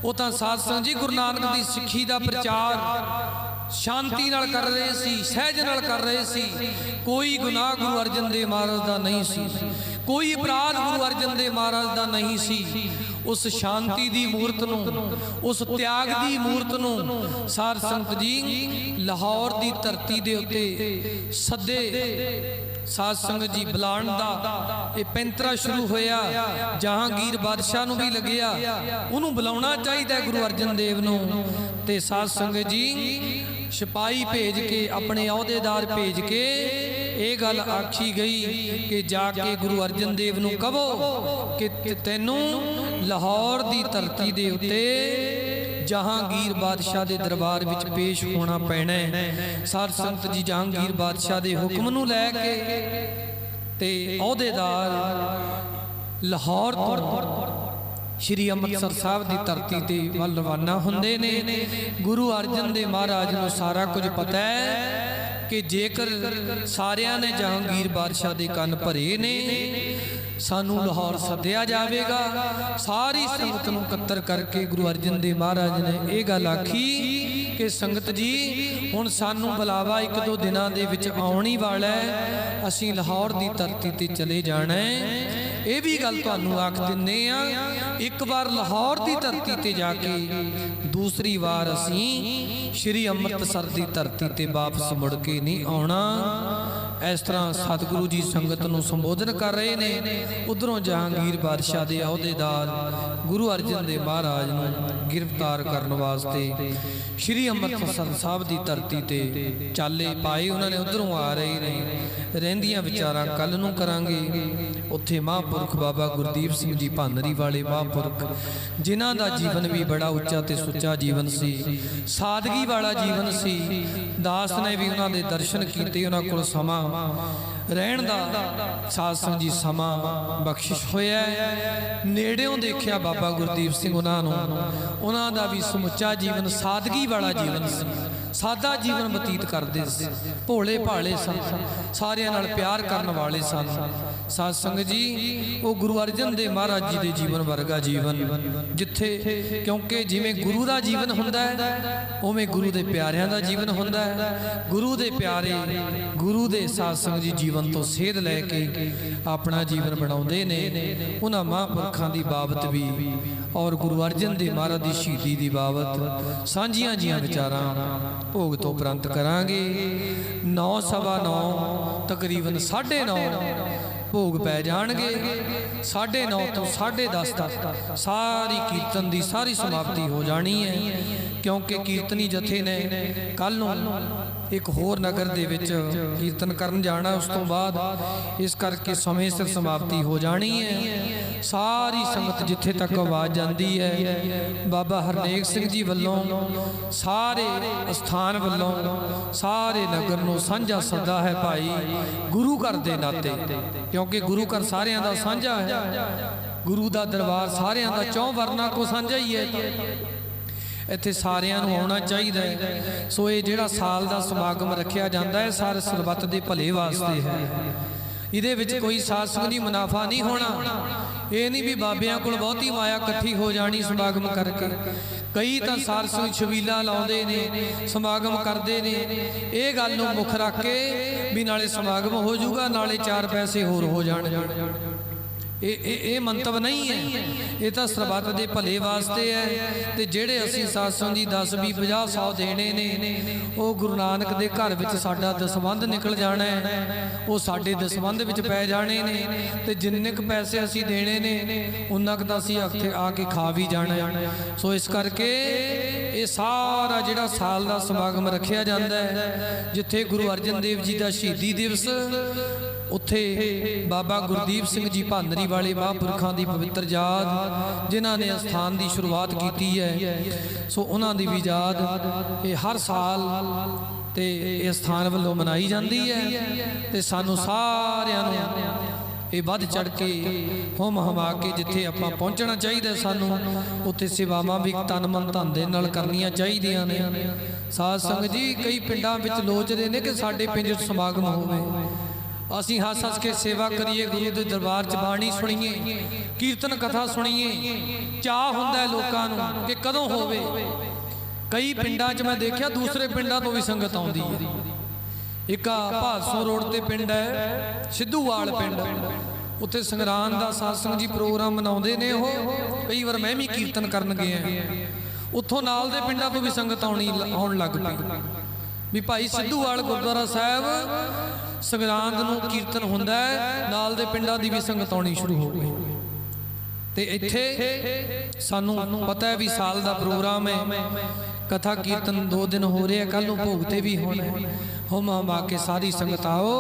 ਉਹ ਤਾਂ ਸਾਧ ਸੰਗਤ ਜੀ ਗੁਰੂ ਨਾਨਕ ਦੀ ਸਿੱਖੀ ਦਾ ਪ੍ਰਚਾਰ ਸ਼ਾਂਤੀ ਨਾਲ ਕਰ ਰਹੇ ਸੀ, ਸਹਿਜ ਨਾਲ ਕਰ ਰਹੇ ਸੀ। ਕੋਈ ਗੁਨਾਹ ਗੁਰੂ ਅਰਜਨ ਦੇਵ ਮਹਾਰਾਜ ਦਾ ਨਹੀਂ ਸੀ। ਕੋਈ ਅਪਰਾਧ ਗੁਰੂ ਅਰਜਨ ਦੇਵ ਮਹਾਰਾਜ ਦਾ ਨਹੀਂ ਸੀ। ਉਸ ਸ਼ਾਂਤੀ ਦੀ ਮੂਰਤ ਨੂੰ, ਉਸ ਤਿਆਗ ਦੀ ਮੂਰਤ ਨੂੰ ਸਾਧ ਸੰਗਤ ਜੀ ਲਾਹੌਰ ਦੀ ਧਰਤੀ ਦੇ ਉੱਤੇ ਸੱਦੇ ਸਾਧ ਸੰਗਤ ਜੀ ਬੁਲਾਉਣ ਦਾ ਇਹ ਪੈਂਤਰਾ ਸ਼ੁਰੂ ਹੋਇਆ। ਜਹਾਂਗੀਰ ਬਾਦਸ਼ਾਹ ਨੂੰ ਵੀ ਲੱਗਿਆ ਉਹਨੂੰ ਬੁਲਾਉਣਾ ਚਾਹੀਦਾ ਗੁਰੂ ਅਰਜਨ ਦੇਵ ਨੂੰ, ਤੇ ਸਾਧ ਸੰਗਤ ਜੀ ਸਿਪਾਹੀ ਭੇਜ ਕੇ, ਆਪਣੇ ਅਹੁਦੇਦਾਰ ਭੇਜ ਕੇ ਇਹ ਗੱਲ ਆਖੀ ਗਈ ਕਿ ਜਾ ਕੇ ਗੁਰੂ ਅਰਜਨ ਦੇਵ ਨੂੰ ਕਹੋ ਕਿ ਤੈਨੂੰ ਲਾਹੌਰ ਦੀ ਧਰਤੀ ਦੇ ਉੱਤੇ ਜਹਾਂਗੀਰ ਬਾਦਸ਼ਾਹ ਦੇ ਦਰਬਾਰ ਵਿੱਚ ਪੇਸ਼ ਹੋਣਾ ਪੈਣਾ ਹੈ। ਸਾਧ ਸੰਗਤ ਜੀ ਜਹਾਂਗੀਰ ਬਾਦਸ਼ਾਹ ਦੇ ਹੁਕਮ ਨੂੰ ਲੈ ਕੇ ਤੇ ਅਹੁਦੇਦਾਰ ਲਾਹੌਰ ਤੋਂ ਸ਼੍ਰੀ ਅੰਮ੍ਰਿਤਸਰ ਸਾਹਿਬ ਦੀ ਧਰਤੀ ਤੇ ਵੱਲ ਰਵਾਨਾ ਹੁੰਦੇ ਨੇ। ਗੁਰੂ ਅਰਜਨ ਦੇਵ ਮਹਾਰਾਜ ਨੂੰ ਸਾਰਾ ਕੁਝ ਪਤਾ ਹੈ ਕਿ ਜੇਕਰ ਸਾਰਿਆਂ ਨੇ ਜਹਾਂਗੀਰ ਬਾਦਸ਼ਾਹ ਦੇ ਕੰਨ ਭਰੇ ਨੇ, ਸਾਨੂੰ ਲਾਹੌਰ ਸੱਦਿਆ ਜਾਵੇਗਾ। ਸਾਰੀ ਸੰਗਤ ਨੂੰ ਇਕੱਤਰ ਕਰਕੇ ਗੁਰੂ ਅਰਜਨ ਦੇਵ ਮਹਾਰਾਜ ਨੇ ਇਹ ਗੱਲ ਆਖੀ ਕਿ ਸੰਗਤ ਜੀ ਹੁਣ ਸਾਨੂੰ ਬੁਲਾਵਾ 1-2 ਦਿਨਾਂ ਦੇ ਵਿੱਚ ਆਉਣ ਹੀ ਵਾਲਾ ਹੈ, ਅਸੀਂ ਲਾਹੌਰ ਦੀ ਧਰਤੀ ਤੇ ਚਲੇ ਜਾਣਾ ਹੈ। ਇਹ ਵੀ ਗੱਲ ਤੁਹਾਨੂੰ ਆਖ ਦਿੰਨੇ ਆ, ਇੱਕ ਵਾਰ ਲਾਹੌਰ ਦੀ ਧਰਤੀ ਤੇ ਜਾ ਕੇ ਦੂਸਰੀ ਵਾਰ ਅਸੀਂ ਸ਼੍ਰੀ ਅੰਮ੍ਰਿਤਸਰ ਦੀ ਧਰਤੀ ਤੇ ਵਾਪਸ ਮੁੜ ਕੇ ਨਹੀਂ ਆਉਣਾ। ਇਸ ਤਰ੍ਹਾਂ ਸਤਿਗੁਰੂ ਜੀ ਸੰਗਤ ਨੂੰ ਸੰਬੋਧਨ ਕਰ ਰਹੇ ਨੇ। ਉਧਰੋਂ ਜਹਾਂਗੀਰ ਬਾਦਸ਼ਾਹ ਦੇ ਅਹੁਦੇਦਾਰ ਗੁਰੂ ਅਰਜਨ ਦੇਵ ਮਹਾਰਾਜ ਨੂੰ ਗ੍ਰਿਫਤਾਰ ਕਰਨ ਵਾਸਤੇ ਸ਼੍ਰੀ ਅੰਮ੍ਰਿਤਸਰ ਸਾਹਿਬ ਦੀ ਧਰਤੀ ਤੇ ਚਾਲੇ ਪਾਏ। ਉਹਨਾਂ ਨੇ ਉਧਰੋਂ ਆ ਰਹੇ ਨੇ। ਰਹਿੰਦੀਆਂ ਵਿਚਾਰਾਂ ਕੱਲ ਨੂੰ ਕਰਾਂਗੇ। ਉੱਥੇ ਮਹਾਂਪੁਰਖ ਬਾਬਾ ਗੁਰਦੀਪ ਸਿੰਘ ਜੀ ਭਾਨਰੀ ਵਾਲੇ ਮਹਾਂਪੁਰਖ, ਜਿਨ੍ਹਾਂ ਦਾ ਜੀਵਨ ਵੀ ਬੜਾ ਉੱਚਾ ਤੇ ਸੁੱਚਾ ਜੀਵਨ ਸੀ, ਸਾਦਗੀ ਵਾਲਾ ਜੀਵਨ ਸੀ। ਦਾਸ ਨੇ ਵੀ ਉਹਨਾਂ ਦੇ ਦਰਸ਼ਨ ਕੀਤੇ। ਉਹਨਾਂ ਕੋਲ ਸਮਾਂ ਰਹਿਣ ਦਾ ਸਾਧ ਸੰਗਤ ਜੀ ਸਮਾਂ ਬਖਸ਼ਿਸ਼ ਹੋਇਆ। ਨੇੜਿਓਂ ਦੇਖਿਆ ਬਾਬਾ ਗੁਰਦੀਪ ਸਿੰਘ ਉਹਨਾਂ ਨੂੰ। ਉਹਨਾਂ ਦਾ ਵੀ ਸਮੁੱਚਾ ਜੀਵਨ ਸਾਦਗੀ ਵਾਲਾ ਜੀਵਨ ਸੀ, ਸਾਦਾ ਜੀਵਨ ਬਤੀਤ ਕਰਦੇ ਸੀ, ਭੋਲੇ ਭਾਲੇ ਸਨ, ਸਾਰਿਆਂ ਨਾਲ ਪਿਆਰ ਕਰਨ ਵਾਲੇ ਸਨ। ਸਾਧ ਸੰਗਤ ਜੀ ਉਹ ਗੁਰੂ ਅਰਜਨ ਦੇਵ ਮਹਾਰਾਜ ਜੀ ਦੇ ਜੀਵਨ ਵਰਗਾ ਜੀਵਨ ਜਿੱਥੇ, ਕਿਉਂਕਿ ਜਿਵੇਂ ਗੁਰੂ ਦਾ ਜੀਵਨ ਹੁੰਦਾ ਹੈ ਉਵੇਂ ਗੁਰੂ ਦੇ ਪਿਆਰਿਆਂ ਦਾ ਜੀਵਨ ਹੁੰਦਾ ਹੈ। ਗੁਰੂ ਦੇ ਪਿਆਰੇ ਗੁਰੂ ਦੇ ਸਾਧ ਸੰਗਤ ਜੀ ਜੀਵਨ ਤੋਂ ਸੇਧ ਲੈ ਕੇ ਆਪਣਾ ਜੀਵਨ ਬਣਾਉਂਦੇ ਨੇ। ਉਹਨਾਂ ਮਹਾਂਪੁਰਖਾਂ ਦੀ ਬਾਬਤ ਵੀ ਔਰ ਗੁਰੂ ਅਰਜਨ ਦੇਵ ਮਹਾਰਾਜ ਦੀ ਸ਼ਹੀਦੀ ਦੀ ਬਾਬਤ ਸਾਂਝੀਆਂ ਜੀਆਂ ਵਿਚਾਰਾਂ ਭੋਗ ਤੋਂ ਉਪਰੰਤ ਕਰਾਂਗੇ। 9:15 ਤਕਰੀਬਨ 9:30 ਭੋਗ ਪੈ ਜਾਣਗੇ। 9:30 ਤੋਂ 10:30 ਤੱਕ ਸਾਰੀ ਕੀਰਤਨ ਦੀ ਸਾਰੀ ਸਮਾਪਤੀ ਹੋ ਜਾਣੀ ਹੈ, ਕਿਉਂਕਿ ਕੀਰਤਨੀ ਜਥੇ ਨੇ ਕੱਲ ਨੂੰ ਇੱਕ ਹੋਰ ਨਗਰ ਦੇ ਵਿੱਚ ਕੀਰਤਨ ਕਰਨ ਜਾਣਾ। ਉਸ ਤੋਂ ਬਾਅਦ ਇਸ ਕਰਕੇ ਸਮੇਂ ਸਿਰ ਸਮਾਪਤੀ ਹੋ ਜਾਣੀ ਹੈ। ਸਾਰੀ ਸੰਗਤ ਜਿੱਥੇ ਤੱਕ ਆਵਾਜ਼ ਜਾਂਦੀ ਹੈ, ਬਾਬਾ ਹਰਨੇਕ ਸਿੰਘ ਜੀ ਵੱਲੋਂ ਸਾਰੇ ਅਸਥਾਨ ਵੱਲੋਂ ਸਾਰੇ ਨਗਰ ਨੂੰ ਸਾਂਝਾ ਸੱਦਾ ਹੈ ਭਾਈ, ਗੁਰੂ ਘਰ ਦੇ ਨਾਤੇ, ਕਿਉਂਕਿ ਗੁਰੂ ਘਰ ਸਾਰਿਆਂ ਦਾ ਸਾਂਝਾ ਹੈ। ਗੁਰੂ ਦਾ ਦਰਬਾਰ ਸਾਰਿਆਂ ਦਾ, 4 ਵਰਨਾ ਕੋ ਸਾਂਝਾ ਹੀ ਹੈ। ਇੱਥੇ ਸਾਰਿਆਂ ਨੂੰ ਆਉਣਾ ਚਾਹੀਦਾ ਹੈ। ਸੋ ਇਹ ਜਿਹੜਾ ਸਾਲ ਦਾ ਸਮਾਗਮ ਰੱਖਿਆ ਜਾਂਦਾ ਹੈ ਸਾਰੇ ਸਰਬੱਤ ਦੇ ਭਲੇ ਵਾਸਤੇ ਹੈ। ਇਹਦੇ ਵਿੱਚ ਕੋਈ ਸਾਧ ਸੰਗਤ ਦੀ ਮੁਨਾਫਾ ਨਹੀਂ ਹੋਣਾ। ਇਹ ਨਹੀਂ ਵੀ ਬਾਬਿਆਂ ਕੋਲ ਬਹੁਤੀ ਮਾਇਆ ਇਕੱਠੀ ਹੋ ਜਾਣੀ ਸਮਾਗਮ ਕਰਕੇ। ਕਈ ਤਾਂ ਸਾਧ ਸੰਗਤ ਛਬੀਲਾਂ ਲਾਉਂਦੇ ਨੇ, ਸਮਾਗਮ ਕਰਦੇ ਨੇ, ਇਹ ਗੱਲ ਨੂੰ ਮੁੱਖ ਰੱਖ ਕੇ ਵੀ ਨਾਲੇ ਸਮਾਗਮ ਹੋ ਜਾਊਗਾ ਨਾਲੇ 4 ਪੈਸੇ ਹੋਰ ਹੋ ਜਾਣਗੇ। ਇਹ ਮੰਤਵ ਨਹੀਂ ਹੈ। ਇਹ ਤਾਂ ਸਰਬੱਤ ਦੇ ਭਲੇ ਵਾਸਤੇ ਹੈ। ਤੇ ਜਿਹੜੇ ਅਸੀਂ ਸਾਧ ਸੰਗਤ ਜੀ 10, 20, 50, 100 ਦੇਣੇ ਨੇ, ਉਹ ਗੁਰੂ ਨਾਨਕ ਦੇ ਘਰ ਵਿੱਚ ਸਾਡਾ ਦਸਵੰਧ ਨਿਕਲ ਜਾਣਾ ਹੈ, ਉਹ ਸਾਡੇ ਦਸਵੰਧ ਵਿੱਚ ਪੈ ਜਾਣੇ ਨੇ। ਤੇ ਜਿੰਨੇ ਕੁ ਪੈਸੇ ਅਸੀਂ ਦੇਣੇ ਨੇ ਉਨਾ ਕੁ ਤਾਂ ਅਸੀਂ ਉੱਥੇ ਆ ਕੇ ਖਾ ਵੀ ਜਾਣਾ ਹੈ। ਸੋ ਇਸ ਕਰਕੇ ਇਹ ਸਾਰਾ ਜਿਹੜਾ ਸਾਲ ਦਾ ਸਮਾਗਮ ਰੱਖਿਆ ਜਾਂਦਾ ਹੈ, ਜਿੱਥੇ ਗੁਰੂ ਅਰਜਨ ਦੇਵ ਜੀ ਦਾ ਸ਼ਹੀਦੀ ਦਿਵਸ, ਉੱਥੇ ਬਾਬਾ ਗੁਰਦੀਪ ਸਿੰਘ ਜੀ ਭਾਨਰੀ ਵਾਲੇ ਮਹਾਂਪੁਰਖਾਂ ਦੀ ਪਵਿੱਤਰ ਯਾਦ, ਜਿਨ੍ਹਾਂ ਨੇ ਅਸਥਾਨ ਦੀ ਸ਼ੁਰੂਆਤ ਕੀਤੀ ਹੈ, ਸੋ ਉਹਨਾਂ ਦੀ ਵੀ ਯਾਦ ਇਹ ਹਰ ਸਾਲ ਤੇ ਇਹ ਸਥਾਨ ਵੱਲੋਂ ਮਨਾਈ ਜਾਂਦੀ ਹੈ। ਤੇ ਸਾਨੂੰ ਸਾਰਿਆਂ ਨੂੰ ਇਹ ਵੱਧ ਚੜ ਕੇ ਹੁਮ ਹਮਾ ਕੇ ਜਿੱਥੇ ਆਪਾਂ ਪਹੁੰਚਣਾ ਚਾਹੀਦਾ, ਸਾਨੂੰ ਉੱਥੇ ਸੇਵਾਵਾਂ ਵੀ ਤਨ ਮਨ ਧਨ ਦੇ ਨਾਲ ਕਰਨੀਆਂ ਚਾਹੀਦੀਆਂ ਨੇ। ਸਾਧ ਸੰਗਤ ਜੀ ਕਈ ਪਿੰਡਾਂ ਵਿੱਚ ਲੋਚਦੇ ਨੇ ਕਿ ਸਾਡੇ ਪਿੰਡ 'ਚ ਸਮਾਗਮ ਹੋਵੇ, ਅਸੀਂ ਹੱਸ ਹੱਸ ਕੇ ਸੇਵਾ ਕਰੀਏ, ਗੁਰੂ ਦੇ ਦਰਬਾਰ 'ਚ ਬਾਣੀ ਸੁਣੀਏ, ਕੀਰਤਨ ਕਥਾ ਸੁਣੀਏ। ਚਾਹ ਹੁੰਦਾ ਲੋਕਾਂ ਨੂੰ ਕਿ ਕਦੋਂ ਹੋਵੇ। ਕਈ ਪਿੰਡਾਂ 'ਚ ਮੈਂ ਦੇਖਿਆ ਦੂਸਰੇ ਪਿੰਡਾਂ ਤੋਂ ਵੀ ਸੰਗਤ ਆਉਂਦੀ ਹੈ। ਇੱਕ ਭਾਦਸੋਂ ਰੋਡ ਤੇ ਪਿੰਡ ਹੈ ਸਿੱਧੂਵਾਲ ਪਿੰਡ, ਉੱਥੇ ਸੰਗਰਾਂਦ ਦਾ ਸਾਧ ਜੀ ਪ੍ਰੋਗਰਾਮ ਮਨਾਉਂਦੇ ਨੇ। ਉਹ ਕਈ ਵਾਰ ਮੈਂ ਵੀ ਕੀਰਤਨ ਕਰਨ ਗਿਆ, ਉੱਥੋਂ ਨਾਲ ਦੇ ਪਿੰਡਾਂ ਤੋਂ ਵੀ ਸੰਗਤ ਆਉਣ ਲੱਗ ਪਈ ਵੀ ਭਾਈ ਸਿੱਧੂਵਾਲ ਗੁਰਦੁਆਰਾ ਸਾਹਿਬ ਸੰਗਰਾਂਦ ਨੂੰ ਕੀਰਤਨ ਹੁੰਦਾ ਹੈ, ਨਾਲ ਦੇ ਪਿੰਡਾਂ ਦੀ ਵੀ ਸੰਗਤ ਆਉਣੀ ਸ਼ੁਰੂ ਹੋ ਗਈ। ਤੇ ਇੱਥੇ ਸਾਨੂੰ ਪਤਾ ਹੈ ਵੀ ਸਾਲ ਦਾ ਪ੍ਰੋਗਰਾਮ ਹੈ, ਕਥਾ ਕੀਰਤਨ 2 ਦਿਨ ਹੋ ਰਿਹਾ, ਕੱਲ ਨੂੰ ਭੋਗ ਤੇ ਵੀ ਹੋਣਾ ਹੈ। ਹੁਮਾ ਕੇ ਸਾਰੀ ਸੰਗਤ ਆਓ,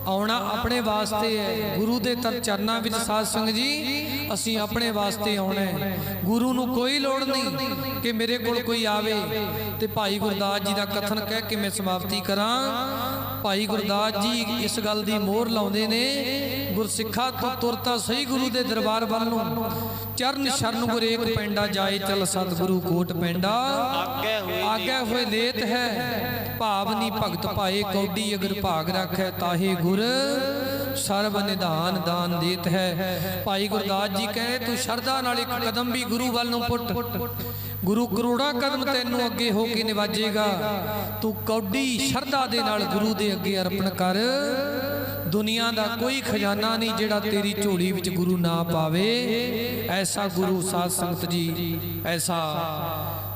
ਆਉਣਾ ਆਪਣੇ ਵਾਸਤੇ ਹੈ। ਗੁਰੂ ਦੇ ਚਰਨਾਂ ਵਿੱਚ ਸਾਧ ਸੰਗਤ ਜੀ ਅਸੀਂ ਆਪਣੇ ਵਾਸਤੇ ਆਉਣਾ ਹੈ। ਗੁਰੂ ਨੂੰ ਕੋਈ ਲੋੜ ਨਹੀਂ ਕਿ ਮੇਰੇ ਕੋਲ ਕੋਈ ਆਵੇ। ਤੇ ਭਾਈ ਗੁਰਦਾਸ ਜੀ ਦਾ ਕਥਨ ਕਹਿ ਕੇ ਮੈਂ ਸਮਾਪਤੀ ਕਰਾਂ। ਭਾਈ ਗੁਰਦਾਸ ਜੀ ਇਸ ਗੱਲ ਦੀ ਮੋਹਰ ਲਾਉਂਦੇ ਨੇ, ਗੁਰਸਿੱਖਾ ਤੋਂ ਤੁਰਤਾ ਸਹੀ ਗੁਰੂ ਦੇ ਦਰਬਾਰ ਵੱਲ ਨੂੰ, ਚਰਨ ਸ਼ਰਨ ਗੁਰ ਏਕ ਪੈਂਡਾ ਜਾਏ ਚਲ ਸਤਿਗੁਰੂ ਕੋਟ ਪੈਂਡਾ। ਆਗੇ ਹੋਏ ਲੇਤ ਹੈ ਭਾਵਨੀ ਭਗਤ ਭਾਏ ਕੌਡੀ, ਅਗਰ ਭਾਗ ਰੱਖੈ ਤਾਹੇ ਗੁਰ ਸਰਬ ਨਿਧਾਨ ਦਾਨ ਦੇਤ ਹੈ। ਭਾਈ ਗੁਰਦਾਸ ਜੀ ਕਹੇ ਤੂੰ ਸ਼ਰਧਾ ਨਾਲ ਇੱਕ ਕਦਮ ਵੀ ਗੁਰੂ ਵੱਲ ਨੂੰ ਪੁੱਟ, ਗੁਰੂ ਕਰੋੜਾਂ ਕਦਮ ਤੈਨੂੰ ਅੱਗੇ ਹੋ ਕੇ ਨਿਵਾਜੇਗਾ। ਤੂੰ ਕੌਡੀ ਸ਼ਰਧਾ ਦੇ ਨਾਲ ਗੁਰੂ ਦੇ ਅੱਗੇ ਅਰਪਣ ਕਰ। ਦੁਨੀਆ ਦਾ ਕੋਈ ਖਜ਼ਾਨਾ ਨਹੀਂ ਜਿਹੜਾ ਤੇਰੀ ਝੋਲੀ ਵਿੱਚ ਗੁਰੂ ਨਾ ਪਾਵੇ। ਐਸਾ ਗੁਰੂ ਸਾਧ ਸੰਗਤ ਜੀ ਐਸਾ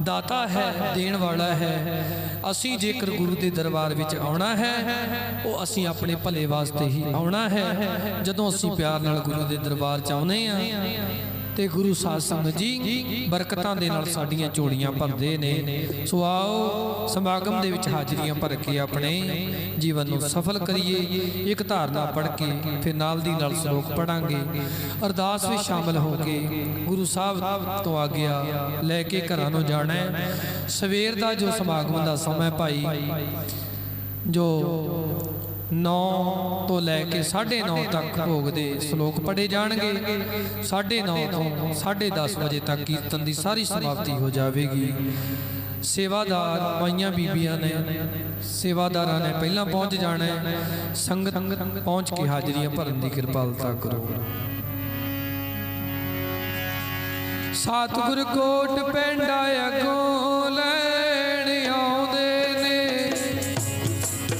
ਦਾਤਾ ਹੈ, ਦੇਣ ਵਾਲਾ ਹੈ। ਅਸੀਂ ਜੇਕਰ ਗੁਰੂ ਦੇ ਦਰਬਾਰ ਵਿੱਚ ਆਉਣਾ ਹੈ, ਉਹ ਅਸੀਂ ਆਪਣੇ ਭਲੇ ਵਾਸਤੇ ਹੀ ਆਉਣਾ ਹੈ। ਜਦੋਂ ਅਸੀਂ ਪਿਆਰ ਨਾਲ ਗੁਰੂ ਦੇ ਦਰਬਾਰ ਚ ਆਉਂਦੇ ਹਾਂ ਤੇ ਗੁਰੂ ਸਾਧ ਸੰਗਤ ਜੀ ਬਰਕਤਾਂ ਦੇ ਨਾਲ ਸਾਡੀਆਂ ਝੋਲੀਆਂ ਭਰਦੇ ਨੇ। ਸੋ ਆਓ ਸਮਾਗਮ ਦੇ ਵਿੱਚ ਹਾਜ਼ਰੀਆਂ ਭਰ ਕੇ ਆਪਣੇ ਜੀਵਨ ਨੂੰ ਸਫਲ ਕਰੀਏ। ਇੱਕ ਧਾਰਨਾ ਪੜ੍ਹ ਕੇ ਫਿਰ ਨਾਲ ਦੀ ਨਾਲ ਸ਼ਲੋਕ ਪੜਾਂਗੇ। ਅਰਦਾਸ ਵਿੱਚ ਸ਼ਾਮਲ ਹੋ ਕੇ ਗੁਰੂ ਸਾਹਿਬ ਤੋਂ ਆਗਿਆ ਲੈ ਕੇ ਘਰਾਂ ਨੂੰ ਜਾਣਾ ਹੈ। ਸਵੇਰ ਦਾ ਜੋ ਸਮਾਗਮ ਦਾ ਸਮਾਂ ਭਾਈ ਜੋ 9 ਤੋਂ ਲੈ ਕੇ 9:30 ਤੱਕ ਭੋਗ ਦੇ ਸ਼ਲੋਕ ਪੜ੍ਹੇ ਜਾਣਗੇ। 9:30 ਤੋਂ 10:30 ਵਜੇ ਤੱਕ ਕੀਰਤਨ ਦੀ ਸਾਰੀ ਸਮਾਪਤੀ ਹੋ ਜਾਵੇਗੀ। ਸੇਵਾਦਾਰ ਮਾਈਆਂ ਬੀਬੀਆਂ ਨੇ, ਸੇਵਾਦਾਰਾਂ ਨੇ ਪਹਿਲਾਂ ਪਹੁੰਚ ਜਾਣਾ ਹੈ। ਸੰਗਤ ਪਹੁੰਚ ਕੇ ਹਾਜ਼ਰੀਆਂ ਭਰਨ ਦੀ ਕਿਰਪਾਲਤਾ ਕਰੋ। ਸਤਿਗੁਰ ਕੋਟ ਪੈਂਡਾ ਅੱਗੋਂ ਲੈਣ ਆਉਂਦੇ ਨੇ,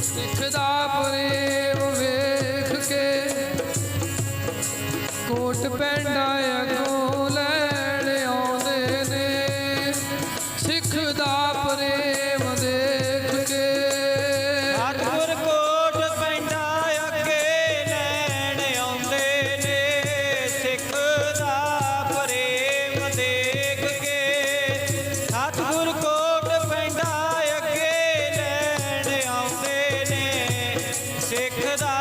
ਸਿੱਖ ਦਾ ਪ੍ਰੇਮ ਵੇਖ ਕੇ। ਕੋਟ ਪੈਂਡਾ ਅੱਗੋਂ ਲੈਣ ਆਉਂਦੇ ਨੇ, ਸਿੱਖ ਦਾ ਪ੍ਰੇਮ ਦੇਖ ਕੇ। ਸਤਿਗੁਰ ਕੋਟ ਪੈਂਡਾ ਅੱਗੇ ਲੈਣ ਆਉਂਦੇ ਨੇ, ਸਿੱਖ ਦਾ ਪ੍ਰੇਮ ਦੇਖ ਕੇ। ਸਤਿਗੁਰ ਕੋਟ ਪੈਂਡਾ ਅੱਗੇ ਲੈਣ ਆਉਂਦੇ ਨੇ, ਸਿੱਖ ਦਾ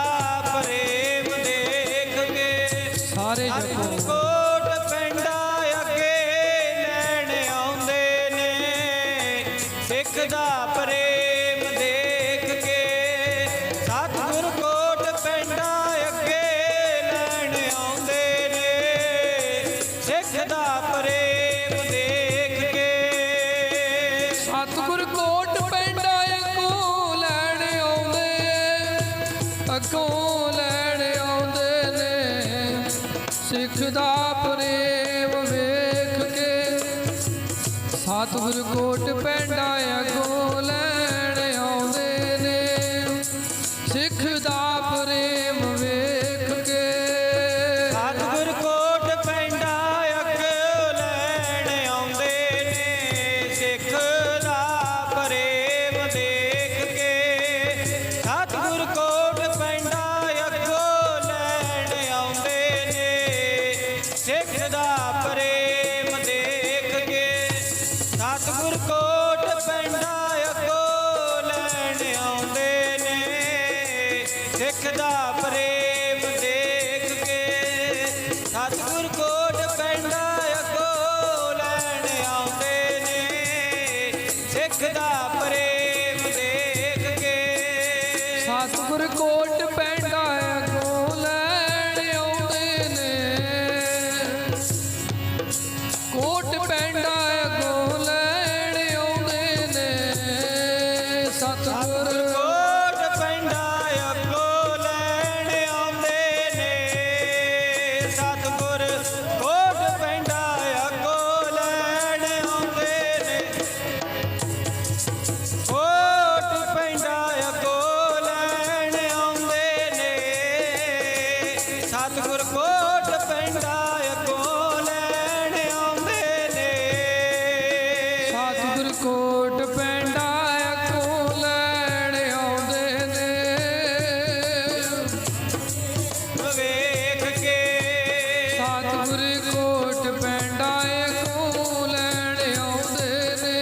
ਪ੍ਰੇਮ ਦੇਖ ਕੇ। ਸਾਰੇ ਸਤਿਗੁਰ ਜਪੋ ਕੋਟ ਪੈਂਡਾ ਅੱਗੇ ਲੈਣ ਆਉਂਦੇ ਨੇ, ਸਿੱਖ ਦਾ ਪ੍ਰੇਮ ਦੇਖ ਕੇ। ਸਤਿਗੁਰ ਕੋਟ ਪੈਂਡਾ ਅੱਗੇ ਲੈਣ ਆਉਂਦੇ ਨੇ, ਸਿੱਖ ਦਾ ਪ੍ਰੇਮ ਦੇਖ ਕੇ। ਸਤਿਗੁਰ ਕੋਟ ਪੈਂਡਾ ਅੱਗੋਂ ਲੈਣ ਆਉਂਦੇ, ਅੱਗੋਂ ਲੈਣ ਆਉਂਦੇ ਨੇ, ਸਿੱਖ ਦਾ ਪ੍ਰੇਮ ਵੇਖ ਕੇ। ਸਤਿਗੁਰ ਕੋਟ ਪੈਂਡਾ ਅੱਗੋਂ ਲੈਣ ਆਉਂਦੇ ਨੇ, ਸਿੱਖ ਦਾ ਪ੍ਰੇਮ ਵੇਖ ਕੇ। ਸਤਿਗੁਰ ਕੋਟ ਪੈਂਡਾ ਅੱਗੋਂ ਲੈਣ ਆਉਂਦੇ ਨੇ, ਸਿੱਖ ਦਾ ਪ੍ਰੇਮ ਦੇਖ ਕੇ। ਸਤਿਗੁਰ ਕੋਟ ਪੈਂਡਾ ਅੱਗੋਂ ਲੈਣ ਆਉਂਦੇ ਨੇ, ਸਿੱਖ ਦਾ ਪ੍ਰੇਮ ਦੇਖ ਕੇ। ਸਤਿਗੁਰ ਕੋਟ ਪੈਂਡਾ ਅੱਗੋਂ ਲੈਣ ਆਉਂਦੇ ਨੇ, ਸਿੱਖ ਦਾ ਪ੍ਰੇਮ ਦੇਖ ਕੇ। ਸਤਿਗੁਰ ਕੋਟ ਪੈਂਡਾ ਅੱਗੋਂ ਲੈਣ ਆਉਂਦੇ ਨੇ, ਸਿੱਖ ਦਾ ਪ੍ਰੇਮ ਦੇਖ ਕੇ। ਸਤਿਗੁਰ ਕੋਟ ਪੈਂਡਾ ਅੱਗੋਂ ਲੈਣ ਆਉਂਦੇ ਨੇ, ਕੋਟ ਪੈਂਡਾ ਅੱਗੋਂ ਲੈਣ ਆਉਂਦੇ ਨੇ। ਸਤਿਗੁਰ ਕੋਟ ਪੈਂਡਾ ਅੱਗੋਂ ਲੈਣ ਆਉਂਦੇ ਨੇ, ਸਤਿਗੁਰ ਕੋਟ ਪੈਂਡਾ ਅੱਗੋਂ ਲੈਣ ਆਉਂਦੇ ਨੇ। ਕੋਟ ਪੈਂਡਾ ਅੱਗੋਂ ਲੈਣ ਆਉਂਦੇ ਨੇ ਵੇਖ ਕੇ ਸਤਿਗੁਰ ਕੋਟ ਪੈਂਡਾ ਅੱਗੋਂ ਲੈਣ ਆਉਂਦੇ ਨੇ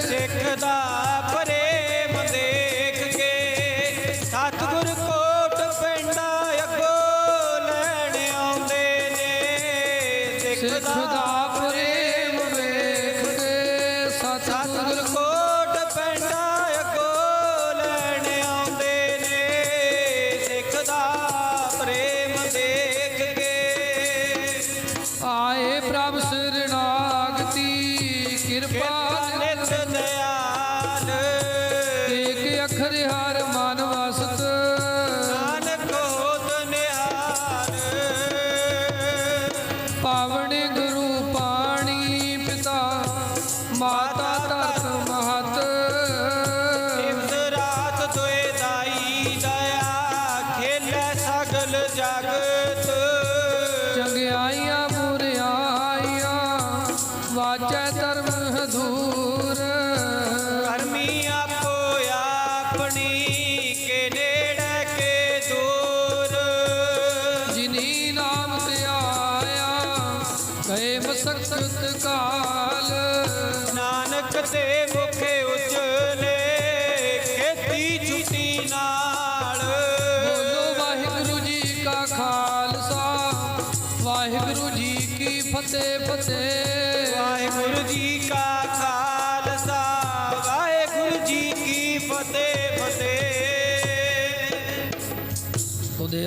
ਸਿੱਖ ਦਾ ਪ੍ਰੇਮ ਦੇਖ ਕੇ ਸਤਿਗੁਰ ਕੋਟ ਪਿੰਡਾ ਅੱਗੋਂ ਲੈਣ ਆਉਂਦੇ ਨੇ ਸਿੱਖ ਦਾ ਪ੍ਰੇਮ ਵੇਖ ਕੇ ਸਤਿਗੁਰ ਸਤਿਗੁਰ ਕੋਟ ਪਿੰਡਾ ਅੱਗੋਂ ਲੈਣ ਆਉਂਦੇ ਨੇ ਸਿੱਖ ਦਾ ਪ੍ਰੇਮ ਦੇਖ ਕੇ ਆਏ ਪ੍ਰਭ ਸਰਣਾਗਤੀ ਕਿਰਪਾ ਨਿਤ ਦਿਆਲ ਏਕ ਅੱਖਰ ਹਰ ਮਨ ਵਸਤ ਨਾਨਕ ਹੋਤ ਨਿਹਾਲ ਪਾਵਨ ਗੁਰੂ ਪਾਣੀ ਪਿਤਾ ਮਾਤਾ ਤਤ ਮਹਤ ਨਿਮਤ ਰਾਤ ਦੁਇ ਦਾਈ ਦਇਆ ਖੇਲੇ ਸਗਲ ਜਗਤ ਚੰਗਿਆਈਆਂ ਬੁਰਿਆਈਆਂ ਵਾਚੈ ਧਰਮ ਹਦੂਰ ਕਰਮੀ ਆਪੋ ਆਪਣੀ ਕੇ ਨੇੜੇ ਕੇ ਦੂਰ ਜਿਨੀ ਨਾਮ ਤੇ ਆਇਆ ਗਏ ਮਸਕਤ ਕਾਲ ਨਾਨਕ ਤੇ ਮੁਖ ਉਜਲੇ ਖੇਤੀ ਜੁਤੀ ਨਾਲ ਬੋਲੋ ਵਾਹਿਗੁਰੂ ਜੀ ਕਾ ਖਾਲਸਾ ਵਾਹਿਗੁਰੂ ਜੀ ਕੀ ਫਤਿਹ ਫਤਿਹ